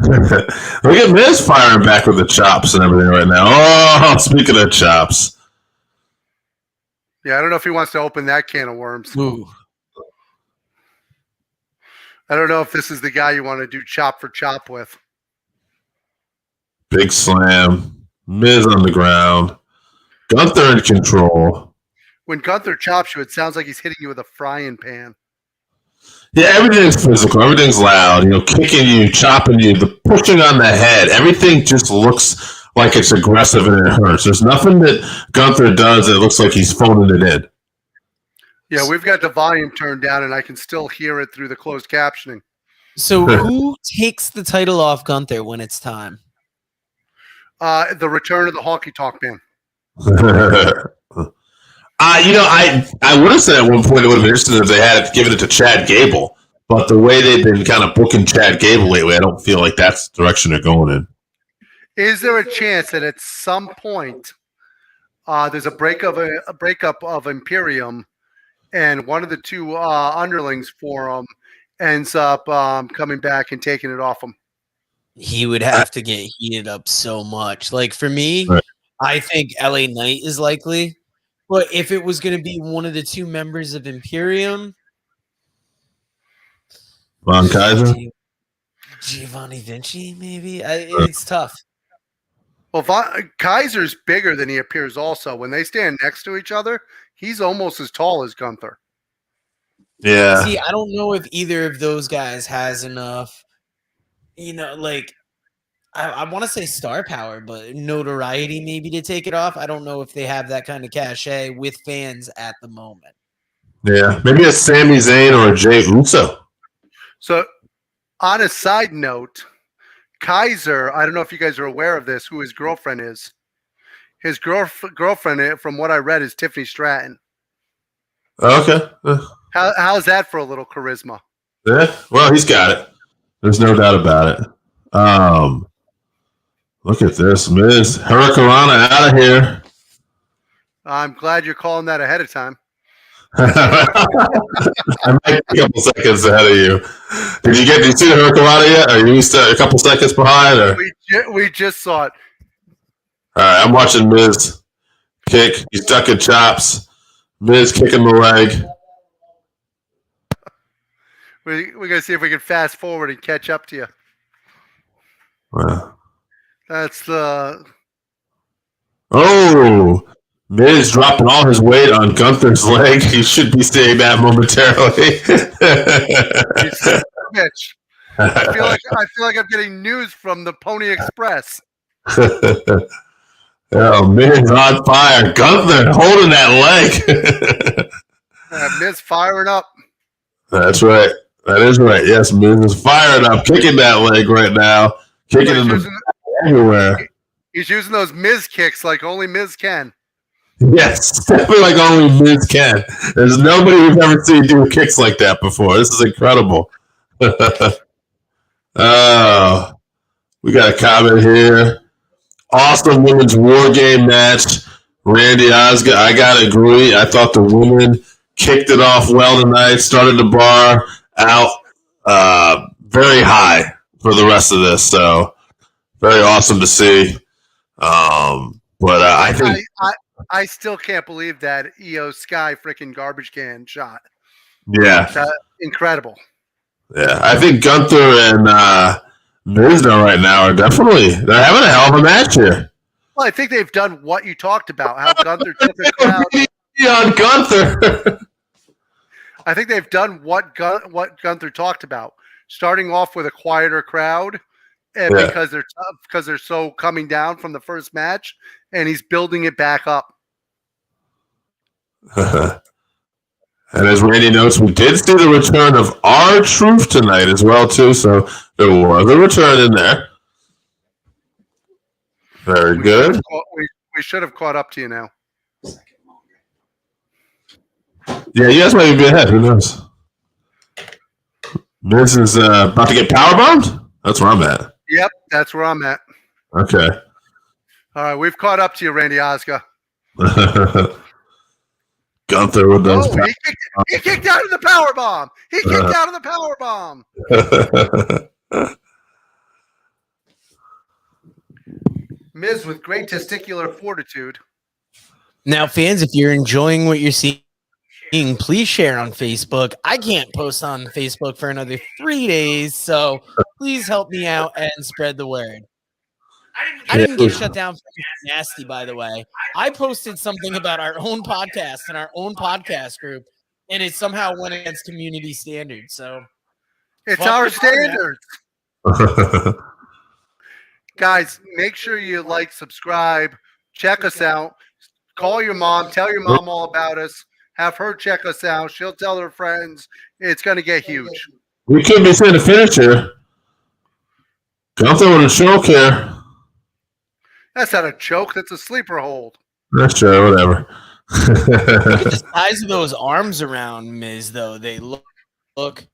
Look at Miz firing back with the chops and everything right now. Oh, speaking of chops. Yeah, I don't know if he wants to open that can of worms. Ooh. I don't know if this is the guy you want to do chop for chop with. Big slam. Miz on the ground. Gunther in control. When Gunther chops you, it sounds like he's hitting you with a frying pan. Yeah, everything's physical. Everything's loud. Kicking you, chopping you, the pushing on the head. Everything just looks like it's aggressive and it hurts. There's nothing that Gunther does that looks like he's phoning it in. Yeah, we've got the volume turned down, and I can still hear it through the closed captioning. So who takes the title off Gunther when it's time? The return of the honky tonk man. I would have said at one point it would have been interesting if they had given it to Chad Gable, but the way they've been kind of booking Chad Gable lately, I don't feel like that's the direction they're going in. Is there a chance that at some point there's a breakup of Imperium, and one of the two underlings for him ends up coming back and taking it off him? He would have to get heated up so much. Like for me, right. I think LA Knight is likely. But if it was going to be one of the two members of Imperium, Von Kaiser, Giovanni Vinci, maybe it's tough. Well, Kaiser's bigger than he appears. Also, when they stand next to each other, he's almost as tall as Gunther. Yeah. See, I don't know if either of those guys has enough. I want to say star power, but notoriety maybe to take it off. I don't know if they have that kind of cachet with fans at the moment. Yeah, maybe a Sami Zayn or a Jey Uso. So, on a side note, Kaiser, I don't know if you guys are aware of this, who his girlfriend is. His girlfriend, from what I read, is Tiffany Stratton. Okay. How's that for a little charisma? Yeah, well, he's got it. There's no doubt about it. Look at this, Miz. Hurricanrana out of here. I'm glad you're calling that ahead of time. I might be a couple seconds ahead of you. Did you see the Hurricanrana yet? Are you still a couple seconds behind? Or? We just saw it. All right, I'm watching Miz kick. He's ducking chops. Miz kicking the leg. We're going to see if we can fast forward and catch up to you. Wow. That's the... Oh, Miz dropping all his weight on Gunther's leg. You should be seeing that momentarily. Bitch. I feel like I'm getting news from the Pony Express. Oh, Miz on fire. Gunther holding that leg. Miz firing up. That's right. That is right. Yes, Miz is firing up, kicking that leg right now. Kicking it everywhere. He's using those Miz kicks like only Miz can. Yes, definitely like only Miz can. There's nobody we've ever seen do kicks like that before. This is incredible. Oh, we got a comment here. Awesome women's war game match. Randy Osgood, I gotta agree. I thought the women kicked it off well tonight. Started the bar out very high for the rest of this. So very awesome to see. But I think I still can't believe that EO Sky freaking garbage can shot. Yeah, incredible. Yeah, I think Gunther and Miz right now are they're having a hell of a match here. Well, I think they've done what you talked about. How Gunther took a crowd. On Gunther. I think they've done what Gunther talked about. Starting off with a quieter crowd, and because they're so coming down from the first match, and he's building it back up. And as Randy notes, we did see the return of R-Truth tonight as well, too. So there was a return in there. Very good. We should have caught up to you now. Yeah, you guys might be ahead. Who knows? Miz is about to get powerbombed? That's where I'm at. Yep, that's where I'm at. Okay. All right, we've caught up to you, Randy Oscar. Gunther with those. He kicked out of the power bomb. He kicked out of the power bomb. Miz with great testicular fortitude. Now, fans, if you're enjoying what you're seeing, please share on Facebook. I can't post on Facebook for another 3 days, so please help me out and spread the word. I didn't get shut down for nasty, by the way. I posted something about our own podcast and our own podcast group, and it somehow went against community standards. So it's our standards. Guys, make sure you like, subscribe, check us out. Call your mom. Tell your mom all about us. Have her check us out. She'll tell her friends. It's going to get huge. We could be seeing a finish here. Gunther with a choke here. That's not a choke. That's a sleeper hold. That's true. Whatever. Look at the size of those arms around Miz, though. They look.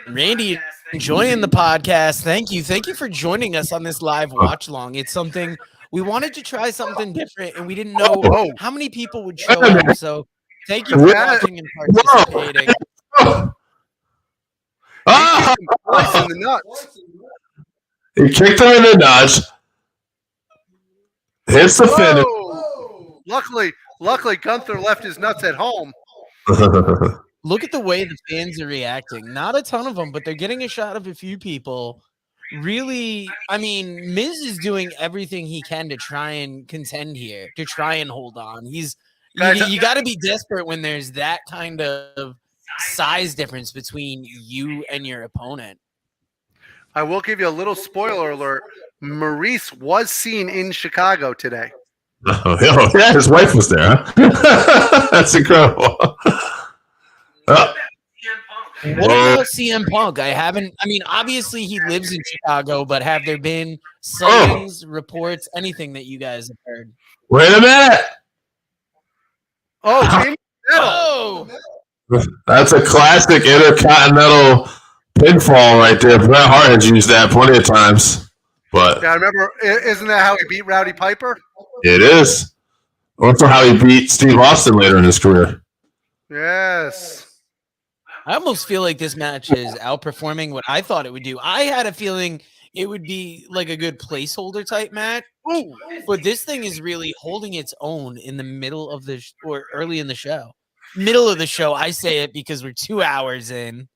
Randy enjoying the podcast. Thank you. Thank you for joining us on this live watch along. It's something we wanted to try something different, and we didn't know how many people would show up. So thank you for watching and participating. Twice in the nuts. He kicked her in the nuts. Hits the finish. Luckily, Gunther left his nuts at home. Look at the way the fans are reacting. Not a ton of them, but they're getting a shot of a few people. Really, I mean, Miz is doing everything he can to try and contend here, to try and hold on. You got to be desperate when there's that kind of size difference between you and your opponent. I will give you a little spoiler alert. Maurice was seen in Chicago today. Oh, yeah, his wife was there. Huh? That's incredible. What about CM Punk? Obviously he lives in Chicago, but have there been sightings, reports, anything that you guys have heard? Wait a minute. That's a classic Intercontinental pinfall right there. Bret Hart has used that plenty of times. But yeah, I remember. Isn't that how he beat Rowdy Piper? It is. Also how he beat Steve Austin later in his career. Yes. I almost feel like this match is outperforming what I thought it would do. I had a feeling it would be like a good placeholder type match. Ooh, but this thing is really holding its own in the middle of the or early in the show. Middle of the show, I say it because we're 2 hours in.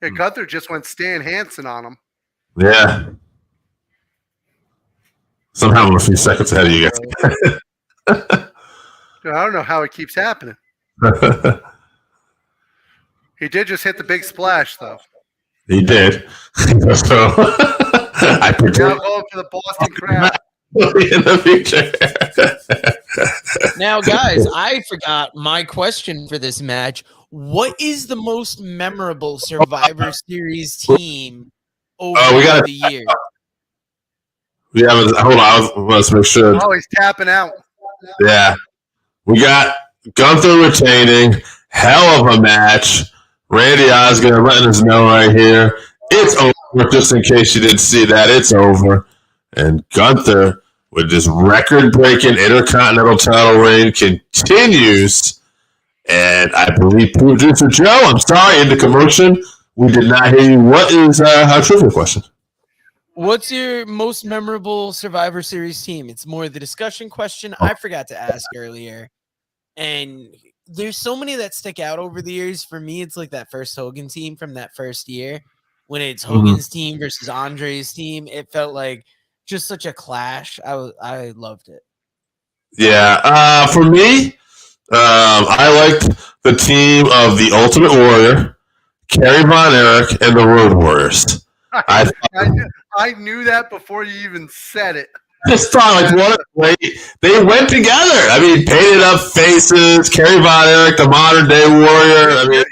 Yeah, Gunther just went Stan Hansen on him. Yeah. Somehow I'm a few seconds ahead of you guys. I don't know how it keeps happening. He did just hit the big splash, though. He did. So I predict now going for the Boston crowd in the future. Now, guys, I forgot my question for this match. What is the most memorable Survivor Series team over the years? Hold on. Let's make sure. Oh, he's tapping out. Yeah. We got Gunther retaining. Hell of a match. Randy Osgood letting us know right here. It's over, just in case you didn't see that. It's over. And Gunther, with this record-breaking Intercontinental title reign, continues. And I believe producer Joe, I'm sorry, in the commotion, we did not hear you. What is our trivia question? What's your most memorable Survivor Series team? It's more the discussion question I forgot to ask earlier. And there's so many that stick out over the years. For me, it's like that first Hogan team from that first year when it's Hogan's team versus Andre's team. It felt like just such a clash. I loved it. Yeah. For me, I liked the team of the Ultimate Warrior, Kerry Von Erich, and the Road Warriors. I knew that before you even said it. Just thought, like, what a great. They went together. I mean, painted up faces, Kerry Von Erich, the modern day warrior. I mean,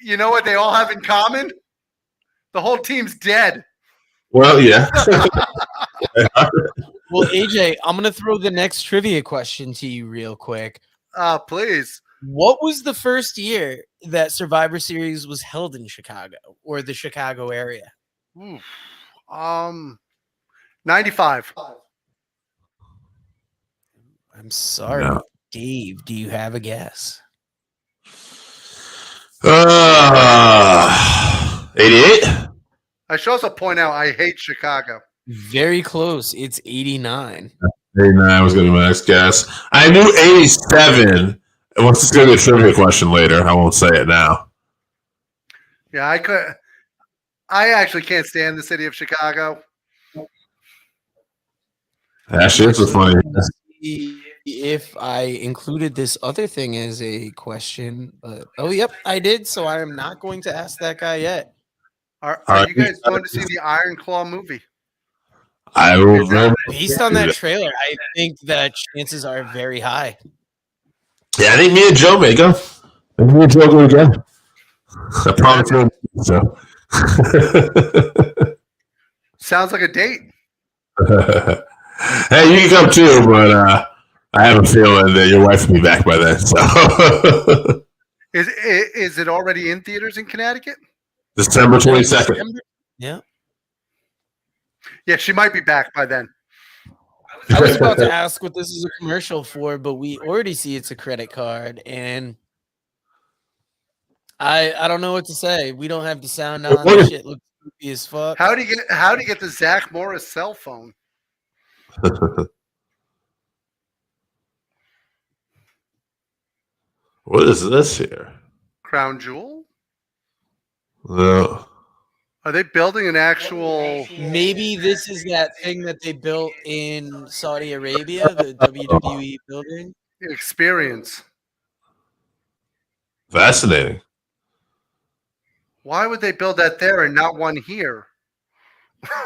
you know what they all have in common? The whole team's dead. Well, yeah. Well, AJ, I'm going to throw the next trivia question to you real quick. Please. What was the first year that Survivor Series was held in Chicago or the Chicago area? 95. I'm sorry, No. Dave. Do you have a guess? 88? I should also point out I hate Chicago. Very close. It's 89. 89 was going to be my next guess. I knew 87. Once it's going to be a trivia question later. I won't say it now. Yeah, I actually can't stand the city of Chicago. Actually, it's funny. If I included this other thing as a question, but yep, I did. So I am not going to ask that guy yet. Are you guys going to see the Iron Claw movie? I will. Based on that trailer, I think that chances are very high. Yeah, I think me and Joe may go. Maybe me and Joe go again. I promise you. So. Sounds like a date. Hey, you can come too, but I have a feeling that your wife will be back by then. So. Is it already in theaters in Connecticut? December 22nd. Yeah. Yeah, she might be back by then. I was about to ask what this is a commercial for, but we already see it's a credit card, and I don't know what to say. We don't have the sound on. This shit looks creepy as fuck. How do you get the Zach Morris cell phone? What is this here? Crown Jewel? No. Are they building an actual? Maybe this is that thing that they built in Saudi Arabia, the WWE building. Experience. Fascinating. Why would they build that there and not one here?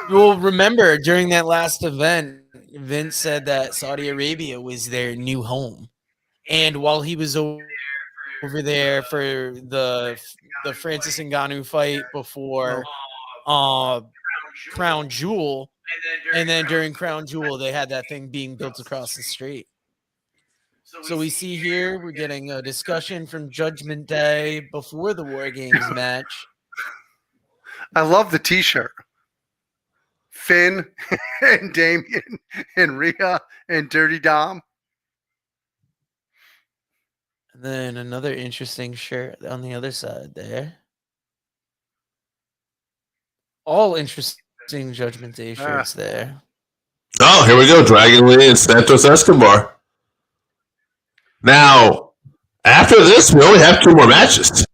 Well, remember during that last event, Vince said that Saudi Arabia was their new home, and while he was over there for the Francis Ngannou fight before Crown Jewel, and then during Crown Jewel, they had that thing being built across the street. So we see here we're getting a discussion from Judgment Day before the War Games match. I love the T-shirt. Finn and Damien and Rhea and Dirty Dom. And then another interesting shirt on the other side there. All interesting Judgment Day shirts there. Oh, here we go. Dragon Lee and Santos Escobar. Now, after this, we only have 2 more matches.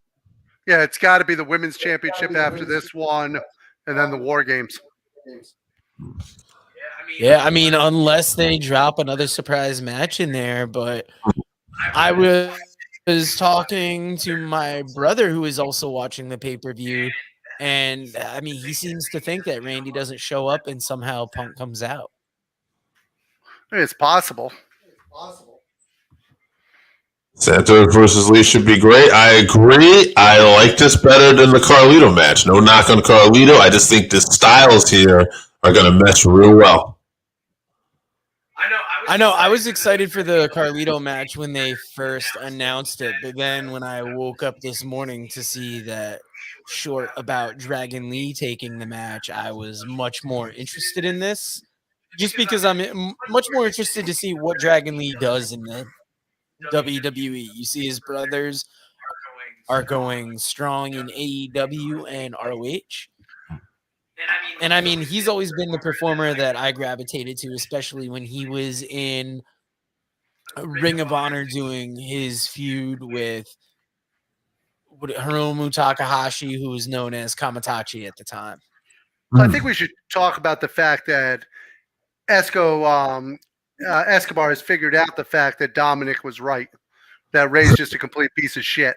Yeah, it's got to be the Women's Championship after this one, and then the War Games. Yeah, I mean, unless they drop another surprise match in there, but I was talking to my brother who is also watching the pay-per-view, and I mean, he seems to think that Randy doesn't show up and somehow Punk comes out. I mean, it's possible. Santos versus Lee should be great. I agree. I like this better than the Carlito match. No knock on Carlito. I just think the styles here are going to mesh real well. I know. I was excited for the Carlito match when they first announced it, but then when I woke up this morning to see that short about Dragon Lee taking the match, I was much more interested in this, just because I'm much more interested to see what Dragon Lee does in the WWE. You see his brothers are going strong in AEW and ROH. And I mean, he's always been the performer that I gravitated to, especially when he was in Ring of Honor doing his feud with Hiromu Takahashi, who was known as Kamatachi at the time. I think we should talk about the fact that Escobar has figured out the fact that Dominic was right. That Ray's just a complete piece of shit.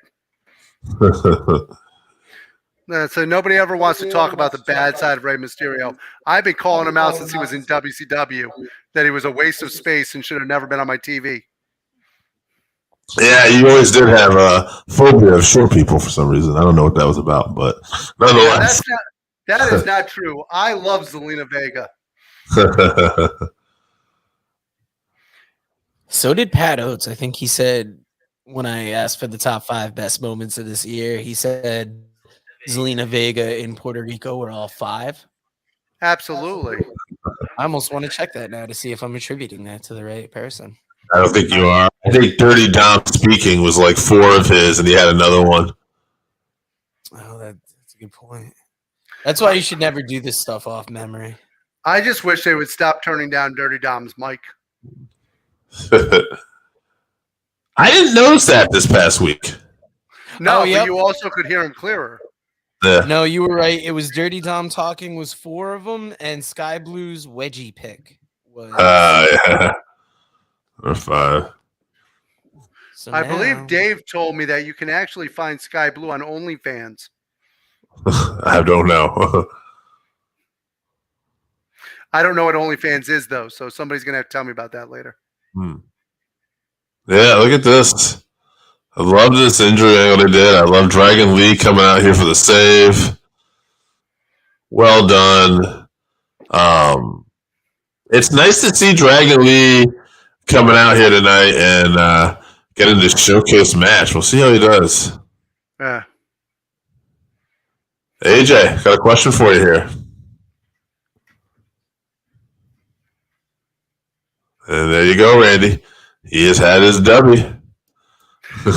So nobody ever wants to talk about the bad side of Rey Mysterio. I've been calling him out since he was in WCW, that he was a waste of space and should have never been on my TV. Yeah, you always did have a phobia of short people for some reason. I don't know what that was about, but nonetheless. That is not true. I love Zelina Vega. So did Pat Oates. I think he said, when I asked for the top 5 best moments of this year, he said Zelina Vega in Puerto Rico were all 5. Absolutely. I almost want to check that now to see if I'm attributing that to the right person. I don't think you are. I think Dirty Dom Speaking was like 4 of his, and he had another one. Oh, that's a good point. That's why you should never do this stuff off memory. I just wish they would stop turning down Dirty Dom's mic. I didn't notice that this past week. No, but you also could hear him clearer. Yeah. No, you were right. It was Dirty Dom talking was 4 of them, and Sky Blue's wedgie pick was Yeah. Or 5. So I believe Dave told me that you can actually find Sky Blue on OnlyFans. I don't know. I don't know what OnlyFans is, though, so somebody's going to have to tell me about that later. Yeah, look at this. I love this injury angle they did. I love Dragon Lee coming out here for the save. Well done. It's nice to see Dragon Lee coming out here tonight and getting this showcase match. We'll see how he does. Yeah. AJ, got a question for you here. And there you go, Randy. He has had his W.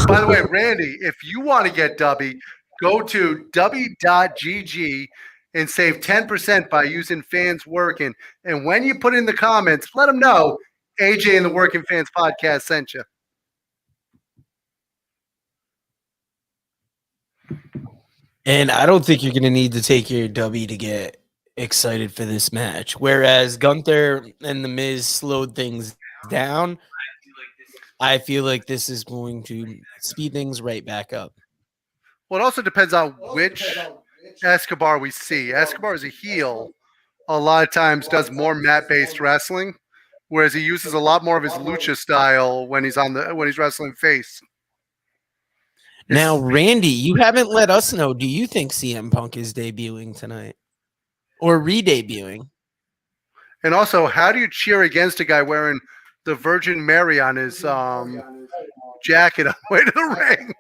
By the way, Randy, if you want to get W, go to w.gg and save 10% by using Fans Working. And when you put in the comments, let them know AJ and the Working Fans podcast sent you. And I don't think you're going to need to take your W to get excited for this match. Whereas Gunther and The Miz slowed things down, I feel like this is going to speed things right back up. Well, it also depends on which Escobar we see. Escobar is a heel. A lot of times does more mat-based wrestling, whereas he uses a lot more of his lucha style when he's wrestling face. Now, Randy, you haven't let us know. Do you think CM Punk is debuting tonight or re-debuting? And also, how do you cheer against a guy wearing the Virgin Mary on his jacket on the way to the ring?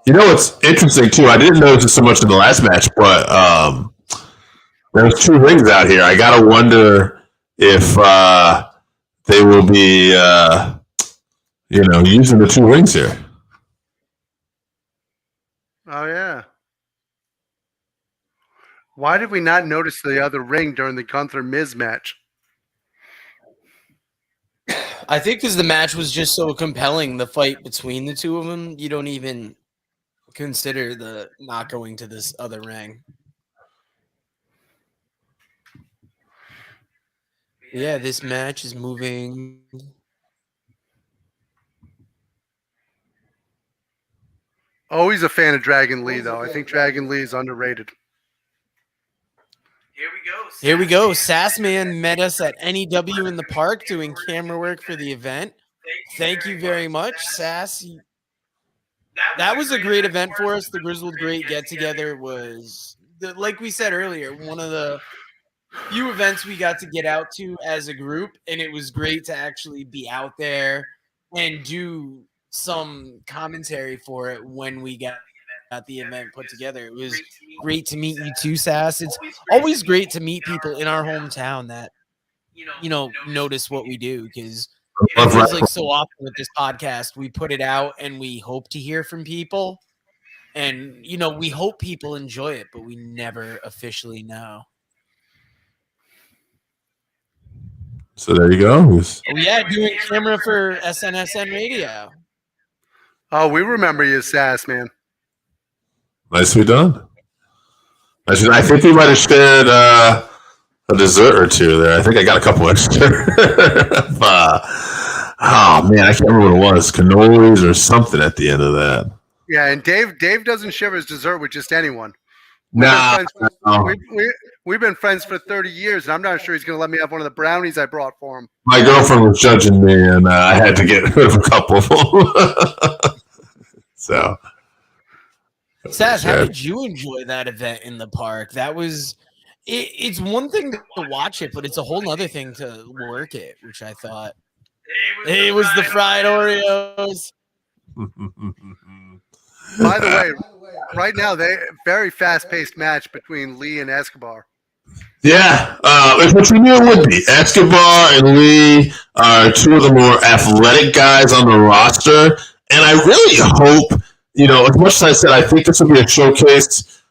You know what's interesting too? I didn't notice it so much in the last match, but there's 2 rings out here. I gotta wonder if they will be, using the 2 rings here. Oh yeah. Why did we not notice the other ring during the Gunther Miz match? I think because the match was just so compelling, the fight between the 2 of them, you don't even consider the not going to this other ring. Yeah, this match is moving. Always a fan of Dragon Lee, though. I think Dragon Lee is underrated. Here we go. Sassman met us at NEW in the park doing camera work for the event. Thank you very much, Sass. That was a great event for us. The Grizzled Great get-together was, like we said earlier, one of the few events we got to get out to as a group, and it was great to actually be out there and do some commentary for it when we got the event put together. It was great to meet you too, Sass. It's always great to meet people in our hometown that, notice what we do, because it feels like so often with this podcast, we put it out and we hope to hear from people. And, we hope people enjoy it, but we never officially know. So there you go. Yeah, doing camera for SNSN Radio. Oh, we remember you, Sass, man. Nicely done. I think we might have shared a dessert or two there. I think I got a couple extra. Oh, man, I can't remember what it was. Cannolis or something at the end of that. Yeah, and Dave doesn't share his dessert with just anyone. We've been friends for 30 years, and I'm not sure he's going to let me have one of the brownies I brought for him. My girlfriend was judging me, and I had to get rid of a couple of them. So, Sass, how did you enjoy that event in the park? That was it's one thing to watch it, but it's a whole other thing to work it, which I thought it was the fried Oreos. By the way, right now they very fast-paced match between Lee and Escobar. Yeah, which we knew it would be. Escobar and Lee are two of the more athletic guys on the roster, and I really hope, as much as I said, I think this will be a showcase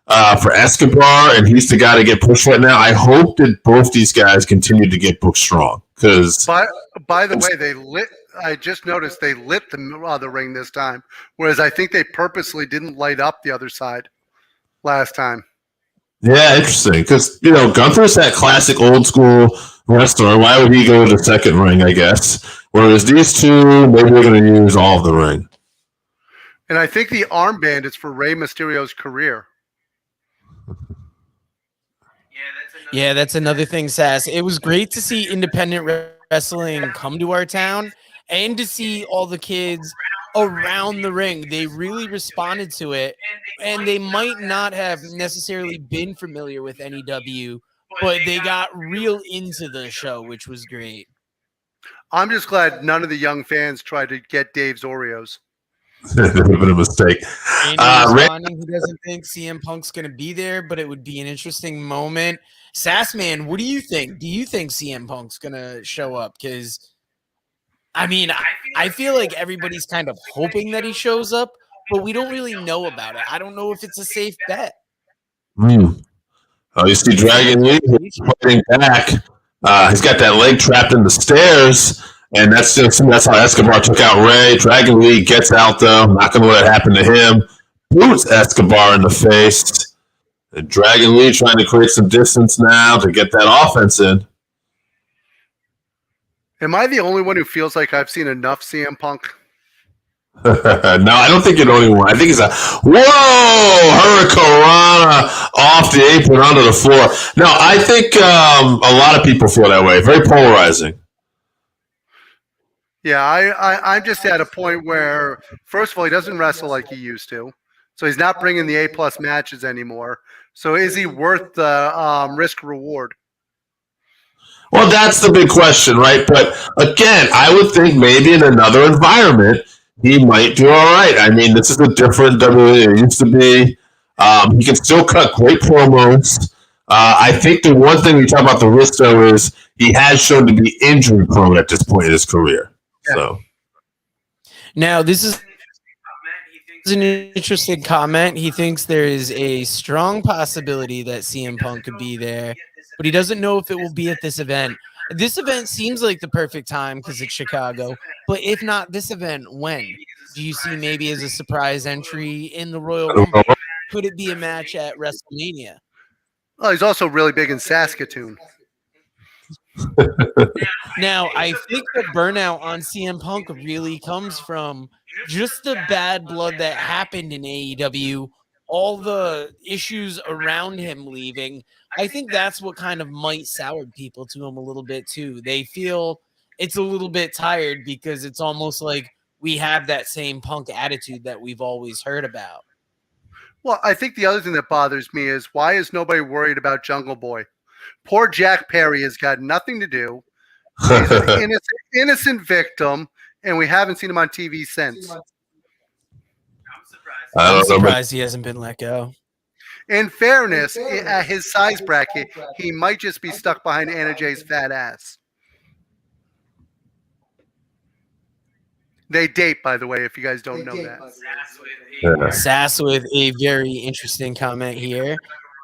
for Escobar, and he's the guy to get pushed right now. I hope that both these guys continue to get booked strong. Because by the way, I just noticed they lit the ring this time, whereas I think they purposely didn't light up the other side last time. Yeah, interesting. Because, Gunther's that classic old school wrestler. Why would he go to the second ring, I guess? Whereas these two, maybe they're going to use all of the ring. And I think the armband is for Rey Mysterio's career. Yeah, that's another thing, Sass. It was great to see independent wrestling come to our town and to see all the kids around the ring. They really responded to it, and they might not have necessarily been familiar with NEW, but they got real into the show, which was great. I'm just glad none of the young fans tried to get Dave's Oreos. It would have been a mistake. He doesn't think CM Punk's going to be there, but it would be an interesting moment. Sassman, what do you think? Do you think CM Punk's going to show up? Because, I feel like everybody's kind of hoping that he shows up, but we don't really know about it. I don't know if it's a safe bet. Oh, you see Dragon Lee fighting back. He's got that leg trapped in the stairs. And that's how Escobar took out Ray. Dragon Lee gets out, though. Not going to let it happen to him. Boots Escobar in the face. And Dragon Lee trying to create some distance now to get that offense in. Am I the only one who feels like I've seen enough CM Punk? No, I don't think you're the only one. I think it's Hurricanrana off the apron onto the floor. No, I think a lot of people feel that way. Very polarizing. Yeah, I'm just at a point where, first of all, he doesn't wrestle like he used to. So he's not bringing the A-plus matches anymore. So is he worth the risk-reward? Well, that's the big question, right? But again, I would think maybe in another environment, he might do all right. I mean, this is a different WWE it used to be. He can still cut great promos. I think the one thing we talk about the risk, though, is he has shown to be injury-prone at this point in his career. Yeah. So now this is an interesting comment. He thinks there is a strong possibility that CM Punk could be there, but he doesn't know if it will be at this event. This event seems like the perfect time because it's Chicago, but if not this event, when? Do you see maybe as a surprise entry in the Royal Rumble? Could it be a match at WrestleMania? Oh, he's also really big in Saskatoon. Now, I think the burnout on CM Punk really comes from just the bad blood that happened in AEW, all the issues around him leaving. I think that's what kind of might sour people to him a little bit too. They feel it's a little bit tired because it's almost like we have that same Punk attitude that we've always heard about. Well, I think the other thing that bothers me is why is nobody worried about Jungle Boy? Poor Jack Perry has got nothing to do. He's an innocent victim, and we haven't seen him on TV since. I'm surprised he hasn't been let go. In fairness, at his size bracket, he might just be stuck behind Anna Jay's fat ass. They date, by the way, if you guys don't know that. Yeah. Sass with a very interesting comment here.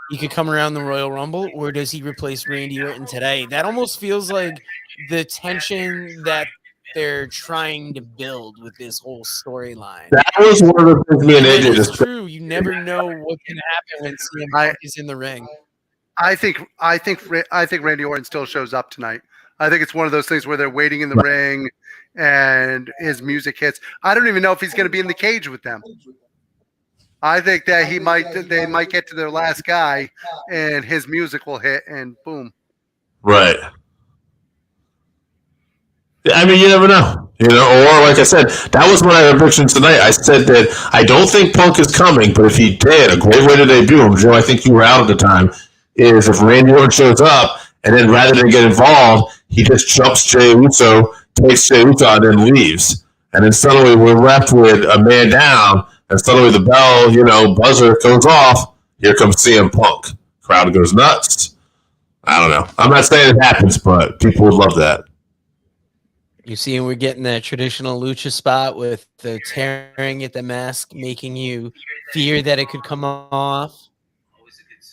He could come around the Royal Rumble, or does he replace Randy Orton today? That almost feels like the tension that they're trying to build with this whole storyline. That was one of the things me and And AJ it's just. true. You never know what can happen when CM Punk is in the ring. I think Randy Orton still shows up tonight. I think it's one of those things where they're waiting in the ring and his music hits. I don't even know if he's going to be in the cage with them. I think that they might get to their last guy and his music will hit and boom. Right. I mean, you never know. Or like I said, that was one of my predictions tonight. I said that I don't think Punk is coming, but if he did, a great way to debut him, Joe, I think you were out at the time, is if Randy Orton shows up and then rather than get involved, he just jumps Jey Uso, takes Jey Uso and then leaves. And then suddenly we're left with a man down, and suddenly the bell, buzzer goes off. Here comes CM Punk. Crowd goes nuts. I don't know. I'm not saying it happens, but people would love that. You see, we're getting that traditional lucha spot with the tearing at the mask, making you fear that it could come off.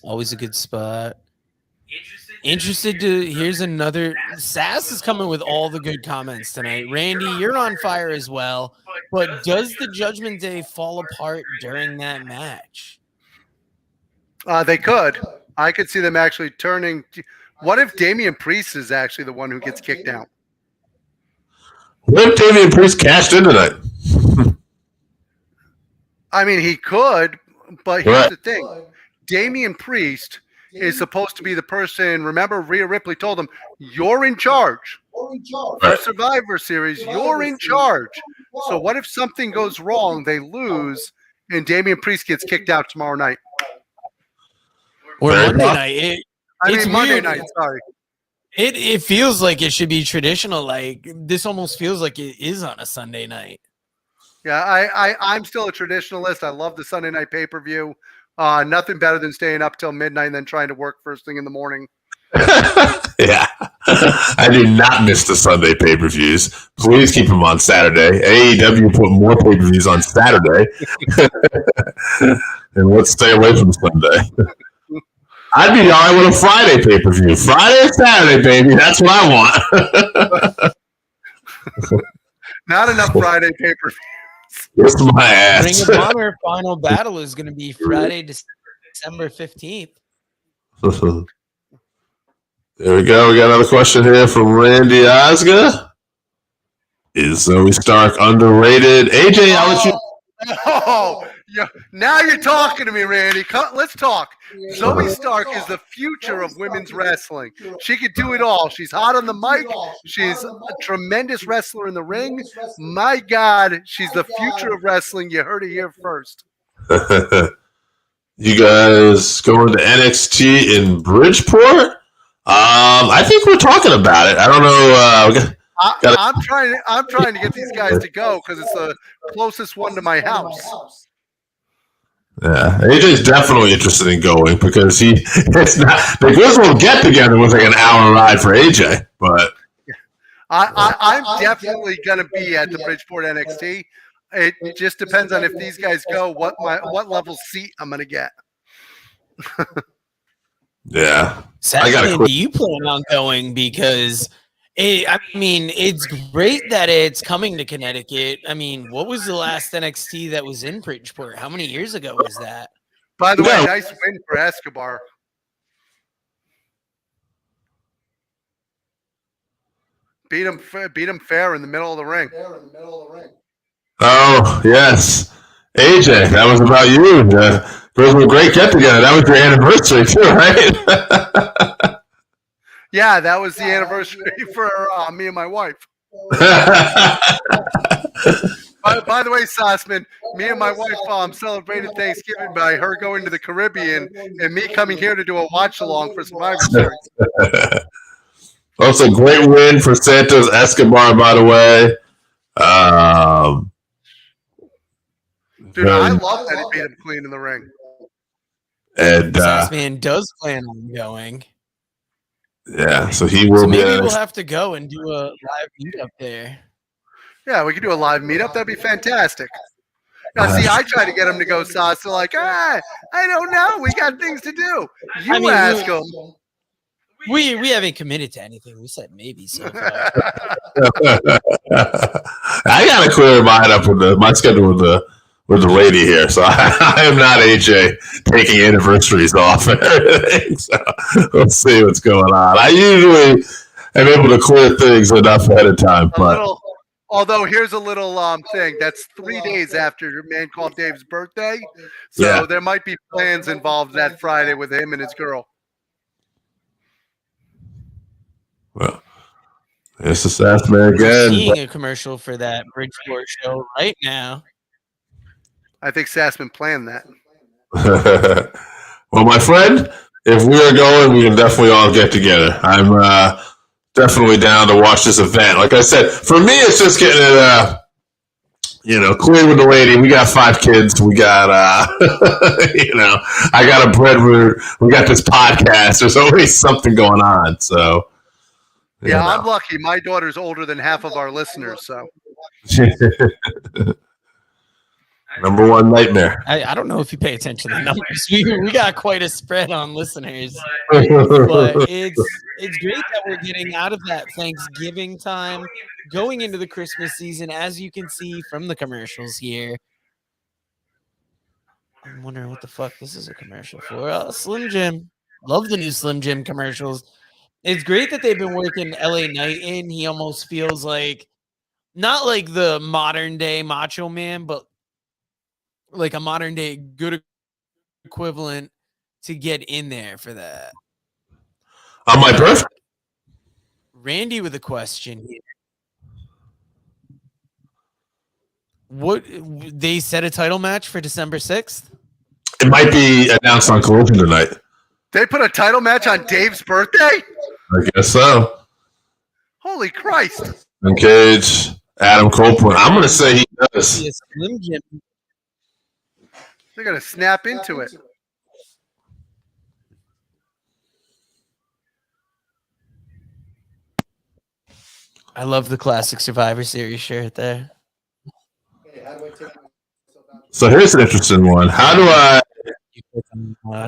Always a good spot. Interested to, here's another. Sass is coming with all the good comments tonight. Randy, you're on fire as well. But does the Judgment Day fall apart during that match? They could. I could see them actually turning. What if Damian Priest is actually the one who gets kicked out? What if Damian Priest cashed in tonight? I mean, he could, but here's the thing. Damian Priest is supposed to be the person. Remember, Rhea Ripley told him, you're in charge. For Survivor Series, you're in charge. So what if something goes wrong, they lose, and Damian Priest gets kicked out tomorrow night? Or Monday night. It's Monday weird. night, sorry. It feels like it should be traditional. Like, this almost feels like it is on a Sunday night. Yeah, I'm still a traditionalist. I love the Sunday night pay-per-view. Nothing better than staying up till midnight and then trying to work first thing in the morning. Yeah. I do not miss the Sunday pay-per-views. Please keep them on Saturday. AEW put more pay-per-views on Saturday. And let's stay away from Sunday. I'd be all right with a Friday pay-per-view. Friday or Saturday, baby. That's what I want. Not enough Friday pay-per-views. Kiss my ass. Ring of Honor final battle is going to be Friday, December 15th. There we go. We got another question here from Randy Osga. Is Zoe Stark underrated? AJ, I'll let you. Oh, yeah. Now you're talking to me, Randy. Let's talk. Zoe Stark is the future of women's wrestling. She could do it all. She's hot on the mic. She's a tremendous wrestler in the ring. My God, she's the future of wrestling. You heard it here first. You guys going to NXT in Bridgeport? I think we're talking about it. I don't know. I'm trying to get these guys to go because it's the closest one to my house. Yeah, AJ's definitely interested in going because it's not the Griswold get together was like an hour ride for AJ, but I'm definitely gonna be at the Bridgeport NXT. It just depends on if these guys go, what level seat I'm gonna get. Yeah, Saturday, do you plan on going? Because it's great that it's coming to Connecticut. I mean, what was the last NXT that was in Bridgeport? How many years ago was that? By the way, nice win for Escobar. Beat him fair in the middle of the ring. Oh yes, AJ, that was about you. It was a great get together. That was your anniversary too, right? Yeah, that was the anniversary for me and my wife. By the way, Sassman, me and my wife celebrated Thanksgiving by her going to the Caribbean and me coming here to do a watch-along for Survivor Series. Also, great win for Santos Escobar, by the way. Dude, I love that he beat him clean in the ring. And Sassman does plan on going. Yeah, so he will. So maybe we'll have to go and do a live meet up there. Yeah, we could do a live meetup. That'd be fantastic. Now, see, I try to get them to go sauce. They're like, I don't know. We got things to do. You ask them. We haven't committed to anything. We said maybe so far. I got to clear mine up with my schedule with the lady here, so I am not AJ taking anniversaries off and everything. So we'll see what's going on. I usually am able to clear things enough ahead of time, Although here's a little thing. That's 3 days after your man called Dave's birthday, so there might be plans involved that Friday with him and his girl. Well, it's the Sassman again. We're seeing a commercial for that Bridgeport show right now. I think Sassman planned that. Well, my friend, if we are going, we can definitely all get together. I'm definitely down to watch this event. Like I said, for me, it's just getting it, clear with the lady. We got 5 kids. We got, I got a bread root. We got this podcast. There's always something going on. So, yeah, I'm lucky. My daughter's older than half of our listeners. So, number one nightmare. I don't know if you pay attention to the numbers. We got quite a spread on listeners, but it's great that we're getting out of that Thanksgiving time, going into the Christmas season, as you can see from the commercials here. I'm wondering what the fuck this is a commercial for. Slim Jim. Love the new Slim Jim commercials. It's great that they've been working LA Knight in. He almost feels like, not like the modern day Macho Man, but like a modern day good equivalent to get in there for that. On my birthday? Randy with a question here. What, they set a title match for December 6th? It might be announced on Collision tonight. They put a title match on Dave's birthday? I guess so. Holy Christ. And Cage, Adam Copeland. I'm going to say he does. Slim Jim. They're going to snap into it. I love the classic Survivor Series shirt there. So here's an interesting one. How do I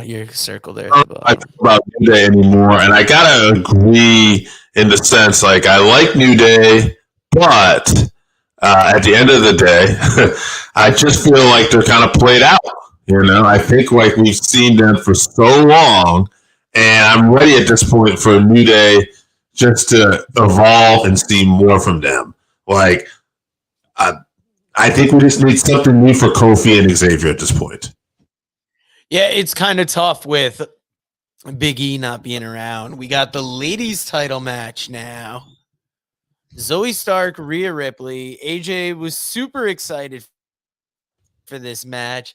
your circle there? I don't talk about New Day anymore, and I gotta agree in the sense, like, I like New Day, but at the end of the day, I just feel like they're kind of played out. I think like we've seen them for so long, and I'm ready at this point for a New Day just to evolve and see more from them. Like, I think we just need something new for Kofi and Xavier at this point. Yeah, it's kind of tough with Big E not being around. We got the ladies title match now. Zoe Stark, Rhea Ripley. AJ was super excited for this match.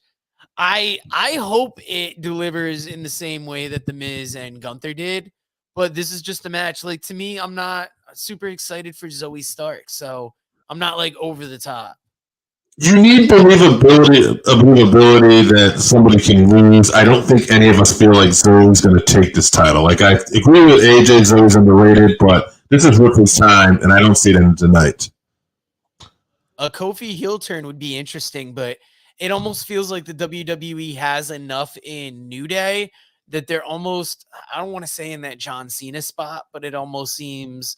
I hope it delivers in the same way that The Miz and Gunther did, but this is just a match. Like, to me, I'm not super excited for Zoe Stark, so I'm not like over the top. You need believability that somebody can lose. I don't think any of us feel like Zoe's going to take this title. Like, I agree with AJ, Zoe's underrated, but this is Ripley's time, and I don't see it in tonight. A Kofi heel turn would be interesting, but it almost feels like the WWE has enough in New Day that they're almost, I don't want to say in that John Cena spot, but it almost seems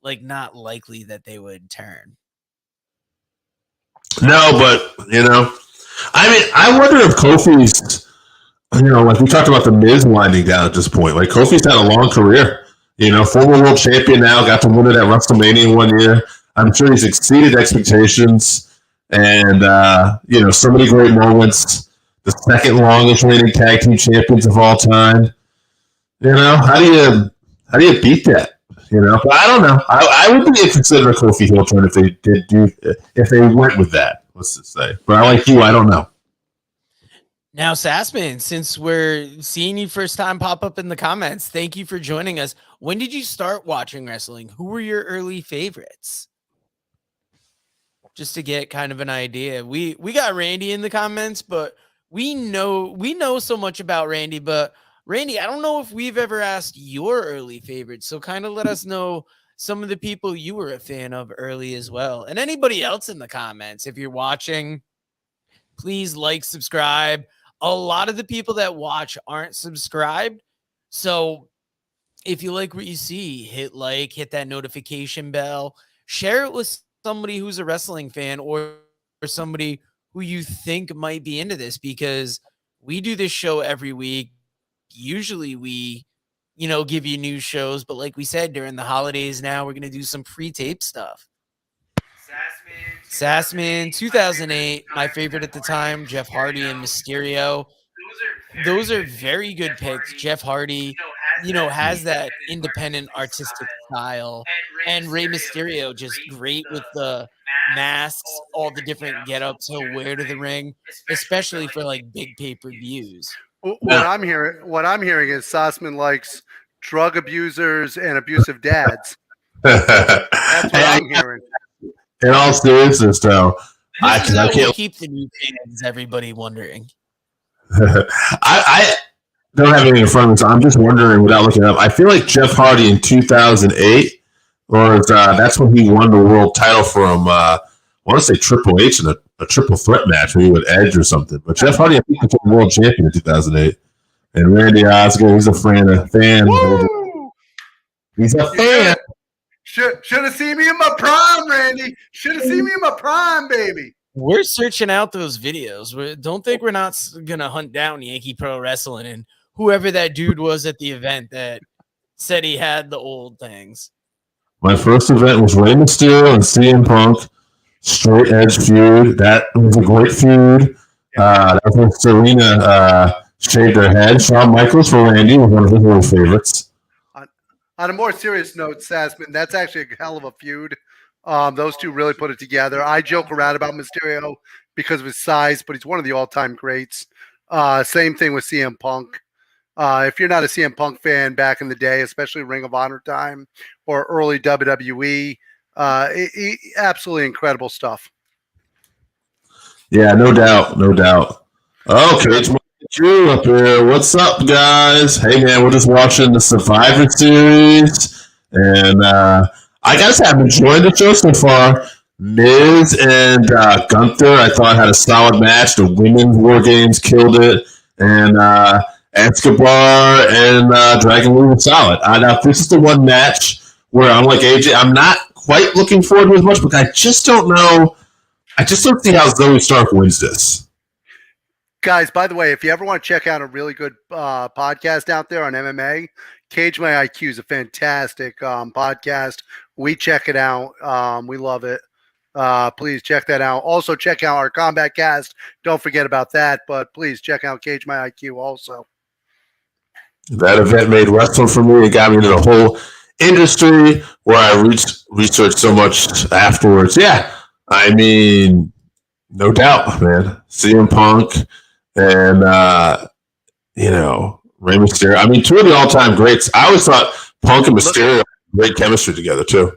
like not likely that they would turn. No, but, I mean, I wonder if Kofi's, like we talked about The Miz winding down at this point. Like, Kofi's had a long career. Former world champion now, got to win it at WrestleMania one year. I'm sure he's exceeded expectations. And, so many great moments. The second longest reigning tag team champions of all time. How do you beat that? But I don't know. I would be interested in a Kofi heel turn if they went with that. Let's just say. But I like you. I don't know. Now, Sassman, since we're seeing you first time pop up in the comments, thank you for joining us. When did you start watching wrestling? Who were your early favorites? Just to get kind of an idea. We got Randy in the comments, but we know so much about Randy, but Randy, I don't know if we've ever asked your early favorites, so kind of let us know some of the people you were a fan of early as well. And anybody else in the comments, if you're watching, please like, subscribe. A lot of the people that watch aren't subscribed. So if you like what you see, hit like, hit that notification bell, share it with somebody who's a wrestling fan or somebody who you think might be into this, because we do this show every week. Usually we, give you new shows, but like we said, during the holidays now, we're going to do some pre-tape stuff. Sassman, 2008, my favorite at the time, Jeff Hardy and Mysterio. Those are very good picks. Jeff Hardy, has that independent artistic style, and Rey Mysterio just great with the masks, all the different get-ups he'll wear to the ring, especially for like big pay-per-views. What I'm hearing is Sassman likes drug abusers and abusive dads. That's what I'm hearing. In all seriousness, though, I can't keep the new fans. Everybody wondering. I don't have anything in front of me, so I'm just wondering without looking up. I feel like Jeff Hardy in 2008, or that's when he won the world title from, I want to say Triple H in a triple threat match, maybe with Edge or something. But Jeff Hardy, I think, became world champion in 2008. And Randy Osgood, he's a fan. Woo! He's a fan. Should have seen me in my prime, Randy. Should have seen me in my prime, baby. We're searching out those videos. Don't think we're not going to hunt down Yankee Pro Wrestling and whoever that dude was at the event that said he had the old things. My first event was Rey Mysterio and CM Punk. Straight Edge feud. That was a great feud. That was when Serena shaved her head. Shawn Michaels for Randy was one of his little favorites. On a more serious note, Sassman, that's actually a hell of a feud. Those two really put it together. I joke around about Mysterio because of his size, but he's one of the all-time greats. Same thing with CM Punk. If you're not a CM Punk fan back in the day, especially Ring of Honor time or early WWE, absolutely incredible stuff. Yeah, no doubt. Okay, it's Drew up here. What's up, guys? Hey, man, we're just watching the Survivor Series, and I gotta say, I've enjoyed the show so far. Miz and Gunther, I thought, had a solid match. The women's War Games killed it, and Escobar and Dragon Lee were solid. Now, this is the one match where I'm like AJ, I'm not quite looking forward to as much, but I just don't know. I just don't see how Zoe Stark wins this. Guys, by the way, if you ever want to check out a really good podcast out there on MMA, Cage My IQ is a fantastic podcast. We check it out. We love it. Please check that out. Also, check out our Combat Cast. Don't forget about that, but please check out Cage My IQ also. That event made wrestling for me. It got me into the whole industry where I researched so much afterwards. Yeah, I mean, no doubt, man. CM Punk and, Rey Mysterio. I mean, two of the all-time greats. I always thought Punk and Mysterio had great chemistry together, too.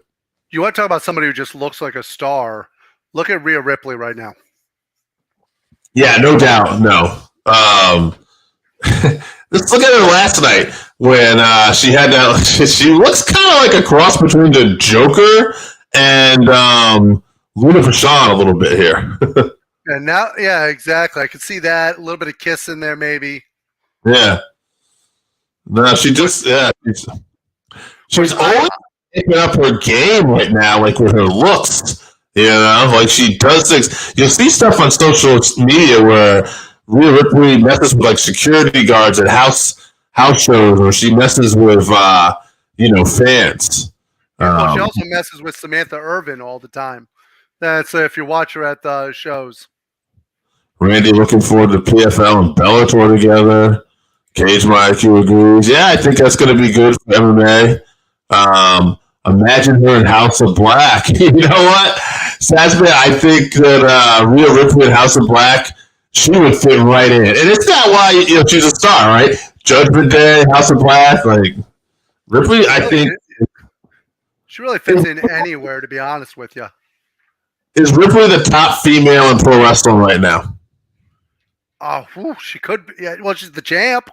You want to talk about somebody who just looks like a star? Look at Rhea Ripley right now. Yeah, no doubt. No. Let's look at her last night when she had that. She looks kind of like a cross between the Joker and Luna Vachon a little bit here. And now, yeah, exactly. I could see that. A little bit of kiss in there, maybe. Yeah. No, she just, she's always picking up her game right now, like with her looks. Like she does things. You'll see stuff on social media where Rhea Ripley messes with like security guards at house shows, or she messes with fans. Well, she also messes with Samantha Irvin all the time. That's if you watch her at the shows. Randy looking forward to PFL and Bellator together. Cage My IQ agrees. Yeah, I think that's going to be good for MMA. Imagine her in House of Black. You know what? Sassman, I think that Rhea Ripley in House of Black, she would fit right in. And it's not why she's a star, right? Judgment Day, House of Black, like Ripley, I think. She really fits in anywhere, to be honest with you. Is Ripley the top female in pro wrestling right now? Oh, she could be. Yeah, well, she's the champ.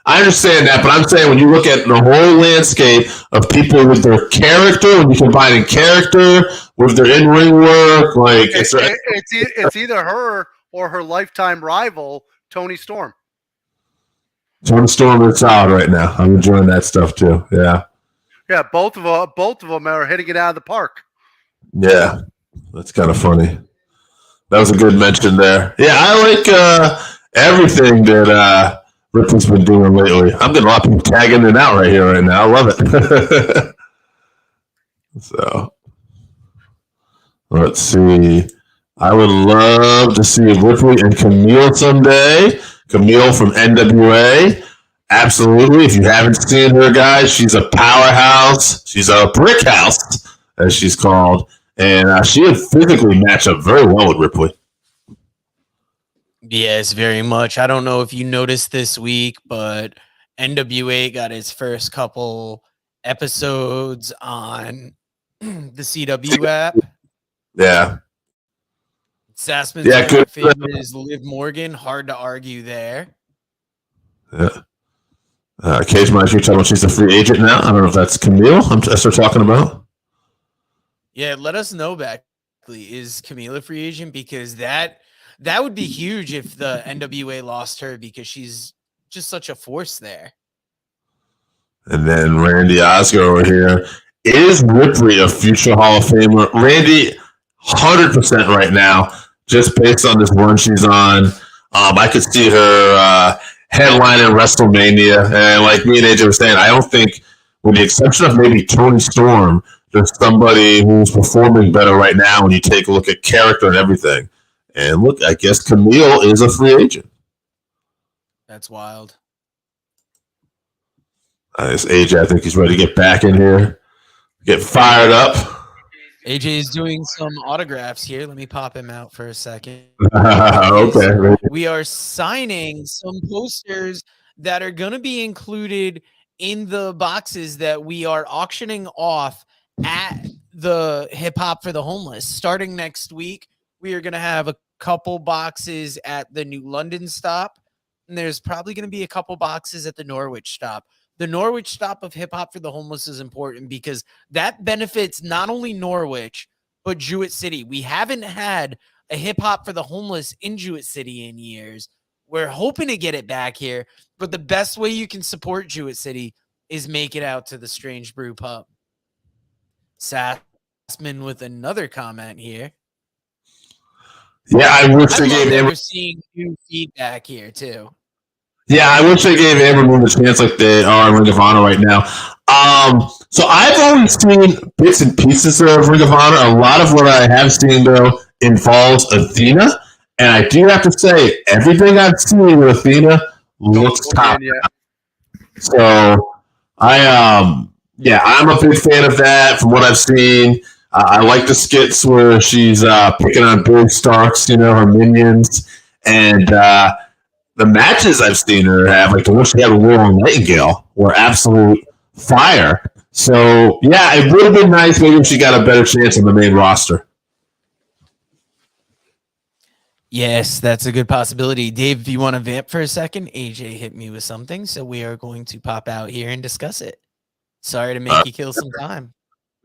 I understand that, but I'm saying when you look at the whole landscape of people with their character, when you combine in character with their in-ring work, like It's either her or her lifetime rival, Tony Storm. Tony Storm is solid right now. I'm enjoying that stuff too. Yeah. Yeah, both of them are hitting it out of the park. Yeah, that's kind of funny. That was a good mention there. Yeah, I like everything that Ripley's been doing lately. I'm getting a lot of people tagging it out right here, right now. I love it. So, let's see. I would love to see Ripley and Camille someday. Camille from NWA. Absolutely. If you haven't seen her, guys, she's a powerhouse. She's a brick house, as she's called. And she would physically match up very well with Ripley. Yes, very much. I don't know if you noticed this week, but NWA got its first couple episodes on the CW app. Yeah. Sassman's good. favorite is Liv Morgan. Hard to argue there. Yeah. Cage Meister, you're talking about she's a free agent now? I don't know if that's Camille that's what we're talking about. Yeah, let us know back. Is Camille a free agent? Because that would be huge if the NWA lost her, because she's just such a force there. And then Randy Oscar over here. Is Ripley a future Hall of Famer? Randy, 100% right now, just based on this run she's on. I could see her headlining WrestleMania. And like me and AJ were saying, I don't think, with the exception of maybe Tony Storm, there's somebody who's performing better right now when you take a look at character and everything. And look, I guess Camille is a free agent. That's wild. This AJ, I think he's ready to get back in here, get fired up. AJ is doing some autographs here. Let me pop him out for a second. Okay. We are signing some posters that are going to be included in the boxes that we are auctioning off at the Hip Hop for the Homeless. Starting next week, we are going to have a couple boxes at the New London stop, and there's probably going to be a couple boxes at the Norwich stop. The Norwich stop of Hip Hop for the Homeless is important because that benefits not only Norwich, but Jewett City. We haven't had a Hip Hop for the Homeless in Jewett City in years. We're hoping to get it back here, but the best way you can support Jewett City is make it out to the Strangebrew pub. Sassman with another comment here. Yeah, I wish they gave Amber. We're seeing new feedback here too. Yeah, I wish they gave Amber Moon a chance like they are in Ring of Honor right now. So I've only seen bits and pieces of Ring of Honor. A lot of what I have seen, though, involves Athena. And I do have to say, everything I've seen with Athena looks top. So I'm a big fan of that from what I've seen. I like the skits where she's picking on Billy Starks, her minions. And the matches I've seen her have, like the one she had with Laurel Nightingale, were absolute fire. So, yeah, it would have been nice maybe if she got a better chance on the main roster. Yes, that's a good possibility. Dave, if you want to vamp for a second, AJ hit me with something, so we are going to pop out here and discuss it. Sorry to make you kill some time.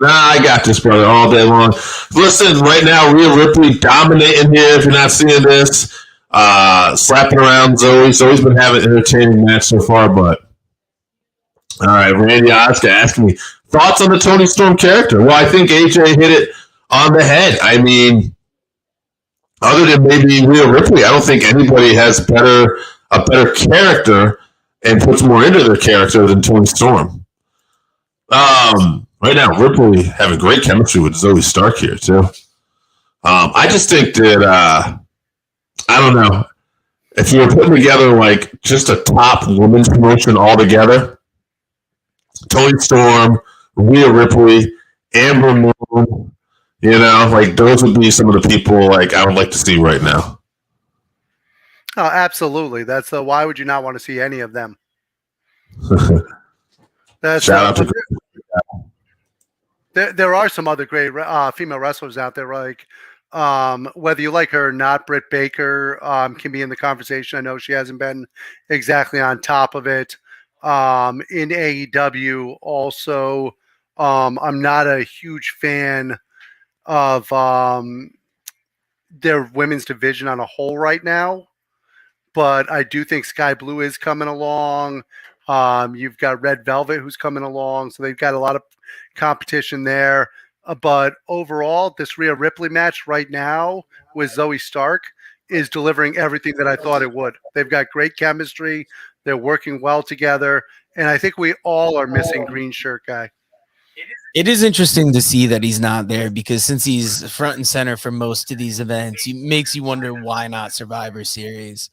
Nah, I got this, brother, all day long. Listen, right now, Rhea Ripley dominating here if you're not seeing this. Slapping around Zoe. Zoe's been having an entertaining match so far, but all right, Randy Oscar asking me thoughts on the Tony Storm character. Well, I think AJ hit it on the head. I mean, other than maybe Rhea Ripley, I don't think anybody has a better character and puts more into their character than Tony Storm. Right now, Ripley having great chemistry with Zoe Stark here too. I just think that I don't know. If you were putting together like just a top women's promotion altogether, Tony Storm, Rhea Ripley, Amber Moon, like those would be some of the people like I would like to see right now. Oh, absolutely. That's why would you not want to see any of them? Shout out to there are some other great female wrestlers out there, like whether you like her or not, Britt Baker can be in the conversation. I know she hasn't been exactly on top of it. in AEW. Also, I'm not a huge fan of their women's division on a whole right now, but I do think Sky Blue is coming along. You've got Red Velvet who's coming along, so they've got a lot of competition there. But overall, this Rhea Ripley match right now with Zoe Stark is delivering everything that I thought it would. They've got great chemistry. They're working well together. And I think we all are missing Green Shirt Guy. It is interesting to see that he's not there, because since he's front and center for most of these events, it makes you wonder why not Survivor Series.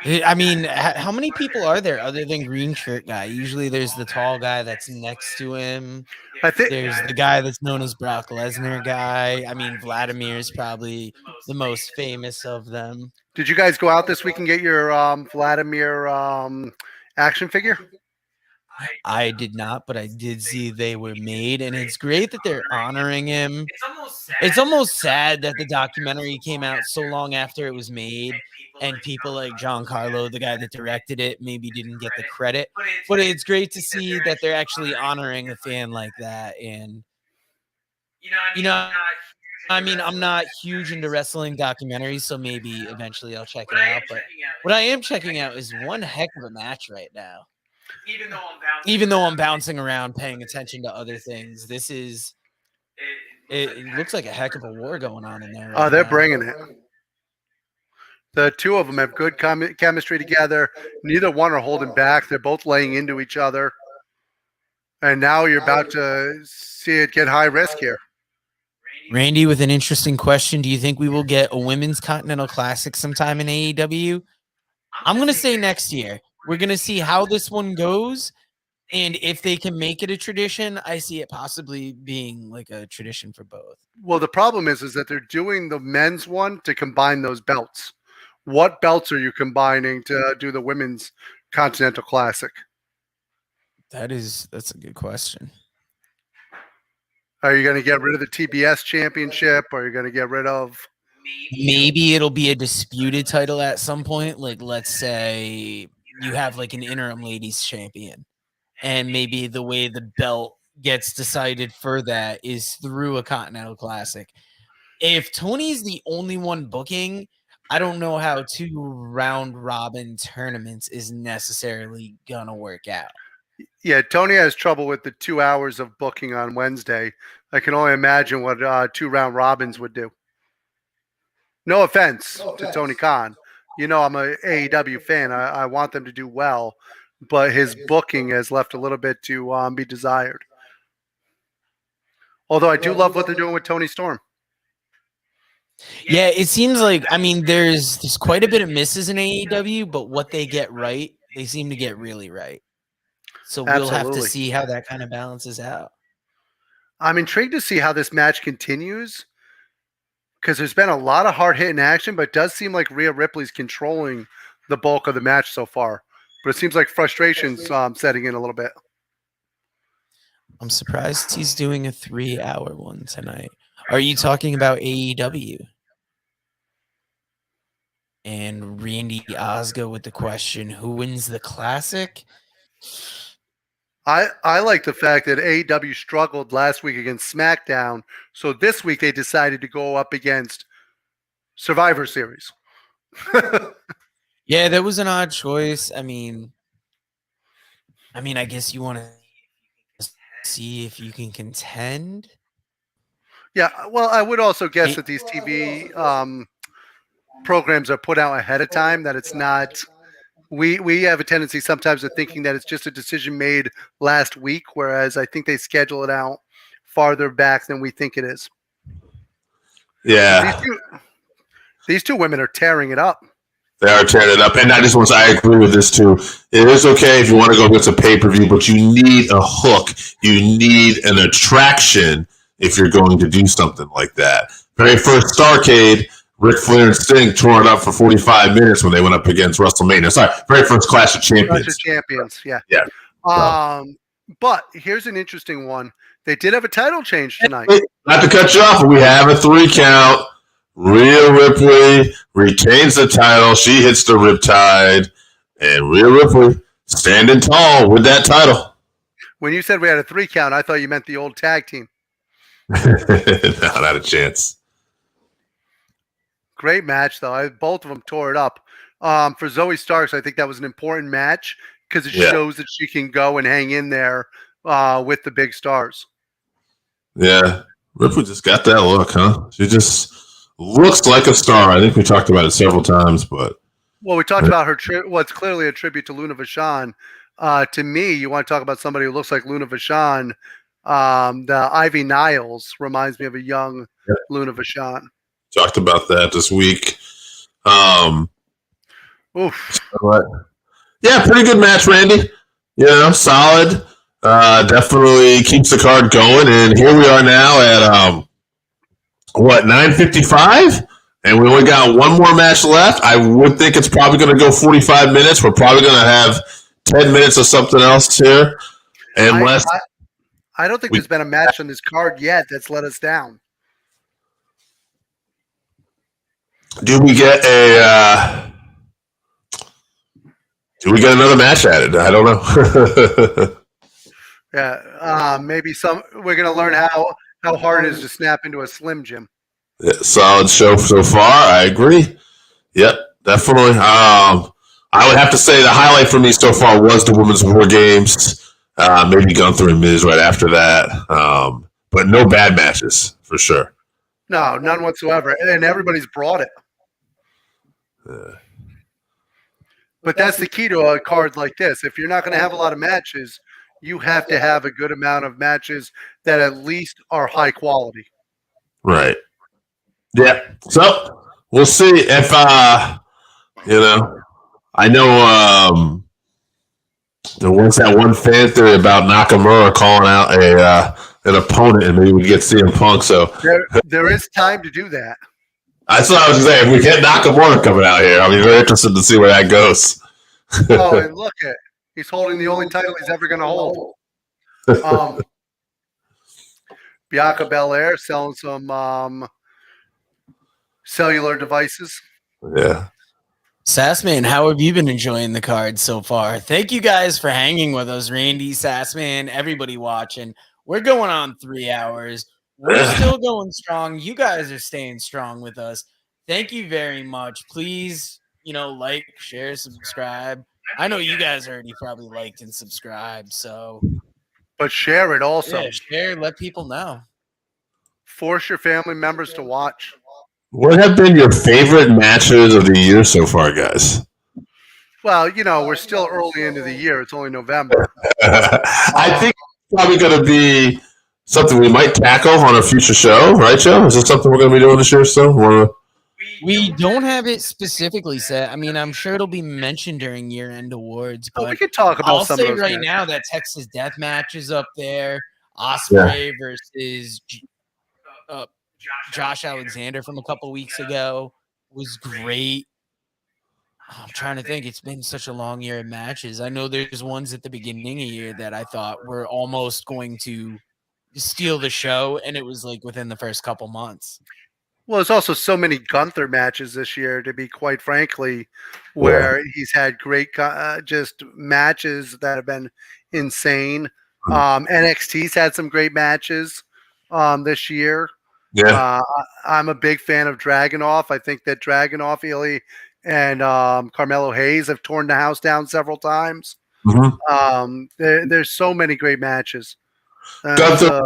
I mean, how many people are there other than Green Shirt Guy? Usually there's the tall guy that's next to him. I think There's the guy that's known as Brock Lesnar guy. I mean, Vladimir is probably the most famous of them. Did you guys go out this week and get your Vladimir action figure? I did not, but I did see they were made, and it's great that they're honoring him. It's almost sad that the documentary came out so long after it was made, and people like Giancarlo, the guy that directed it, maybe didn't get the credit. But it's great to see that they're actually honoring a fan like that. And I mean, I'm not huge into wrestling documentaries, so maybe eventually I'll check it out. But what I am checking out is one heck of a match right now. Even though I'm bouncing around paying attention to other things, it looks like a heck of a war going on in there. Oh, they're bringing it. The two of them have good chemistry together. Neither one are holding back. They're both laying into each other. And now you're about to see it get high risk here. Randy, with an interesting question, do you think we will get a Women's Continental Classic sometime in AEW? I'm going to say next year. We're going to see how this one goes. And if they can make it a tradition, I see it possibly being like a tradition for both. Well, the problem is that they're doing the men's one to combine those belts. What belts are you combining to do the Women's Continental Classic? That's a good question. Are you going to get rid of the TBS championship? Or are you going to get rid of... Maybe it'll be a disputed title at some point. Like, let's say you have like an interim ladies champion, and maybe the way the belt gets decided for that is through a Continental Classic. If Tony's the only one booking, I don't know how 2 round robin tournaments is necessarily gonna work out. Yeah, Tony has trouble with the 2 hours of booking on Wednesday. I can only imagine what 2 round robins would do. No offense to Tony Khan. You know, I'm a AEW fan. I want them to do well, but his booking has left a little bit to be desired. Although I do love what they're doing with Tony Storm. Yeah, it seems like, I mean, there's quite a bit of misses in AEW, but what they get right, they seem to get really right. So we'll have to see how that kind of balances out. I'm intrigued to see how this match continues, because there's been a lot of hard-hitting action, but it does seem like Rhea Ripley's controlling the bulk of the match so far. But it seems like frustration's setting in a little bit. I'm surprised he's doing a 3-hour one tonight. Are you talking about AEW? And Randy Osgo with the question, who wins the Classic? I like the fact that AEW struggled last week against SmackDown, so this week they decided to go up against Survivor Series. Yeah, that was an odd choice. I mean, I guess you want to see if you can contend. Yeah, well, I would also guess that these TV programs are put out ahead of time, that it's not... We have a tendency sometimes of thinking that it's just a decision made last week, whereas I think they schedule it out farther back than we think it is. Yeah. These two women are tearing it up. They are tearing it up. And I agree with this too. It is okay if you want to go get some pay-per-view, but you need a hook. You need an attraction if you're going to do something like that. Very first Starrcade, Ric Flair and Sting tore it up for 45 minutes when they went up against WrestleMania. Sorry, very first Clash of Champions. Clash of Champions, yeah. Yeah. But here's an interesting one. They did have a title change tonight. Not to cut you off, but we have a 3 count. Rhea Ripley retains the title. She hits the Riptide. and Rhea Ripley standing tall with that title. When you said we had a 3 count, I thought you meant the old tag team. No, not a chance. Great match, though. Both of them tore it up. For Zoe Starks, I think that was an important match because it shows that she can go and hang in there with the big stars. Yeah. Ripley just got that look, huh? She just looks like a star. I think we talked about it several times, but. Well, we talked about her. What's clearly a tribute to Luna Vachon. To me, you want to talk about somebody who looks like Luna Vachon. The Ivy Niles reminds me of a young Luna Vachon. Talked about that this week. Oof. Yeah, pretty good match, Randy. Solid. Definitely keeps the card going. And here we are now at 9:55? And we only got one more match left. I would think it's probably going to go 45 minutes. We're probably going to have 10 minutes of something else here. Unless I don't think there's been a match on this card yet that's let us down. Do we get another match added? I don't know. Yeah, maybe we're going to learn how hard it is to snap into a Slim Jim. Yeah, solid show so far. I agree. Yep, definitely. I would have to say the highlight for me so far was the Women's War Games. Maybe Gunther and Miz right after that. But no bad matches for sure. No, none whatsoever. And everybody's brought it. But that's the key to a card like this. If you're not going to have a lot of matches, you have to have a good amount of matches that at least are high quality. Right. Yeah. So we'll see if I know there was that one fan theory about Nakamura calling out an opponent, and maybe we get CM Punk. So there is time to do that. That's what I was saying. If we get Nakamura coming out here, I'll be very interested to see where that goes. Oh, and look at he's holding the only title he's ever going to hold. Bianca Belair selling some cellular devices. Yeah. Sassman, how have you been enjoying the card so far? Thank you guys for hanging with us, Randy, Sassman, everybody watching. We're going on 3 hours. We're still going strong. You guys are staying strong with us. Thank you very much. Please, like, share, subscribe. I know you guys already probably liked and subscribed, so. But share it also. Yeah, share, let people know. Force your family members to watch. What have been your favorite matches of the year so far, guys? Well, we're still early into the year. It's only November. I think it's probably going to be something we might tackle on a future show, right, Joe? Is this something we're going to be doing this year still? We don't have it specifically set. I mean, I'm sure it'll be mentioned during year-end awards. But we could talk about I'll some say of those right matches. now that Texas Death Match is up there. Ospreay versus Josh Alexander from a couple weeks ago was great. I'm trying to think. It's been such a long year of matches. I know there's ones at the beginning of the year that I thought were almost going to steal the show, and it was like within the first couple months. Well, there's also so many Gunther matches this year, to be quite frankly, where he's had great just matches that have been insane. NXT's had some great matches this year. Yeah. I'm a big fan of Dragunov. I think that Dragunov, Ilya, and Carmelo Hayes have torn the house down several times. Mm-hmm. There's so many great matches. Gunther,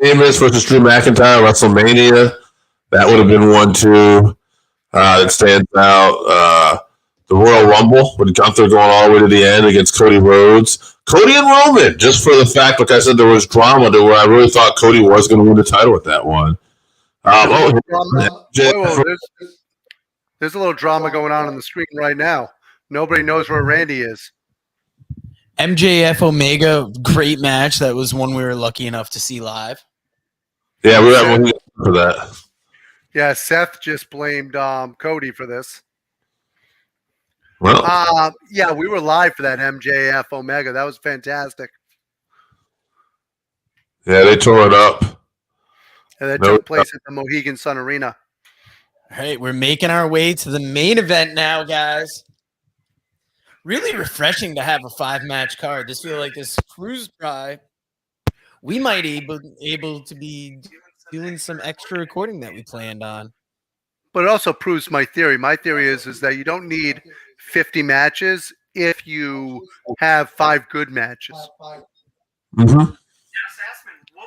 Amos versus Drew McIntyre, WrestleMania. That would have been one, too. That stands out. The Royal Rumble with Gunther going all the way to the end against Cody Rhodes. Cody and Roman, just for the fact, like I said, there was drama to where I really thought Cody was going to win the title with that one. There's a little drama going on the screen right now. Nobody knows where Randy is. MJF Omega, great match. That was one we were lucky enough to see live. Yeah, we were for that. Yeah, Seth just blamed Cody for this. Well, yeah, we were live for that MJF Omega. That was fantastic. Yeah, they tore it up. And that took place at the Mohegan Sun Arena. All right, we're making our way to the main event now, guys. Really refreshing to have a 5-match card. This feel like this cruise by. We might able to be doing some extra recording that we planned on. But it also proves my theory. My theory is that you don't need 50 matches if you have 5 good matches. Mm-hmm.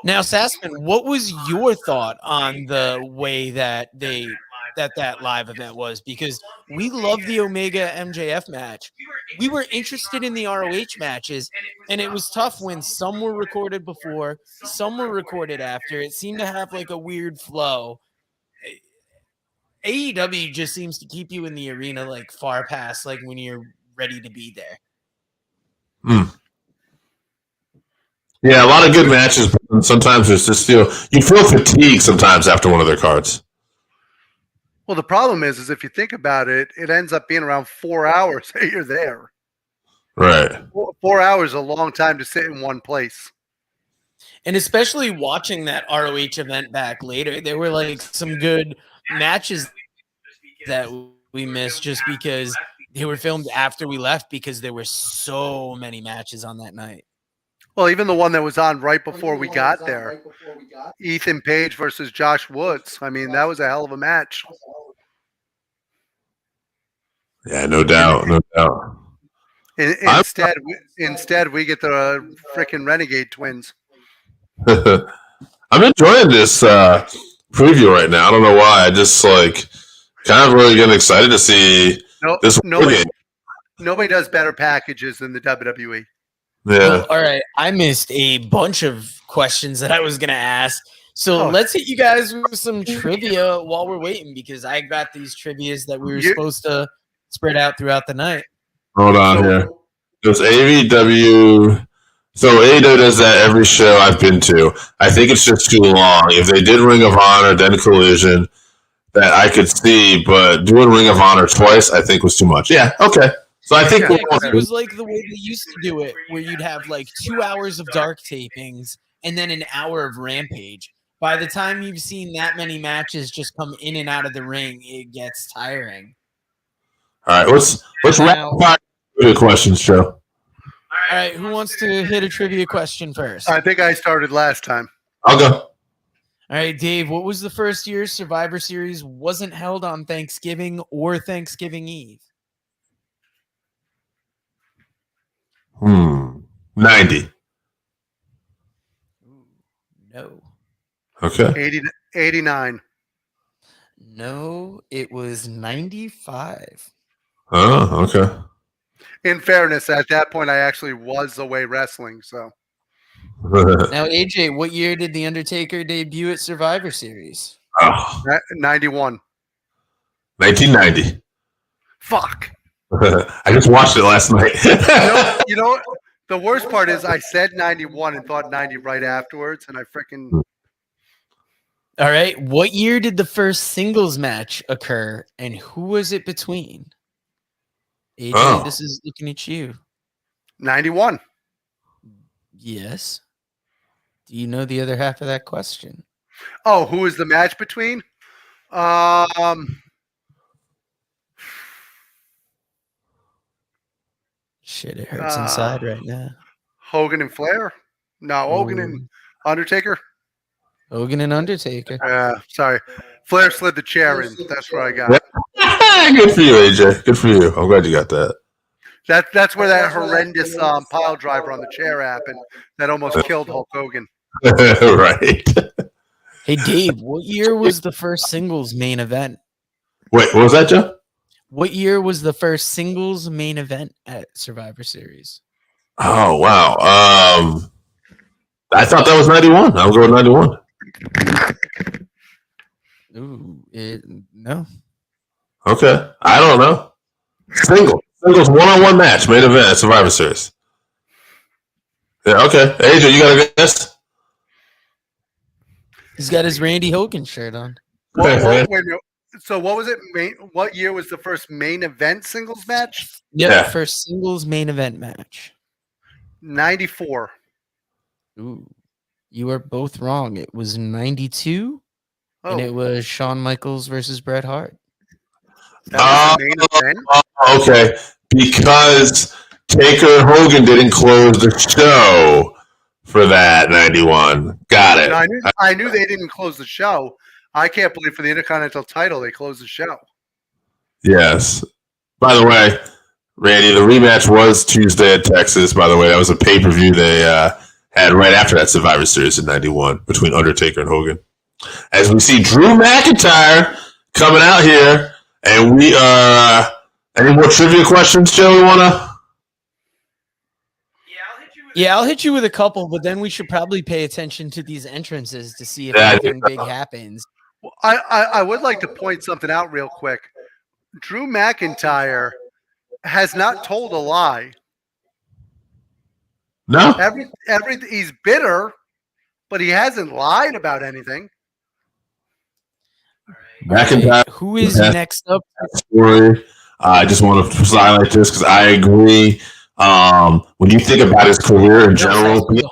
Now, Sassman, what was your thought on the way that that live event was? Because we love the Omega MJF match. We were interested in the ROH matches, and it was tough when some were recorded before, some were recorded after. It seemed to have like a weird flow. AEW just seems to keep you in the arena like far past like when you're ready to be there. Yeah, a lot of good matches, but sometimes it's just you feel fatigued sometimes after one of their cards. Well, the problem is if you think about it, it ends up being around 4 hours that you're there. Right. 4 hours is a long time to sit in one place. And especially watching that ROH event back later, there were like some good matches that we missed just because they were filmed after we left because there were so many matches on that night. Well, even the one that was on right before we got there, Ethan Page versus Josh Woods. I mean, that was a hell of a match. Yeah, no doubt. Instead, we get the freaking Renegade Twins. I'm enjoying this preview right now. I don't know why. I just kind of really getting excited to see this game. Nobody does better packages than the WWE. Yeah. Well, all right. I missed a bunch of questions that I was going to ask. So let's hit you guys with some trivia while we're waiting because I got these trivias that we were supposed to spread out throughout the night. Hold on here. There's AEW. So AEW does that every show I've been to. I think it's just too long. If they did Ring of Honor, then Collision, that I could see, but doing Ring of Honor twice, I think was too much. Yeah, okay. So I think it was like the way they used to do it, where you'd have like 2 hours of dark tapings and then an hour of Rampage. By the time you've seen that many matches just come in and out of the ring, it gets tiring. All right, let's wrap up the questions, Joe. All right, who wants to hit a trivia question first? I think I started last time. I'll go. All right, Dave, what was the first year Survivor Series wasn't held on Thanksgiving or Thanksgiving Eve? 90. No. Okay. 89. No, it was 95. Oh, okay. In fairness, at that point, I actually was away wrestling. So now, AJ, what year did The Undertaker debut at Survivor Series? 91. 1990. Fuck. I just watched it last night. you know, the worst part is I said 91 and thought 90 right afterwards, and I freaking. All right. What year did the first singles match occur, and who was it between? AJ, this is looking at you. 91. Yes. Do you know the other half of that question? Oh, who was the match between? Shit, it hurts inside right now. Hogan and Flair? No, Hogan and Undertaker? Hogan and Undertaker. Sorry. Flair slid the chair in. That's where I got. Good for you, AJ. Good for you. I'm glad you got that. That's where that horrendous pile driver on the chair happened that almost killed Hulk Hogan. Right. Hey, Dave, what year was the first singles main event? Wait, what was that, Joe? What year was the first singles main event at Survivor Series? Oh, wow. I thought that was 91. I'll go with 91. Ooh, no. Okay. I don't know. Singles one-on-one match, main event at Survivor Series. Yeah, okay. AJ, you got a guess? He's got his Randy Hogan shirt on. Wait a minute. So what was it? What year was the first main event singles match? Yeah, first singles main event match. 94. Ooh, you are both wrong. It was 92, and it was Shawn Michaels versus Bret Hart. That was the main event? Okay. because Taker Hogan didn't close the show for that 91. Got it. I knew they didn't close the show. I can't believe for the Intercontinental title they closed the show. Yes. By the way, Randy, the rematch was Tuesday at Texas. By the way, that was a pay-per-view they had right after that Survivor Series in 91 between Undertaker and Hogan. As we see Drew McIntyre coming out here, and we are... any more trivia questions, Joe, you want to... Yeah, I'll hit you with a couple, but then we should probably pay attention to these entrances to see if anything big happens. Well, I would like to point something out real quick. Drew McIntyre has not told a lie. No? He's bitter, but he hasn't lied about anything. McIntyre. Who is next up? Story. I just want to highlight this because I agree. When you think about his career in general, being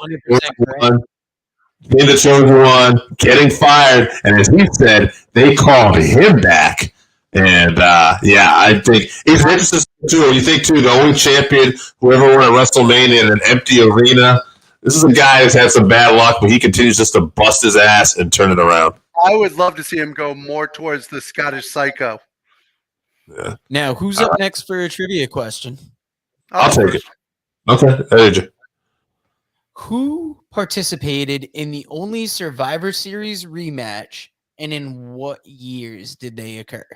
the chosen one, getting fired, and as he said, they called him back. And I think it's interesting too. You think too, the only champion who ever won at WrestleMania in an empty arena. This is a guy who's had some bad luck, but he continues just to bust his ass and turn it around. I would love to see him go more towards the Scottish Psycho. Yeah. Now, who's up next for a trivia question? I'll take it. Okay, AJ. Who participated in the only Survivor Series rematch, and in what years did they occur?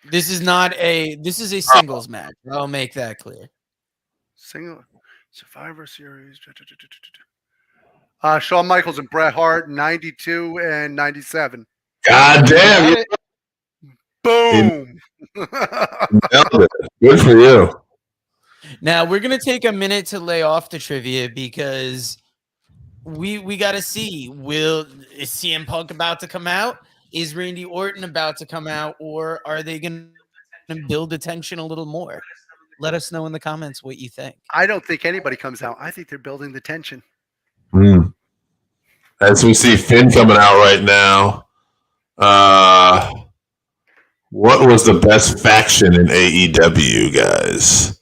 This is a singles match. I'll make that clear. Single Survivor Series. Shawn Michaels and Bret Hart, 92 and 97. God damn. Boom. Good for you. Now, we're going to take a minute to lay off the trivia because we got to see, is CM Punk about to come out? Is Randy Orton about to come out? Or are they going to build the tension a little more? Let us know in the comments what you think. I don't think anybody comes out. I think they're building the tension. As we see Finn coming out right now, what was the best faction in AEW, guys?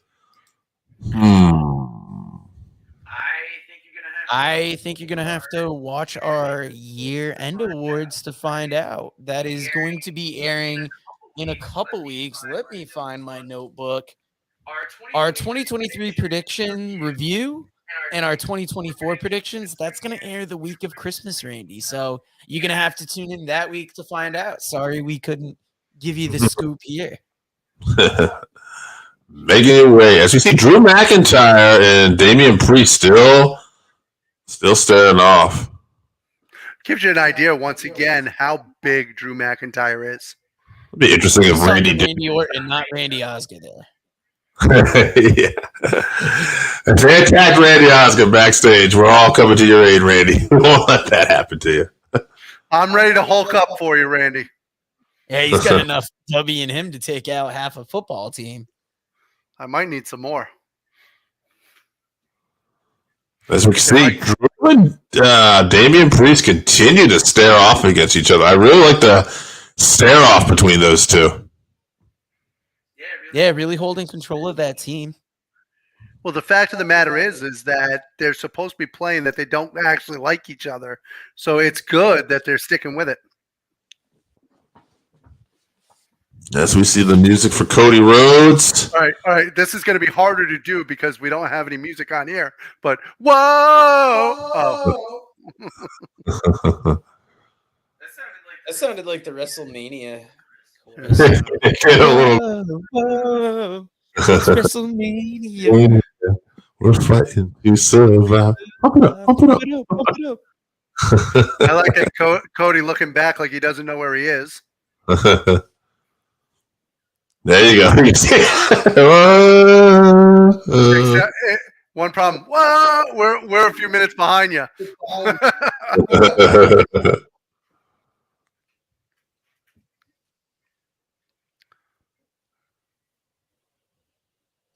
I think you're gonna have to watch our year-end awards to find out. That is going to be airing in a couple weeks. Let me find my notebook. Our 2023 prediction review and our 2024 predictions, that's going to air the week of Christmas, Randy. So you're going to have to tune in that week to find out. Sorry we couldn't give you the scoop here. Making your way. As we see Drew McIntyre and Damian Priest still staring off. Gives you an idea, once again, how big Drew McIntyre is. It'd be interesting if Randy Orton, not Randy Osgood there. Yeah. If they attack Randy Osgood backstage, we're all coming to your aid, Randy. We won't let that happen to you. I'm ready to Hulk up for you, Randy. Yeah, he's got enough W in him to take out half a football team. I might need some more. As we can see, Drew and Damian Priest continue to stare off against each other. I really like the stare off between those two. Yeah, really holding control of that team. Well, the fact of the matter is that they're supposed to be playing that they don't actually like each other. So it's good that they're sticking with it. As we see the music for Cody Rhodes. All right. This is going to be harder to do because we don't have any music on here. But whoa! Oh. That sounded like the WrestleMania. It's WrestleMania. We're fighting to survive. Pump it up. I like that Cody looking back like he doesn't know where he is. There you go. One problem. Whoa, we're a few minutes behind you.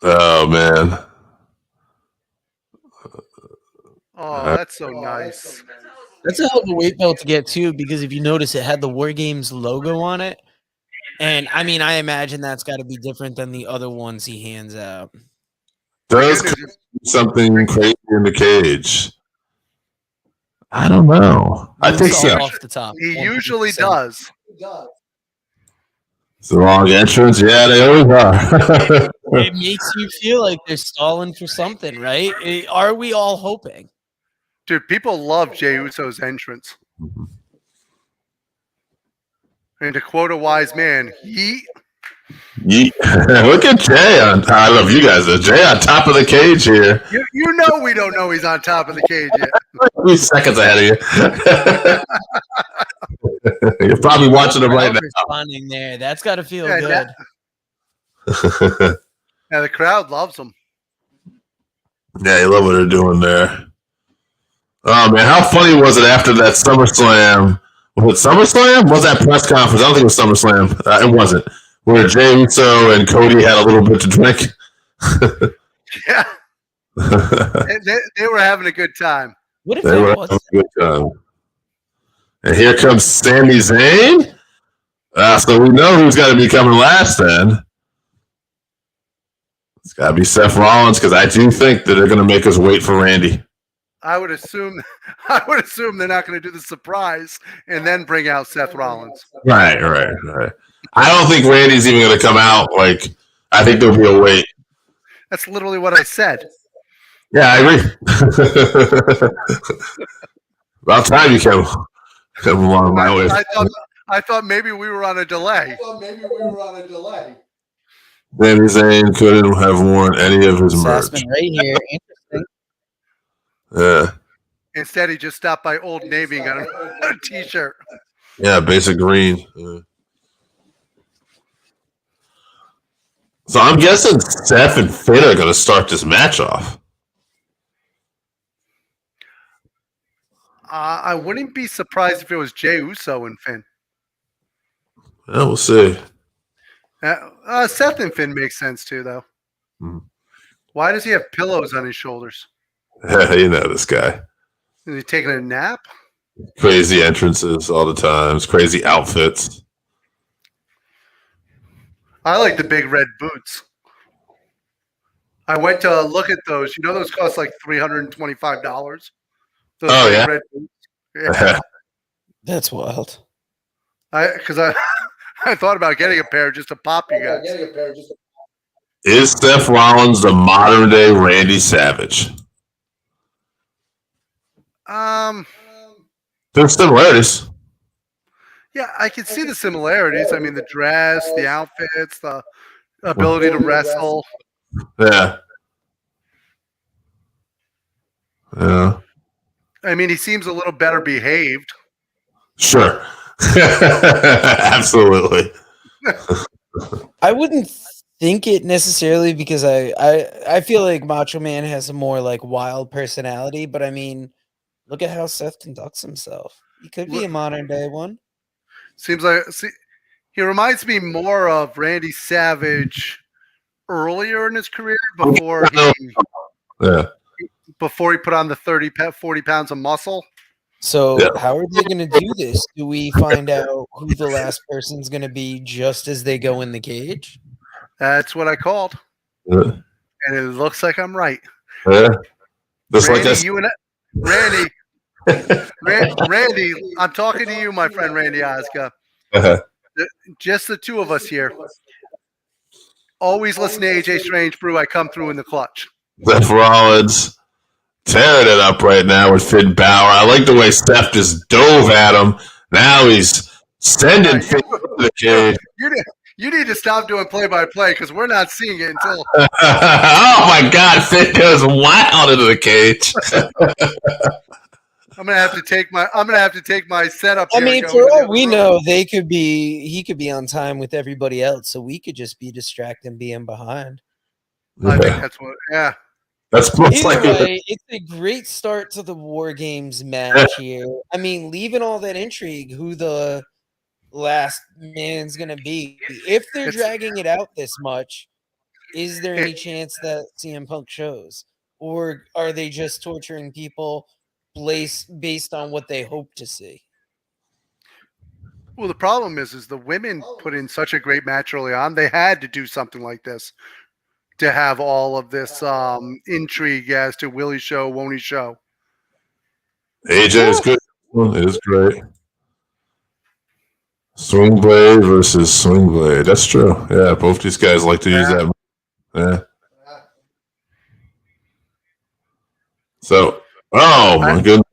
Oh man. Oh, that's so nice. That's a hell of a weight belt to get too, because if you notice, it had the War Games logo on it, And I mean, I imagine that's got to be different than the other ones he hands out. Does something crazy in the cage? I don't know. I think so. Off the top. He 100%. usually does. It's the wrong entrance. Yeah, they always are. It makes you feel like they're stalling for something, right? Are we all hoping? Dude, people love Jey Uso's entrance. And to quote a wise man, yeet. Look at Jay on top. I love you guys. Jay on top of the cage here. You know we don't know he's on top of the cage yet. 3 seconds ahead of you. You're probably watching him right now. Responding there. That's got to feel good. Yeah, the crowd loves him. Yeah, you love what they're doing there. Oh, man, how funny was it after that SummerSlam? Was it SummerSlam? Was that press conference? I don't think it was SummerSlam. It wasn't. Where Jey Uso and Cody had a little bit to drink. Yeah. they were having a good time. What if they were having a good time. And here comes Sami Zayn. So we know who's got to be coming last then. It's got to be Seth Rollins, because I do think that they're going to make us wait for Randy. I would assume they're not going to do the surprise and then bring out Seth Rollins. Right. I don't think Randy's even going to come out. Like, I think there'll be a wait. That's literally what I said. Yeah, I agree. About time you came along my way. I thought maybe we were on a delay. Sami Zayn couldn't have worn any of his merch. Right here. Interesting. Yeah. Instead, he just stopped by Old Navy and got a T-shirt. Yeah, basic green. Yeah. So I'm guessing Seth and Finn are going to start this match off. I wouldn't be surprised if it was Jey Uso and Finn. Yeah, we'll see. Seth and Finn makes sense too, though. Why does he have pillows on his shoulders? You know this guy. Is he taking a nap? Crazy entrances all the time. Crazy outfits. I like the big red boots. I went to look at those. You know, those cost like $325. Those red boots. Yeah. That's wild. Because I thought about getting a pair just to pop you guys. Is Seth Rollins the modern day Randy Savage? There's similarities. Yeah, I can see the similarities. I mean, the dress, the outfits, the ability to wrestle. Yeah. Yeah. I mean, he seems a little better behaved. Sure. Absolutely. I wouldn't think it necessarily, because I feel like Macho Man has a more like wild personality, but I mean, look at how Seth conducts himself. He could be a modern day one. Seems like he reminds me more of Randy Savage earlier in his career before he put on the 40 pounds of muscle. So how are they going to do this? Do we find out who the last person's going to be just as they go in the cage? That's what I called. And it looks like I'm right. Yeah. Randy, I'm talking to you, my friend Randy Oscar. Just the two of us here. Always listen to AJ Strangebrew. I come through in the clutch. Seth Rollins tearing it up right now with Finn Balor. I like the way Steph just dove at him. Now he's sending Finn to the cage. You need to stop doing play-by-play because we're not seeing it until. Oh my God! Finn goes wild into the cage. I'm gonna have to take my setup. I mean, for all we know, he could be on time with everybody else, so we could just be distracted being behind. I think that's what. Yeah. That's Either way, it's a great start to the War Games match here. I mean, leaving all that intrigue, who the last man's gonna be. If they're dragging it out this much, is there any chance that CM Punk shows, or are they just torturing people based on what they hope to see? Well, the problem is the women put in such a great match early on. They had to do something like this to have all of this intrigue as to will he show, won't he show. AJ is good. It is great. Swing blade versus swing blade. That's true. Yeah, both these guys like to use that. Yeah. So, oh my goodness.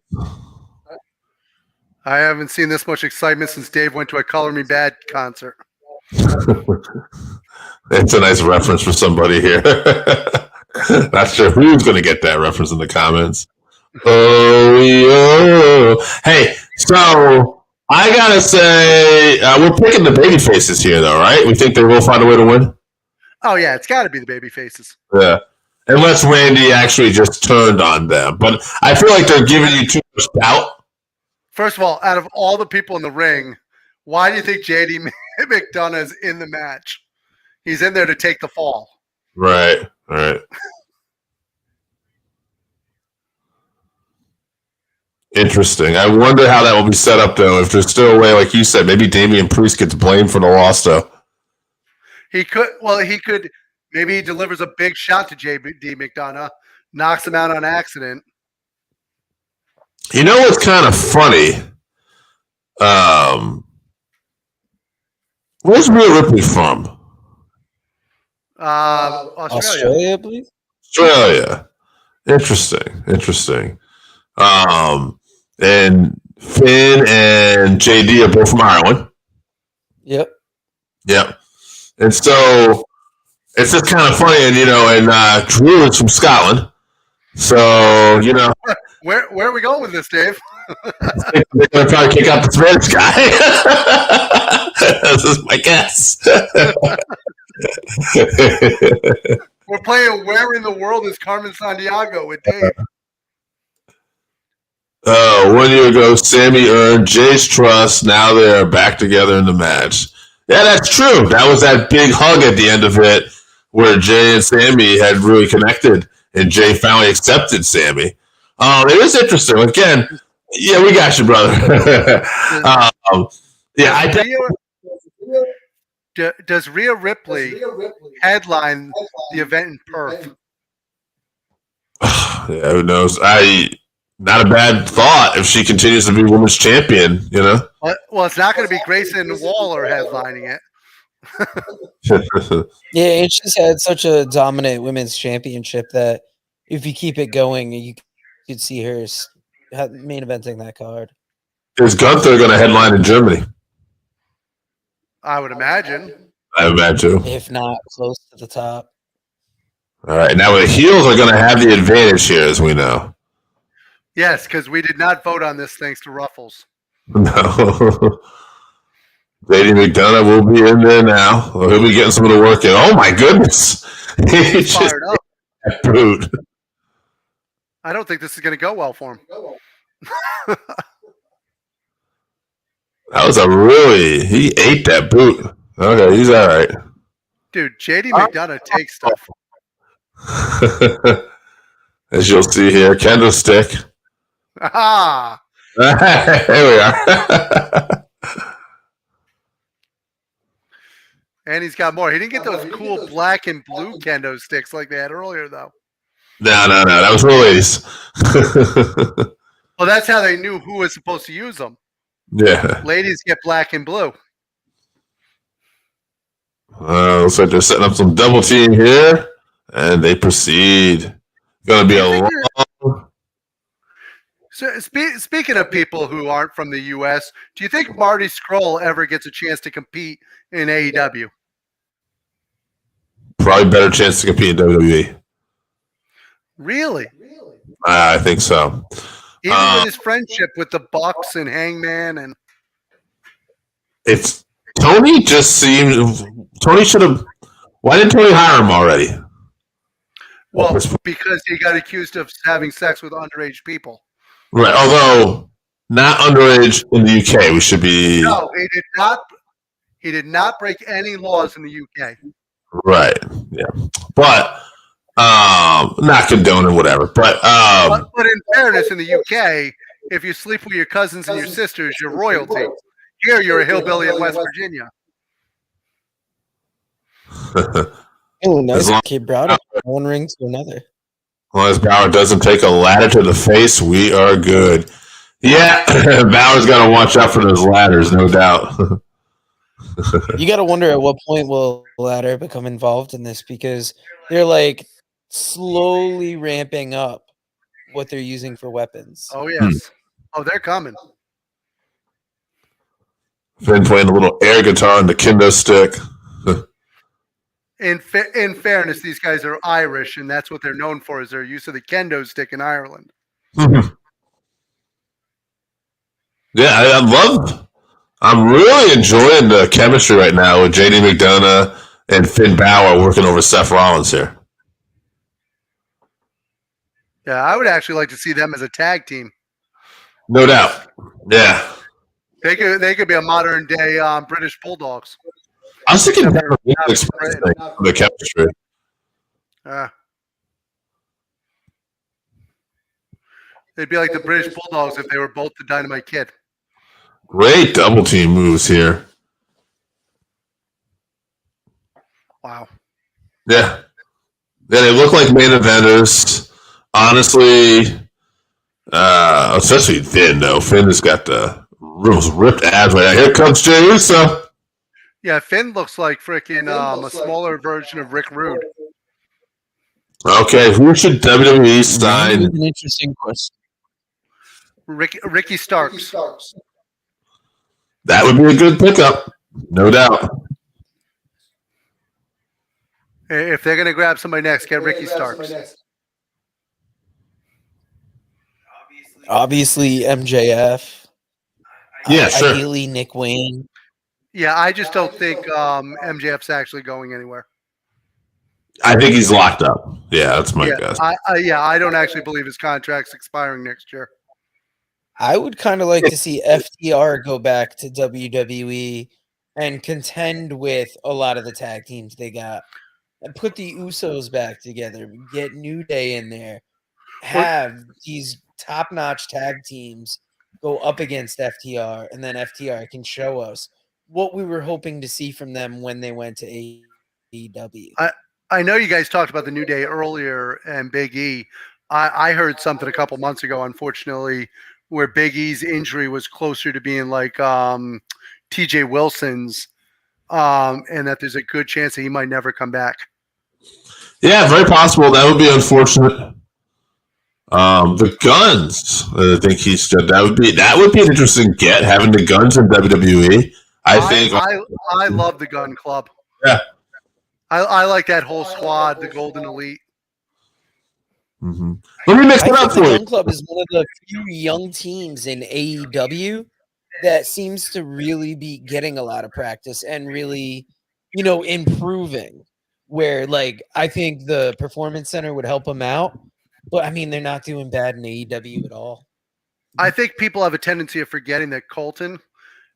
I haven't seen this much excitement since Dave went to a Color Me Bad concert. It's a nice reference for somebody here. Not sure who's going to get that reference in the comments. Oh. Hey, so I got to say, we're picking the baby faces here, though, right? We think they will find a way to win? Oh, yeah, it's got to be the baby faces. Yeah. Unless Randy actually just turned on them. But I feel like they're giving you too much doubt. First of all, out of all the people in the ring, why do you think JD McDonough is in the match? He's in there to take the fall. Right. Interesting. I wonder how that will be set up, though. If there's still a way, like you said, maybe Damian Priest gets blamed for the loss, though. He could. Maybe he delivers a big shot to JD McDonough, knocks him out on accident. You know what's kind of funny? Where's Rhea Ripley from? Australia, I believe. Australia. Interesting. And Finn and JD are both from Ireland. Yep. And so it's just kind of funny, and Drew is from Scotland. So, Where are we going with this, Dave? they're going to try to kick out the Spanish guy. This is my guess. We're playing Where in the World is Carmen Sandiego with Dave. 1 year ago, Sammy earned Jay's trust. Now they are back together in the match. Yeah, that's true. That was that big hug at the end of it where Jay and Sammy had really connected, and Jay finally accepted Sammy. It is interesting. Again, yeah, we got you, brother. Does Rhea Ripley headline the event in Perth? Yeah, who knows? Not a bad thought if she continues to be women's champion, Well, it's not going to be Grayson Waller headlining it. Yeah, and she's had such a dominant women's championship that if you keep it going, you could see her main eventing that card. Is Gunther going to headline in Germany? I would imagine. I imagine. If not close to the top. All right. Now the heels are going to have the advantage here, as we know. Yes, because we did not vote on this thanks to Ruffles. No. JD McDonough will be in there now. Well, he'll be getting some of the work in. Oh, my goodness. He's fired up. Boot. I don't think this is going to go well for him. That was he ate that boot. Okay, he's all right. Dude, JD McDonough takes stuff. As you'll see here, candlestick. Ah. Here we are. And he's got more. He didn't get those cool black and blue kendo sticks like they had earlier, though. No. That was for ladies. Well, that's how they knew who was supposed to use them. Yeah. Ladies get black and blue. Looks like they're setting up some double team here, and they proceed. Going to be a long. So, speaking of people who aren't from the U.S., do you think Marty Scurll ever gets a chance to compete in AEW? Probably better chance to compete in WWE. Really? I think so. Even with his friendship with the Bucks and Hangman, and it's Tony. Just seems Tony should have. Why didn't Tony hire him already? Well, because he got accused of having sex with underage people. Right, although not underage in the UK. We should be. No, he did not. He did not break any laws in the UK. Right. Yeah, but not condoning whatever. But in fairness, in the UK, if you sleep with your cousins and your sisters, you're royalty. Here, you're a hillbilly in West Virginia. Oh, nice. long- Kid brought it from one ring to another. As long as Bauer doesn't take a ladder to the face, we are good. Yeah, Bauer's got to watch out for those ladders, no doubt. You got to wonder at what point will ladder become involved in this, because they're like slowly ramping up what they're using for weapons. Oh, yes. Oh, they're coming. Finn playing a little air guitar on the kendo stick. In fairness, these guys are Irish, and that's what they're known for, is their use of the kendo stick in Ireland. Yeah, I'm really enjoying the chemistry right now with JD McDonough and Finn Balor working over Seth Rollins here. Yeah, I would actually like to see them as a tag team. No doubt. Yeah. They could be a modern day British Bulldogs. I was thinking the chemistry. They'd be like the British Bulldogs if they were both the Dynamite Kid. Great double team moves here. Wow. Yeah. Yeah, they look like main eventers. Honestly, especially Finn, though. Finn has got the ripped abs right now. Here comes Jey Uso. Yeah, Finn looks like freaking a smaller version of Rick Rude. Okay, who should WWE sign? An interesting question. Ricky Starks. That would be a good pickup, no doubt. If they're going to grab somebody next, get Ricky Starks. Obviously, MJF. Yeah, sure. Ideally, Nick Wayne. Yeah, I just don't think MJF's actually going anywhere. I think he's locked up. Yeah, that's my guess. I don't actually believe his contract's expiring next year. I would kind of like to see FTR go back to WWE and contend with a lot of the tag teams they got, and put the Usos back together, get New Day in there, have these top-notch tag teams go up against FTR, and then FTR can show us what we were hoping to see from them when they went to AEW. I know you guys talked about the New Day earlier and Big E. I heard something a couple months ago, unfortunately, where Big E's injury was closer to being like TJ Wilson's, and that there's a good chance that he might never come back. Yeah, very possible. That would be unfortunate. The Guns, I think he said that would be an interesting get, having the Guns in WWE. I love the Gun Club. Yeah. I like that whole squad, the Golden Elite. Mm-hmm. Let me mix it up for you. The Gun Club is one of the few young teams in AEW that seems to really be getting a lot of practice and really, improving. Where, I think the Performance Center would help them out. But, I mean, they're not doing bad in AEW at all. I think people have a tendency of forgetting that Colton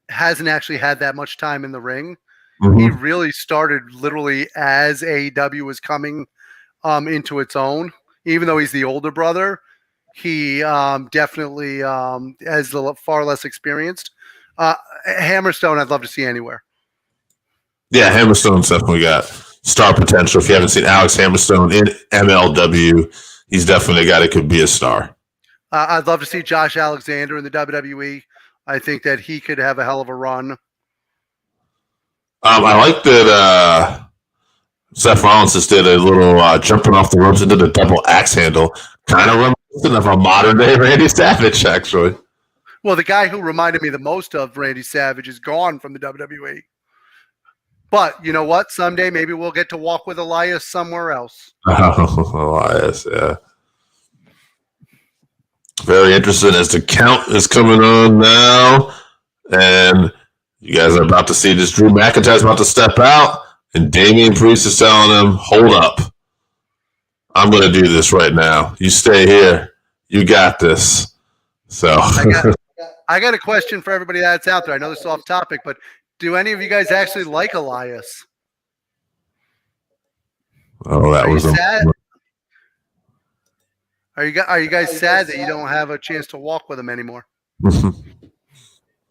hasn't actually had that much time in the ring. Mm-hmm. He really started literally as AEW was coming into its own. Even though he's the older brother, he definitely has far less experienced. Hammerstone, I'd love to see anywhere. Yeah, Hammerstone's definitely got star potential. If you haven't seen Alex Hammerstone in MLW, he's definitely a guy that could be a star. I'd love to see Josh Alexander in the WWE. I think that he could have a hell of a run. I like that Seth Rollins just did a little jumping off the ropes and did a double axe handle. Kind of reminiscent of a modern-day Randy Savage, actually. Well, the guy who reminded me the most of Randy Savage is gone from the WWE. But you know what? Someday maybe we'll get to walk with Elias somewhere else. Oh, Elias, yeah. Very interesting as the count is coming on now. And you guys are about to see this. Drew McIntyre's about to step out. And Damian Priest is telling him, hold up. I'm going to do this right now. You stay here. You got this. So I got a question for everybody that's out there. I know this is off topic, but do any of you guys actually like Elias? Oh, that was sad? Are you guys sad that you don't have a chance to walk with him anymore?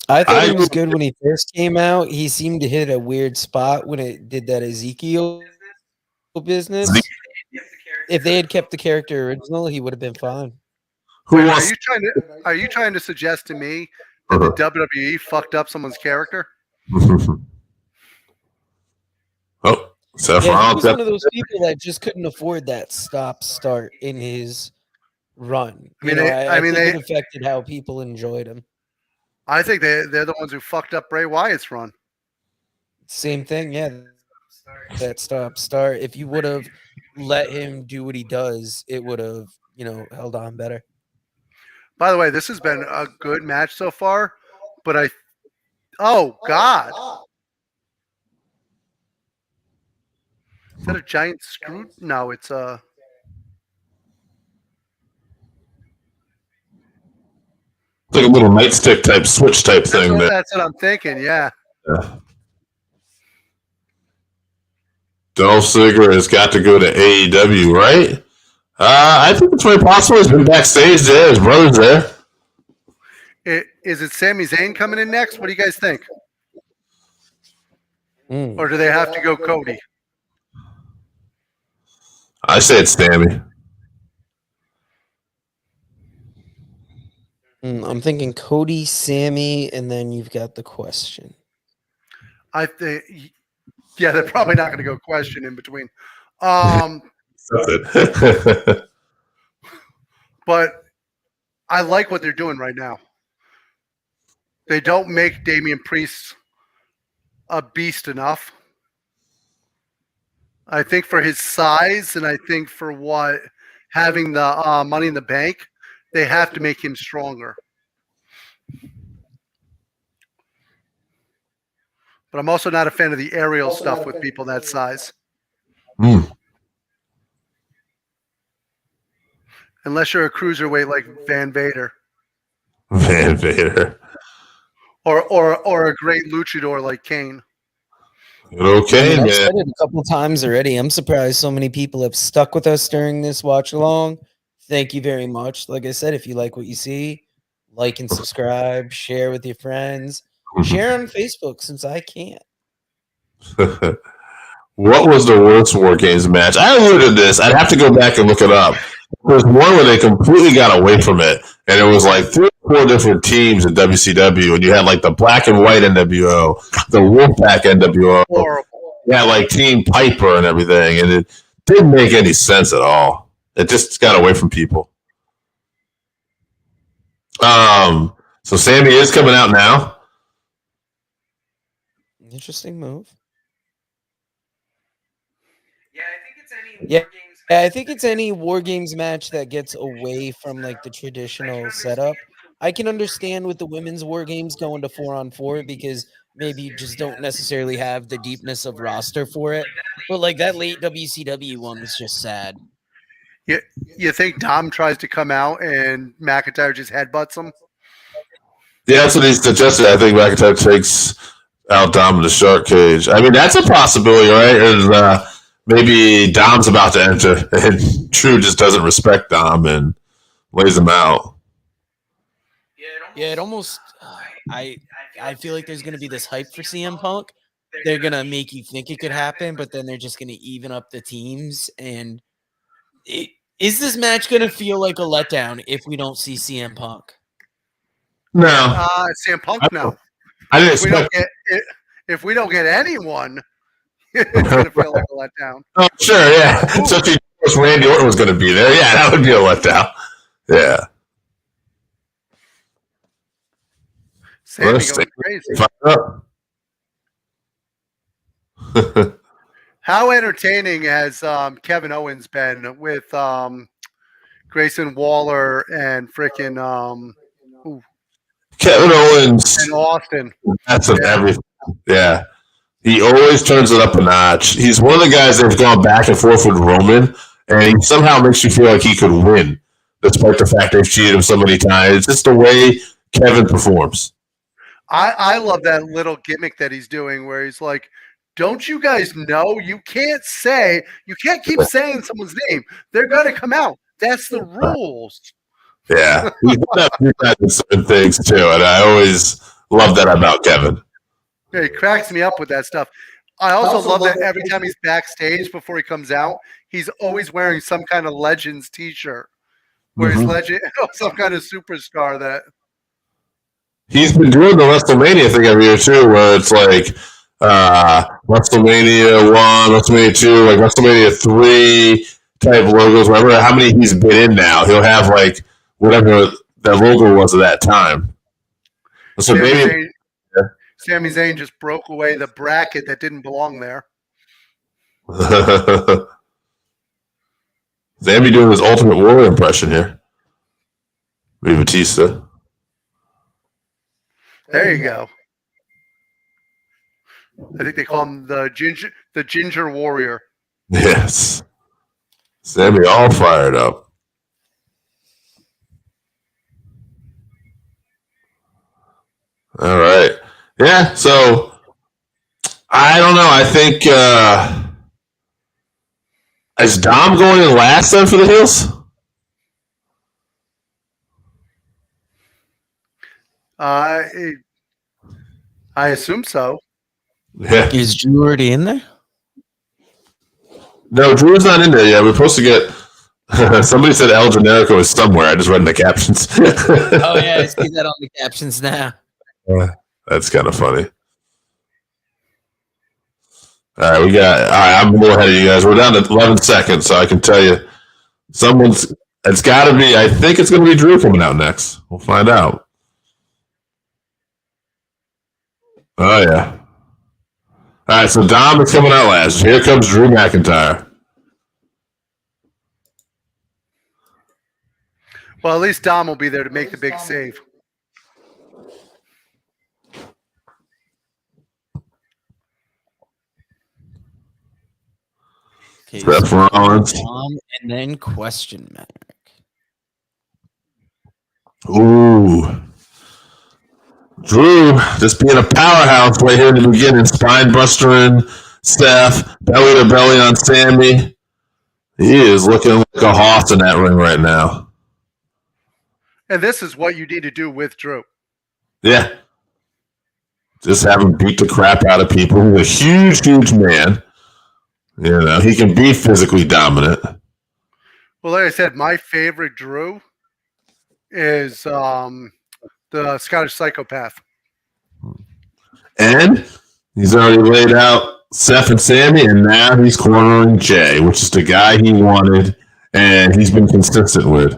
I thought he was good when he first came out. He seemed to hit a weird spot when it did that Ezekiel business. If they had kept the character original, he would have been fine. Wait, are you trying to suggest to me that the WWE fucked up someone's character? Oh, yeah, he was one of those people that just couldn't afford that stop-start in his run. I think it affected how people enjoyed him. I think they're the ones who fucked up Bray Wyatt's run. Same thing, yeah. That stop-start. If you would have let him do what he does, it would have, held on better. By the way, this has been a good match so far, but oh God. Is that a giant screw? No, it's a. It's like a little nightstick type switch type thing. That's what I'm thinking. Yeah. Dolph Ziggler has got to go to AEW, right? I think it's very possible. He's been backstage there. His brother's there. Is it Sami Zayn coming in next? What do you guys think? Or do they have to go Cody? I say it's Sami. I'm thinking Cody, Sami, and then you've got the question. I think, yeah, they're probably not going to go question in between. But I like what they're doing right now. They don't make Damian Priest a beast enough. I think for his size and I think for what having the Money in the Bank, they have to make him stronger. But I'm also not a fan of the aerial stuff with people that size. Unless you're a cruiserweight like Van Vader. Van Vader. Or a great luchador like Kane. Okay, I've said it a couple of times already. I'm surprised so many people have stuck with us during this watch along. Thank you very much. Like I said, if you like what you see, like and subscribe, share with your friends, share on Facebook since I can't. What was the worst War Games match? I alluded to this. I'd have to go back and look it up. There's one where they completely got away from it, and it was like 3 or 4 different teams in WCW, and you had like the black and white NWO, the Wolfpack NWO, yeah, like Team Piper and everything, and it didn't make any sense at all. It just got away from people. So Sami is coming out now. Interesting move. I think it's any War Games match that gets away from like the traditional setup. I can understand with the women's War Games going to 4-on-4 because maybe you just don't necessarily have the deepness of roster for it. But like that late WCW one was just sad. You think Dom tries to come out and McIntyre just headbutts him? Yeah, that's what he suggested. I think McIntyre takes out Dom in the shark cage. I mean, that's a possibility, right? And, maybe Dom's about to enter, and True just doesn't respect Dom and lays him out. Yeah, it almost. I feel like there's going to be this hype for CM Punk. They're going to make you think it could happen, but then they're just going to even up the teams. And is this match going to feel like a letdown if we don't see CM Punk? No. CM Punk, no. I didn't expect. If we don't get anyone, it's going to feel like a letdown. Oh, sure, yeah. So if Randy Orton was going to be there, yeah, that would be a letdown. Yeah. Sammy going crazy. How entertaining has Kevin Owens been with Grayson Waller and freaking Kevin Owens and Austin? That's everything. Yeah. He always turns it up a notch. He's one of the guys that have gone back and forth with Roman, and he somehow makes you feel like he could win, despite the fact they've cheated him so many times. It's just the way Kevin performs. I love that little gimmick that he's doing where he's like, don't you guys know you can't keep saying someone's name. They're going to come out. That's the rules. Yeah. He's done certain things, too, and I always Love that about Kevin. Yeah, he cracks me up with that stuff. I also love that every time he's backstage before he comes out, he's always wearing some kind of Legends T-shirt, where he's legend, some kind of superstar that. He's been doing the WrestleMania thing every year too, where it's like WrestleMania 1, WrestleMania 2, like WrestleMania 3 type logos. Whatever, how many he's been in now, he'll have like whatever that logo was at that time. So Sami Zayn just broke away the bracket that didn't belong there. Sami doing his Ultimate Warrior impression here. Batista. There you go. I think they call him the Ginger Warrior. Yes. Sami all fired up. All right. Yeah, so I don't know. I think is Dom going in last then for the Heels? I assume so. Yeah. Is Drew already in there? No, Drew's not in there yet. We're supposed to get. Somebody said El Generico is somewhere. I just read in the captions. Oh yeah, I see that on the captions now. That's kind of funny. All right, I'm a little ahead of you guys. We're down to 11 seconds, so I can tell you, it's got to be. I think it's going to be Drew coming out next. We'll find out. Oh yeah. All right, so Dom is coming out last. Here comes Drew McIntyre. Well, at least Dom will be there to make the big save. Okay, Seth Rollins. And then question mark. Ooh. Drew just being a powerhouse right here in the beginning. Spine bustering Steph, belly to belly on Sami. He is looking like a hoss in that ring right now. And this is what you need to do with Drew. Yeah. Just have him beat the crap out of people. He's a huge, huge man. You know, he can be physically dominant. Well, like I said, my favorite Drew is the Scottish Psychopath. And he's already laid out Seth and Sami, and now he's cornering Jay, which is the guy he wanted, and he's been consistent with.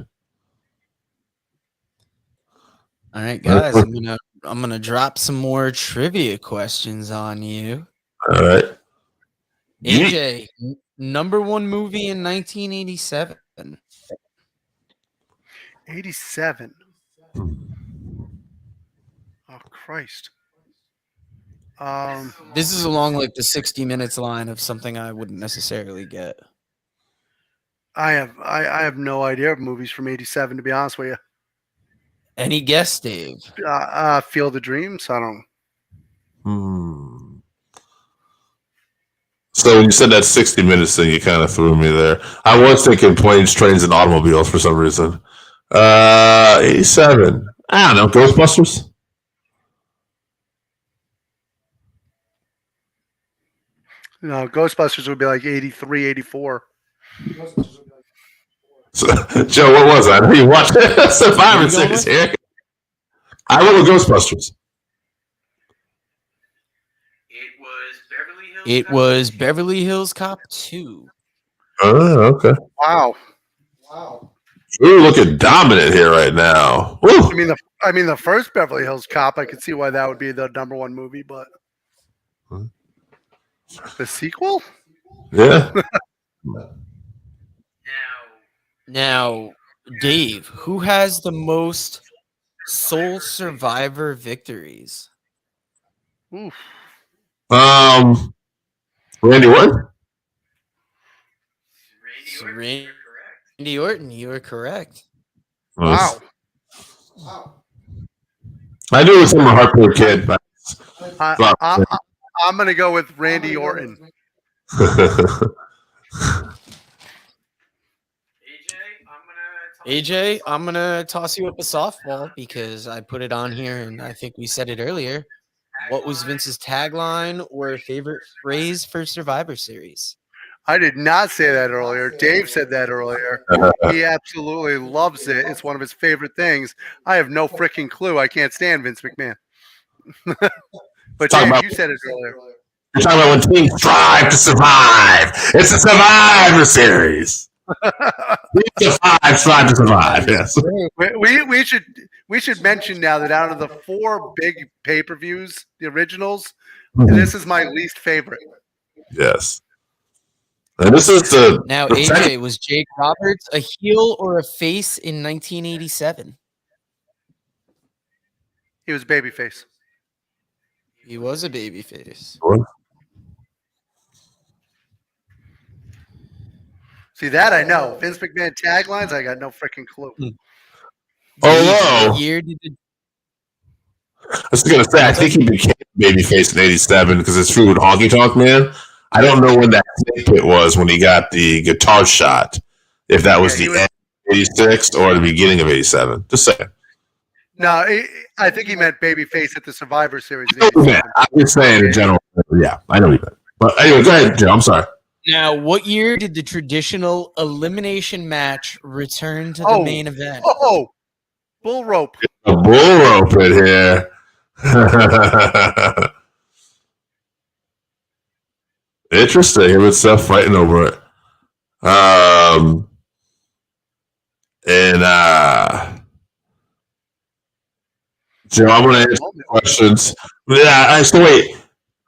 All right, guys, I'm gonna drop some more trivia questions on you. All right. AJ, number one movie in 1987. 87. Oh, Christ. This is along like the 60 minutes line of something I wouldn't necessarily get. I have no idea of movies from 87, to be honest with you. Any guess, Dave? Field of Dreams? I don't know. So when you said that 60 minutes thing, you kind of threw me there. I was thinking planes, trains, and automobiles for some reason. 87. I don't know. Ghostbusters? No, Ghostbusters would be like 83, 84. So, Joe, what was that? I know you watched Survivor Series here. I went with Ghostbusters. It was Beverly Hills Cop 2. Oh, okay. Wow. You're looking dominant here right now. Woo. I mean the first Beverly Hills Cop, I could see why that would be the number one movie, but the sequel? Yeah. Now, Dave, who has the most sole survivor victories? Oof. Randy Orton? Randy Orton, you are correct. Wow. I knew it was from a Harper kid, but I'm going to go with Randy Orton. AJ, I'm going to toss you up a softball because I put it on here and I think we said it earlier. What was Vince's tagline or favorite phrase for Survivor Series? I did not say that earlier. Dave said that earlier. He absolutely loves it. It's one of his favorite things. I have no freaking clue. I can't stand Vince McMahon. But Dave, you said it earlier. You're talking about when teams strive to survive. It's a Survivor Series. Teams strive to survive. Yes. We should mention now that out of the 4 big pay-per-views, the originals, this is my least favorite. Yes. And this is the now. The AJ, was Jake Roberts a heel or a face in 1987? He was babyface. He was a babyface. See, that I know. Vince McMahon taglines, I got no freaking clue. Although, what year did I was going to say, I think he became babyface in '87 because it's true with Honky Tonk Man. I don't know when that pit was when he got the guitar shot. If that was the end of '86 or the beginning of '87. Just saying. No, I think he meant babyface at the Survivor Series. I'm just saying in general. Yeah, I know he meant. But anyway, go ahead, Joe. I'm sorry. Now, what year did the traditional elimination match return to the main event? Oh, bull rope. A bull rope in here. Interesting. Him and Seth fighting over it. Joe, I'm going to answer questions. Yeah, so wait.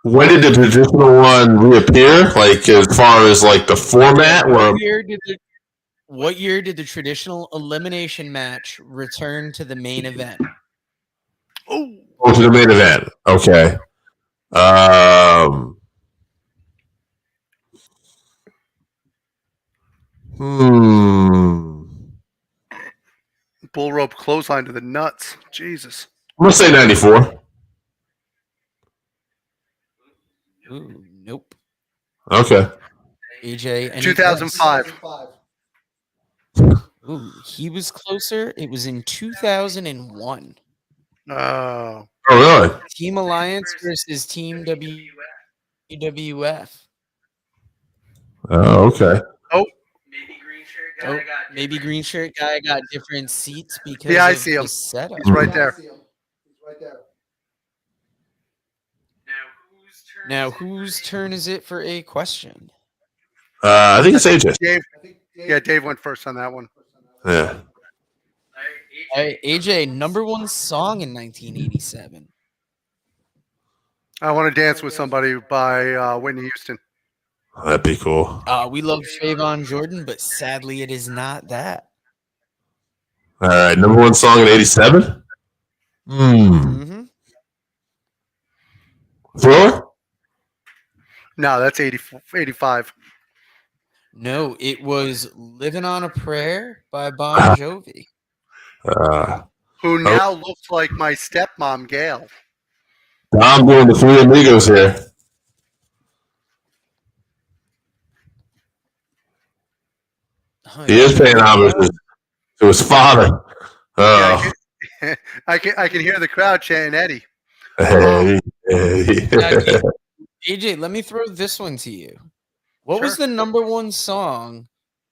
When did the traditional one reappear? Like, as far as like the format? What year did the traditional elimination match return to the main event? Oh, to the main event. Okay. Bull rope clothesline to the nuts. Jesus. I'm going to say 94. Ooh, nope. Okay. AJ, 2005. Ooh, he was closer. It was in 2001. Oh, really? Team Alliance versus Team WWF. Oh, okay. Maybe green shirt guy got different seats because I of see him. the setup. He's right there. Now, whose turn is it for a question? I think it's AJ. Dave. Yeah, Dave went first on that one. Yeah. AJ, number 1 song in 1987. I Want to Dance with Somebody by Whitney Houston. That'd be cool. We love Trayvon Jordan, but sadly it is not that. All right, number 1 song in '87. Mm-hmm. Thriller? No, that's 85. No, it was Living on a Prayer by Bon Jovi. Who now looks like my stepmom, Gail. I'm doing the Three Amigos here. He is paying homage to his father. Yeah, I can hear the crowd chanting Eddie. Hey. AJ, let me throw this one to you. What was the number 1 song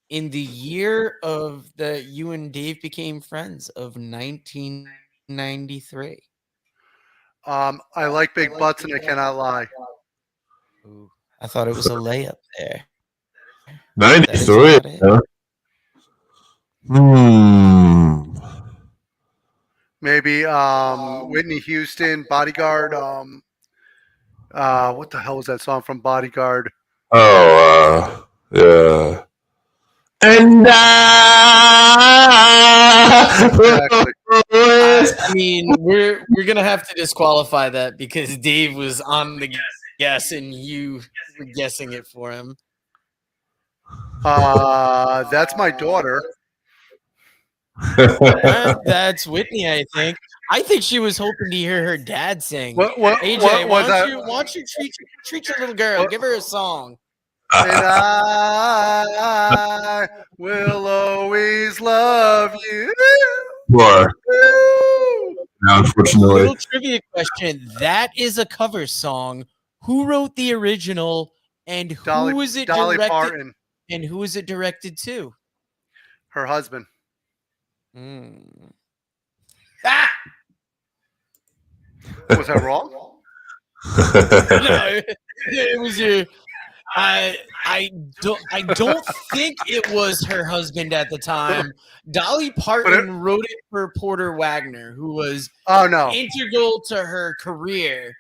in the year of that you and Dave became friends of 1993? I like big butts and I cannot lie. Ooh, I thought it was a layup there. 93. Maybe Whitney Houston, Bodyguard. What the hell was that song from Bodyguard? Yeah. And Exactly. I mean, we're gonna have to disqualify that because Dave was on the guess and you were guessing it for him. That's my daughter. That's Whitney, I think. I think she was hoping to hear her dad sing. What AJ, was why don't you treat your little girl? Give her a song. And I will always love you. Sure. Now, unfortunately, Little trivia question. That is a cover song. Who wrote the original and who is it Dolly directed? Parton, And who is it directed to? her husband. Ah! Was I wrong? No, it was your. I don't think it was her husband at the time. Dolly Parton wrote it for Porter Wagner, who was integral to her career.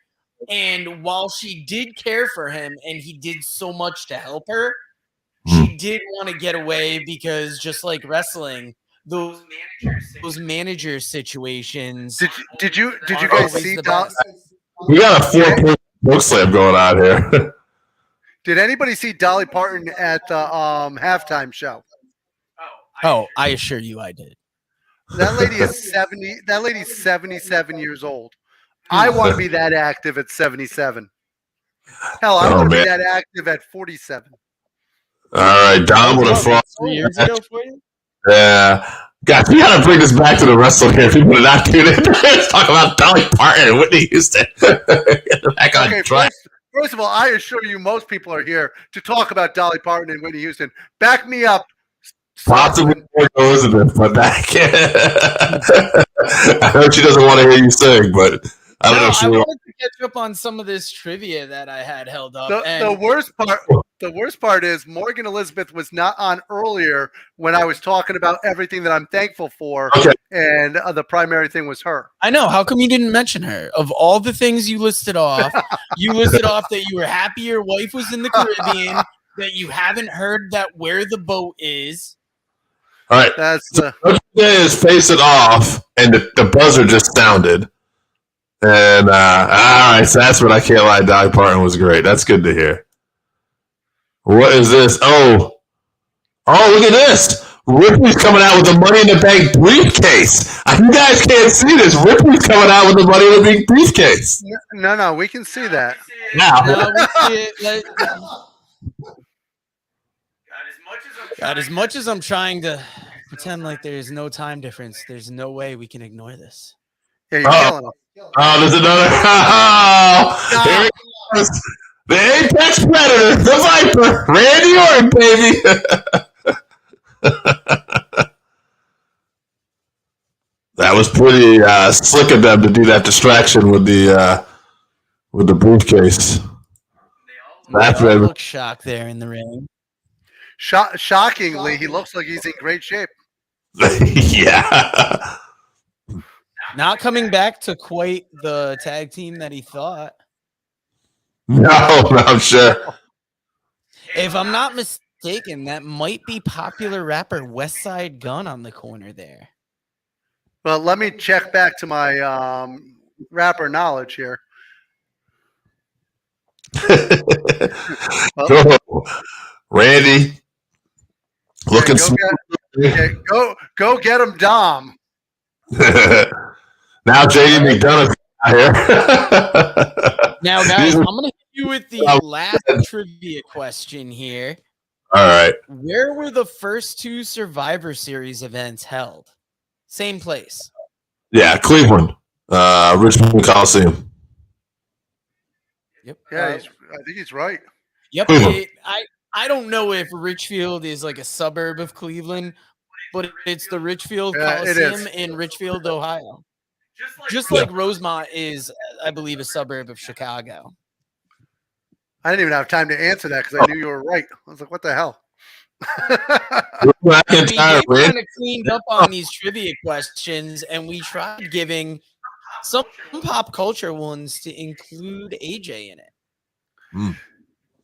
And while she did care for him and he did so much to help her, she did want to get away because just like wrestling, those manager situations. Did you guys see Dolly? We got a 4-point book slam going on here. Did anybody see Dolly Parton at the halftime show? Oh, I assure you, I did. That lady is 70. That lady's 77 years old. I want to be that active at 77. Hell, I want to be that active at 47. All right, Dom would have fought 3 years ago for you. Yeah. Guys, we gotta bring this back to the wrestling here. People are not doing it. Let's talk about Dolly Parton and Whitney Houston. Back on track. First of all, I assure you most people are here to talk about Dolly Parton and Whitney Houston. Back me up. Possibly more Elizabeth, but back. I know she doesn't want to hear you sing, but I don't know if she I will. wanted to catch up on some of this trivia that I had held up. The worst part is Morgan Elizabeth was not on earlier when I was talking about everything that I'm thankful for, and the primary thing was her. I know. How come you didn't mention her? Of all the things you listed off, you listed off that you were happy your wife was in the Caribbean, that you haven't heard that where the boat is. All right. So today is Face It Off, and the buzzer just sounded. And all right, so that's what I can't lie. Dolly Parton was great. That's good to hear. What is this? Oh, look at this. Ripley's coming out with the Money in the Bank briefcase. You guys can't see this. Ripley's coming out with the Money in the Bank briefcase. No, we can see that. Now. We see it. God, as much as I'm trying to pretend like there's no time difference, there's no way we can ignore this. Yeah, you're killing us. Oh, there's another. Oh, here it goes. The Apex Predator, the Viper, Randy Orton, baby. That was pretty slick of them to do that distraction with the briefcase. That's right. Look shocked there in the ring. Shockingly, he looks like he's in great shape. Yeah. Not coming back to quite the tag team that he thought. No, I'm sure. If I'm not mistaken, that might be popular rapper West Side Gun on the corner there. Well, let me check back to my rapper knowledge here. Go, Randy. Looking go get him, Dom. Now JD McDonough's here. Now, guys, I'm going to hit you with the last trivia question here. All right. Where were the first two Survivor Series events held? Same place. Yeah, Cleveland, Richmond Coliseum. Yep. Yeah, I think he's right. Yep. I don't know if Richfield is like a suburb of Cleveland, but it's the Richfield Coliseum in Richfield, Ohio. Just like Rosemont is, I believe, a suburb of Chicago. I didn't even have time to answer that because I knew you were right. I was like, what the hell? They kind of cleaned up on these trivia questions, and we tried giving some pop culture ones to include AJ in it.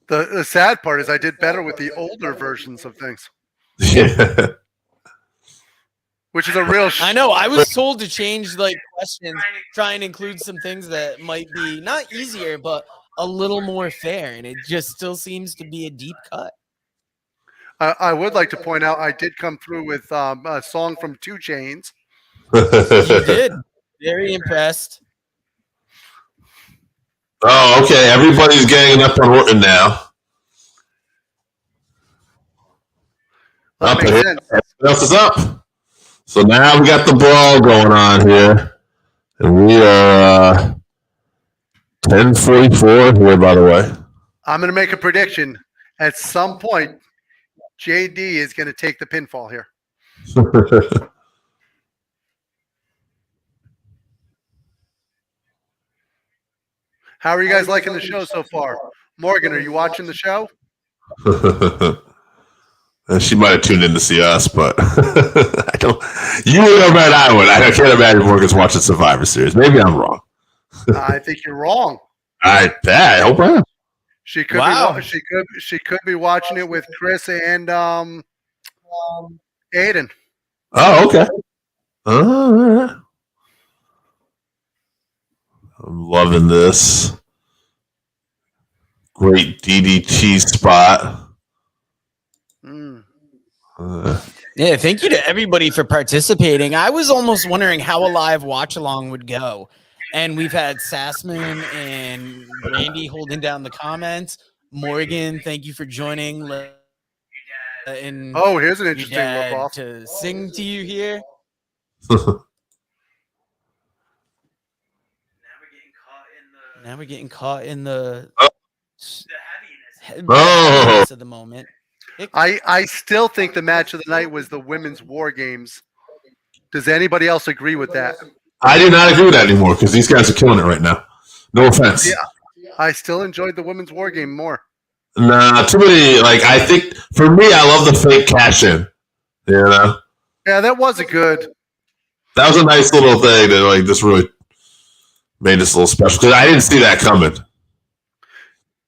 The sad part is I did better with the older versions of things. Yeah. Which is a real I know. I was told to change like questions, try and include some things that might be not easier, but a little more fair. And it just still seems to be a deep cut. I would like to point out I did come through with a song from 2 Chainz. You did. Very impressed. Oh, okay. Everybody's ganging up on Orton now. That makes sense. Everything else is up. So now we got the brawl going on here. And we are 10:44 here, by the way. I'm going to make a prediction. At some point, JD is going to take the pinfall here. How are you guys liking the show so far? Morgan, are you watching the show? She might have tuned in to see us, but I don't. You would know better than I would. I can't imagine Morgan's watching Survivor Series. Maybe I'm wrong. I think you're wrong. I hope I am. She could Wow. be. She could be watching it with Chris and Aiden. Oh, okay. All right. I'm loving this. Great DDT spot. Yeah, thank you to everybody for participating. I was almost wondering how a live watch along would go. And we've had Sassman and Randy holding down the comments. Morgan, thank you for joining. And Oh, here's an interesting look off. to sing to you here. Now we're getting caught in the heaviness of the moment. I still think the match of the night was the women's war games. Does anybody else agree with that? I do not agree with that anymore because these guys are killing it right now. No offense. Yeah, I still enjoyed the women's war game more. Nah, too many. Like, I think for me, I love the fake cash in. You know? Yeah, that was a good. That was a nice little thing that, like, this really made this a little special because I didn't see that coming.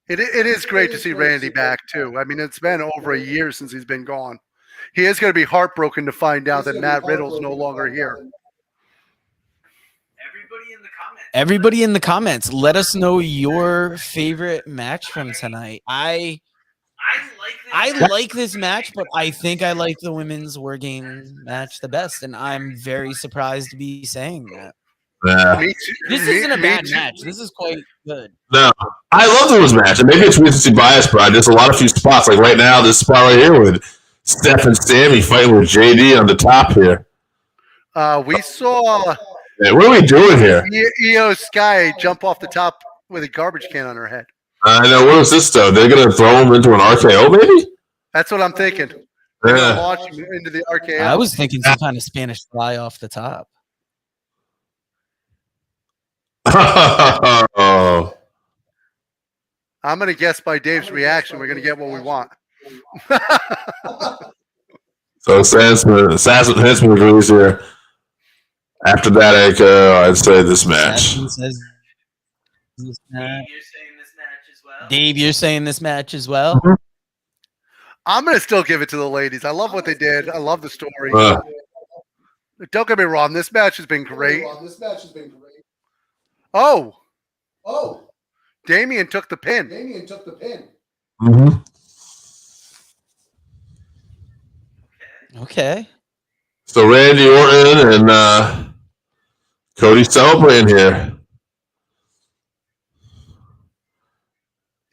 It is great to see Randy back too. I mean, it's been over a year since he's been gone. He is going to be heartbroken to find out that Matt Riddle's no longer here. Everybody in the comments, let us know your favorite match from tonight. I like this match, but I think I like the women's war game match the best, and I'm very surprised to be saying that. Yeah. This isn't a bad match. This is quite good. No, I love the women's match, and maybe it's recency bias, but there's a lot of few spots. Like right now, this spot right here with Steph and Sammy fighting with JD on the top here. We saw. Yeah, what are we doing here? Io Sky jump off the top with a garbage can on her head. I know. What was this though? They're gonna throw him into an RKO, maybe? That's what I'm thinking. They're Yeah. gonna launch him into the RKO. I was thinking some kind of Spanish fly off the top. Oh. I'm gonna guess by Dave's reaction, we're gonna get what we want. So Sassman agrees here. After that, I'd say this match. Dave, you're saying this match as well? I'm gonna still give it to the ladies. I love what they did. I love the story. Don't get me wrong. This match has been great. Oh, Damian took the pin. Mm-hmm. Okay. So Randy Orton and Cody celebrating here.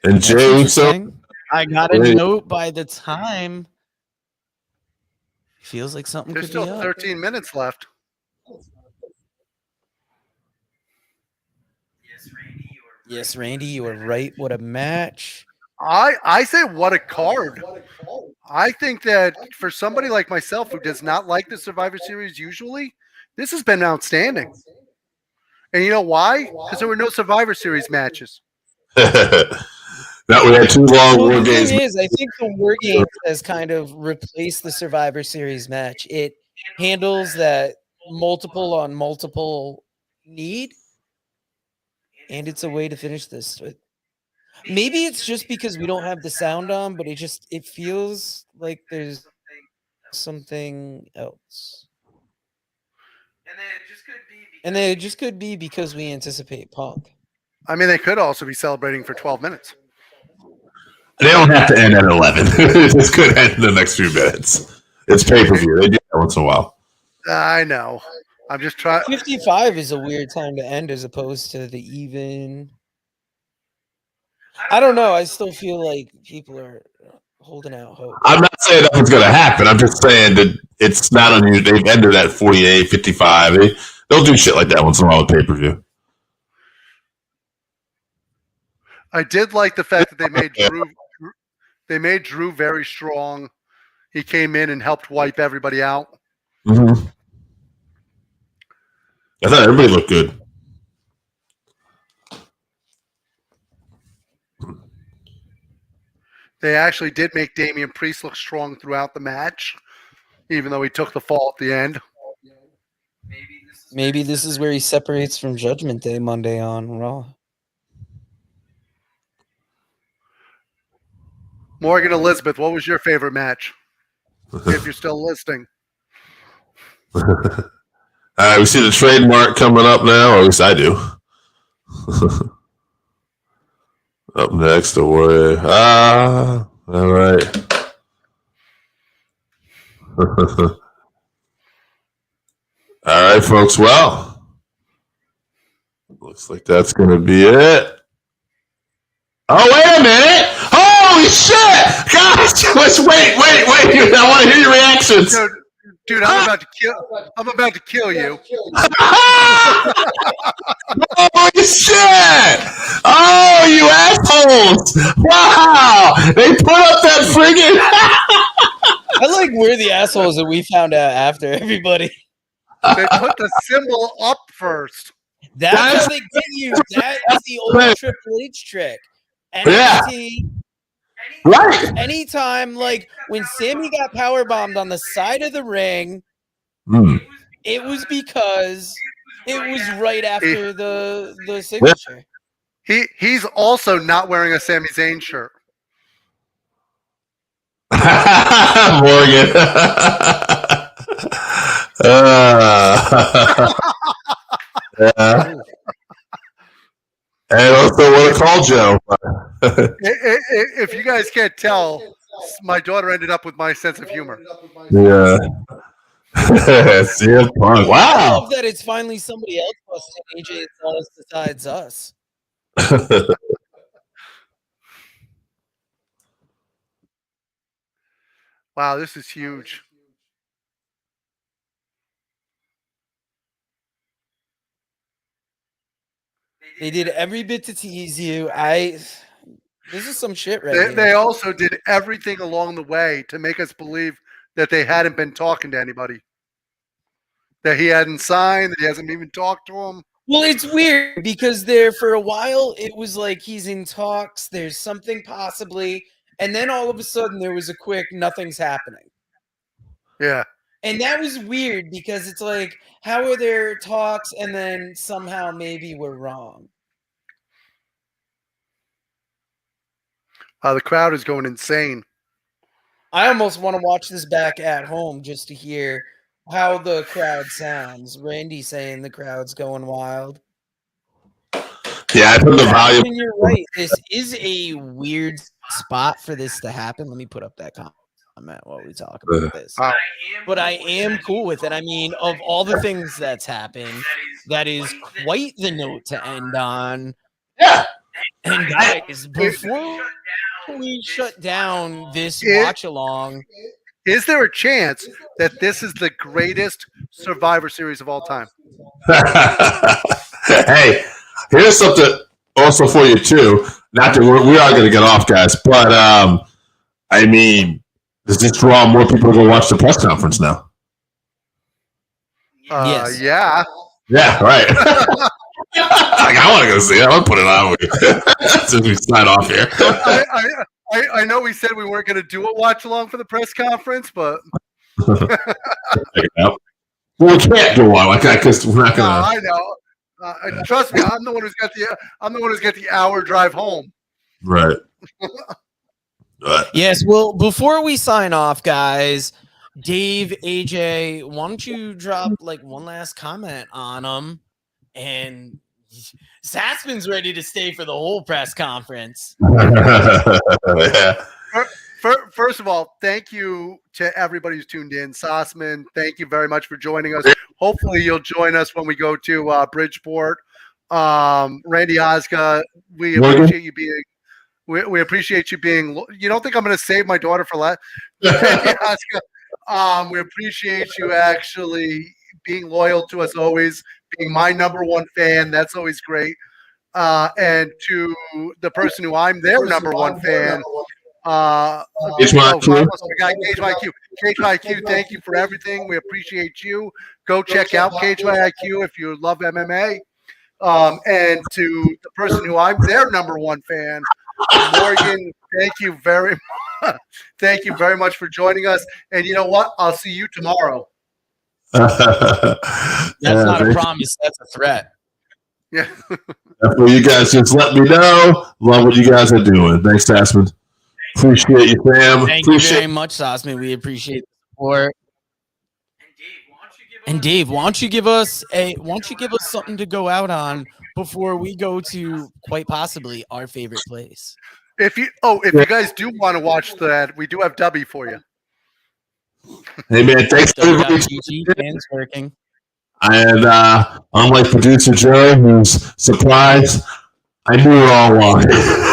And Jey Uso. I got a note by the time. Feels like something There's could be still up. 13 minutes left. Yes, Randy, you were right. What a match. I say what a card. I think that for somebody like myself who does not like the Survivor Series usually, this has been outstanding. And you know why? Because there were no Survivor Series matches. That we had 2 long Well, war the games. thing is, I think the War Games has kind of replaced the Survivor Series match. It handles that multiple on multiple need, and it's a way to finish this. Maybe it's just because we don't have the sound on, but it feels like there's something else. And then it just could be because we anticipate Punk. I mean, they could also be celebrating for 12 minutes. They don't have to end at 11. This could end in the next few minutes. It's pay-per-view. They do that once in a while. I know. I'm just trying. 55 is a weird time to end as opposed to the even. I don't know. I still feel like people are holding out hope. I'm not saying nothing's going to happen. I'm just saying that it's not unusual. They've ended at 48, 55. They'll do shit like that once in a while with pay-per-view. I did like the fact that they made Drew very strong. He came in and helped wipe everybody out. Mm-hmm. I thought everybody looked good. They actually did make Damian Priest look strong throughout the match, even though he took the fall at the end. Maybe this is where he separates from Judgment Day Monday on Raw. Morgan Elizabeth, what was your favorite match? If you're still listening. All right, we see the trademark coming up now, or at least I do. Up next, the Warrior. All right. All right, folks. Well, looks like that's going to be it. Oh, wait a minute. Holy shit. Guys, wait. I want to hear your reactions. Dude, I'm about to kill you. Holy shit! Oh, you assholes! Wow! They put up that friggin' I like we're the assholes that we found out after everybody. They put the symbol up first. That's how they get you. That is the old Triple H trick. NXT. Right. Anytime, like when Sammy got powerbombed on the side of the ring, it was because it was right after the signature. He's also not wearing a Sami Zayn shirt. Morgan. Yeah. And also want to call Joe. If you guys can't tell, my daughter ended up with my sense of humor. Yeah. CM Punk. Wow. I love that it's finally somebody else busting AJ Styles besides us. Wow, this is huge. They did every bit to tease you. This is some shit right here. They also did everything along the way to make us believe that they hadn't been talking to anybody. That he hadn't signed, that he hasn't even talked to him. Well, it's weird because there for a while it was like he's in talks, there's something possibly, and then all of a sudden there was a quick nothing's happening. Yeah. And that was weird because it's like, how are there talks and then somehow maybe we're wrong? The crowd is going insane. I almost want to watch this back at home just to hear how the crowd sounds. Randy saying the crowd's going wild. Yeah, I put the volume. And you're right. This is a weird spot for this to happen. Let me put up that comment while we talk about this. But I am cool with it. I mean, of all the things that's happened, that is quite the note to end on. Yeah. And guys, before we shut down this watch along, is there a chance that this is the greatest Survivor Series of all time? Hey, here's something also for you too. Not that we are going to get off, guys, but I mean, does this draw more people to go watch the press conference now? Yes. Yeah. Yeah. Right. Like, I want to go see it. I'll put it on since we sign off here. I know we said we weren't going to do a watch along for the press conference, but well, we can't do one like that because we're not going to. I know. Trust me, I'm the one who's got the hour drive home. Right. Yes. Well, before we sign off, guys, Dave, AJ, why don't you drop like one last comment on them? And Sassman's ready to stay for the whole press conference. Yeah. First of all, thank you to everybody who's tuned in. Sassman, thank you very much for joining us. Hopefully you'll join us when we go to Bridgeport. Randy Ozga, we appreciate you being We appreciate you being. You don't think I'm going to save my daughter for last? We appreciate you actually being loyal to us always, being my number one fan. That's always great. And to the person who I'm their number one fan. It's my cue. Cage My IQ. Cage My IQ, thank you for everything. We appreciate you. Go check out Cage My IQ if you love MMA. And to the person who I'm their number one fan, Morgan, thank you very much. Thank you very much for joining us. And you know what? I'll see you tomorrow. That's not a promise. That's a threat. Yeah. Well, you guys just let me know. Love what you guys are doing. Thanks, Tasman. Appreciate you, fam. Thank you very much, Sosman. We appreciate the support. And Dave, why don't you give us something to go out on before we go to quite possibly our favorite place? If you guys do want to watch that, we do have Dubby for you. Hey man, thanks everybody. Fans working. And unlike producer Joe, who's surprised, I knew it all along.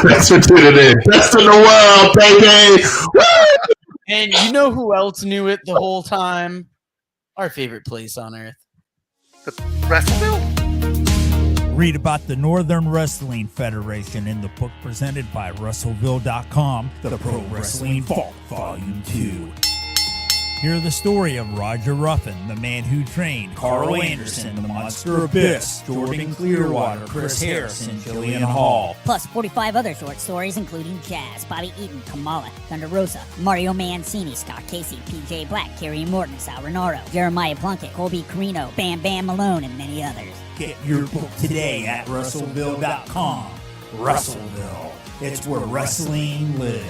Thanks for tuning in. Best in the world, baby. Woo! And you know who else knew it the whole time? Our favorite place on earth. The Wrestleville? Read about the Northern Wrestling Federation in the book presented by Russellville.com, The Pro Wrestling Vault, Volume 2. Hear the story of Roger Ruffin, the man who trained Carl Anderson, the Monster Abyss, Jordan Clearwater, Chris Harrison, Jillian Hall. Plus 45 other short stories including Jazz, Bobby Eaton, Kamala, Thunder Rosa, Mario Mancini, Scott Casey, PJ Black, Kerry Morton, Sal Renaro, Jeremiah Plunkett, Colby Carino, Bam Bam Malone, and many others. Get your book today at Russellville.com. Russellville. It's where wrestling lives.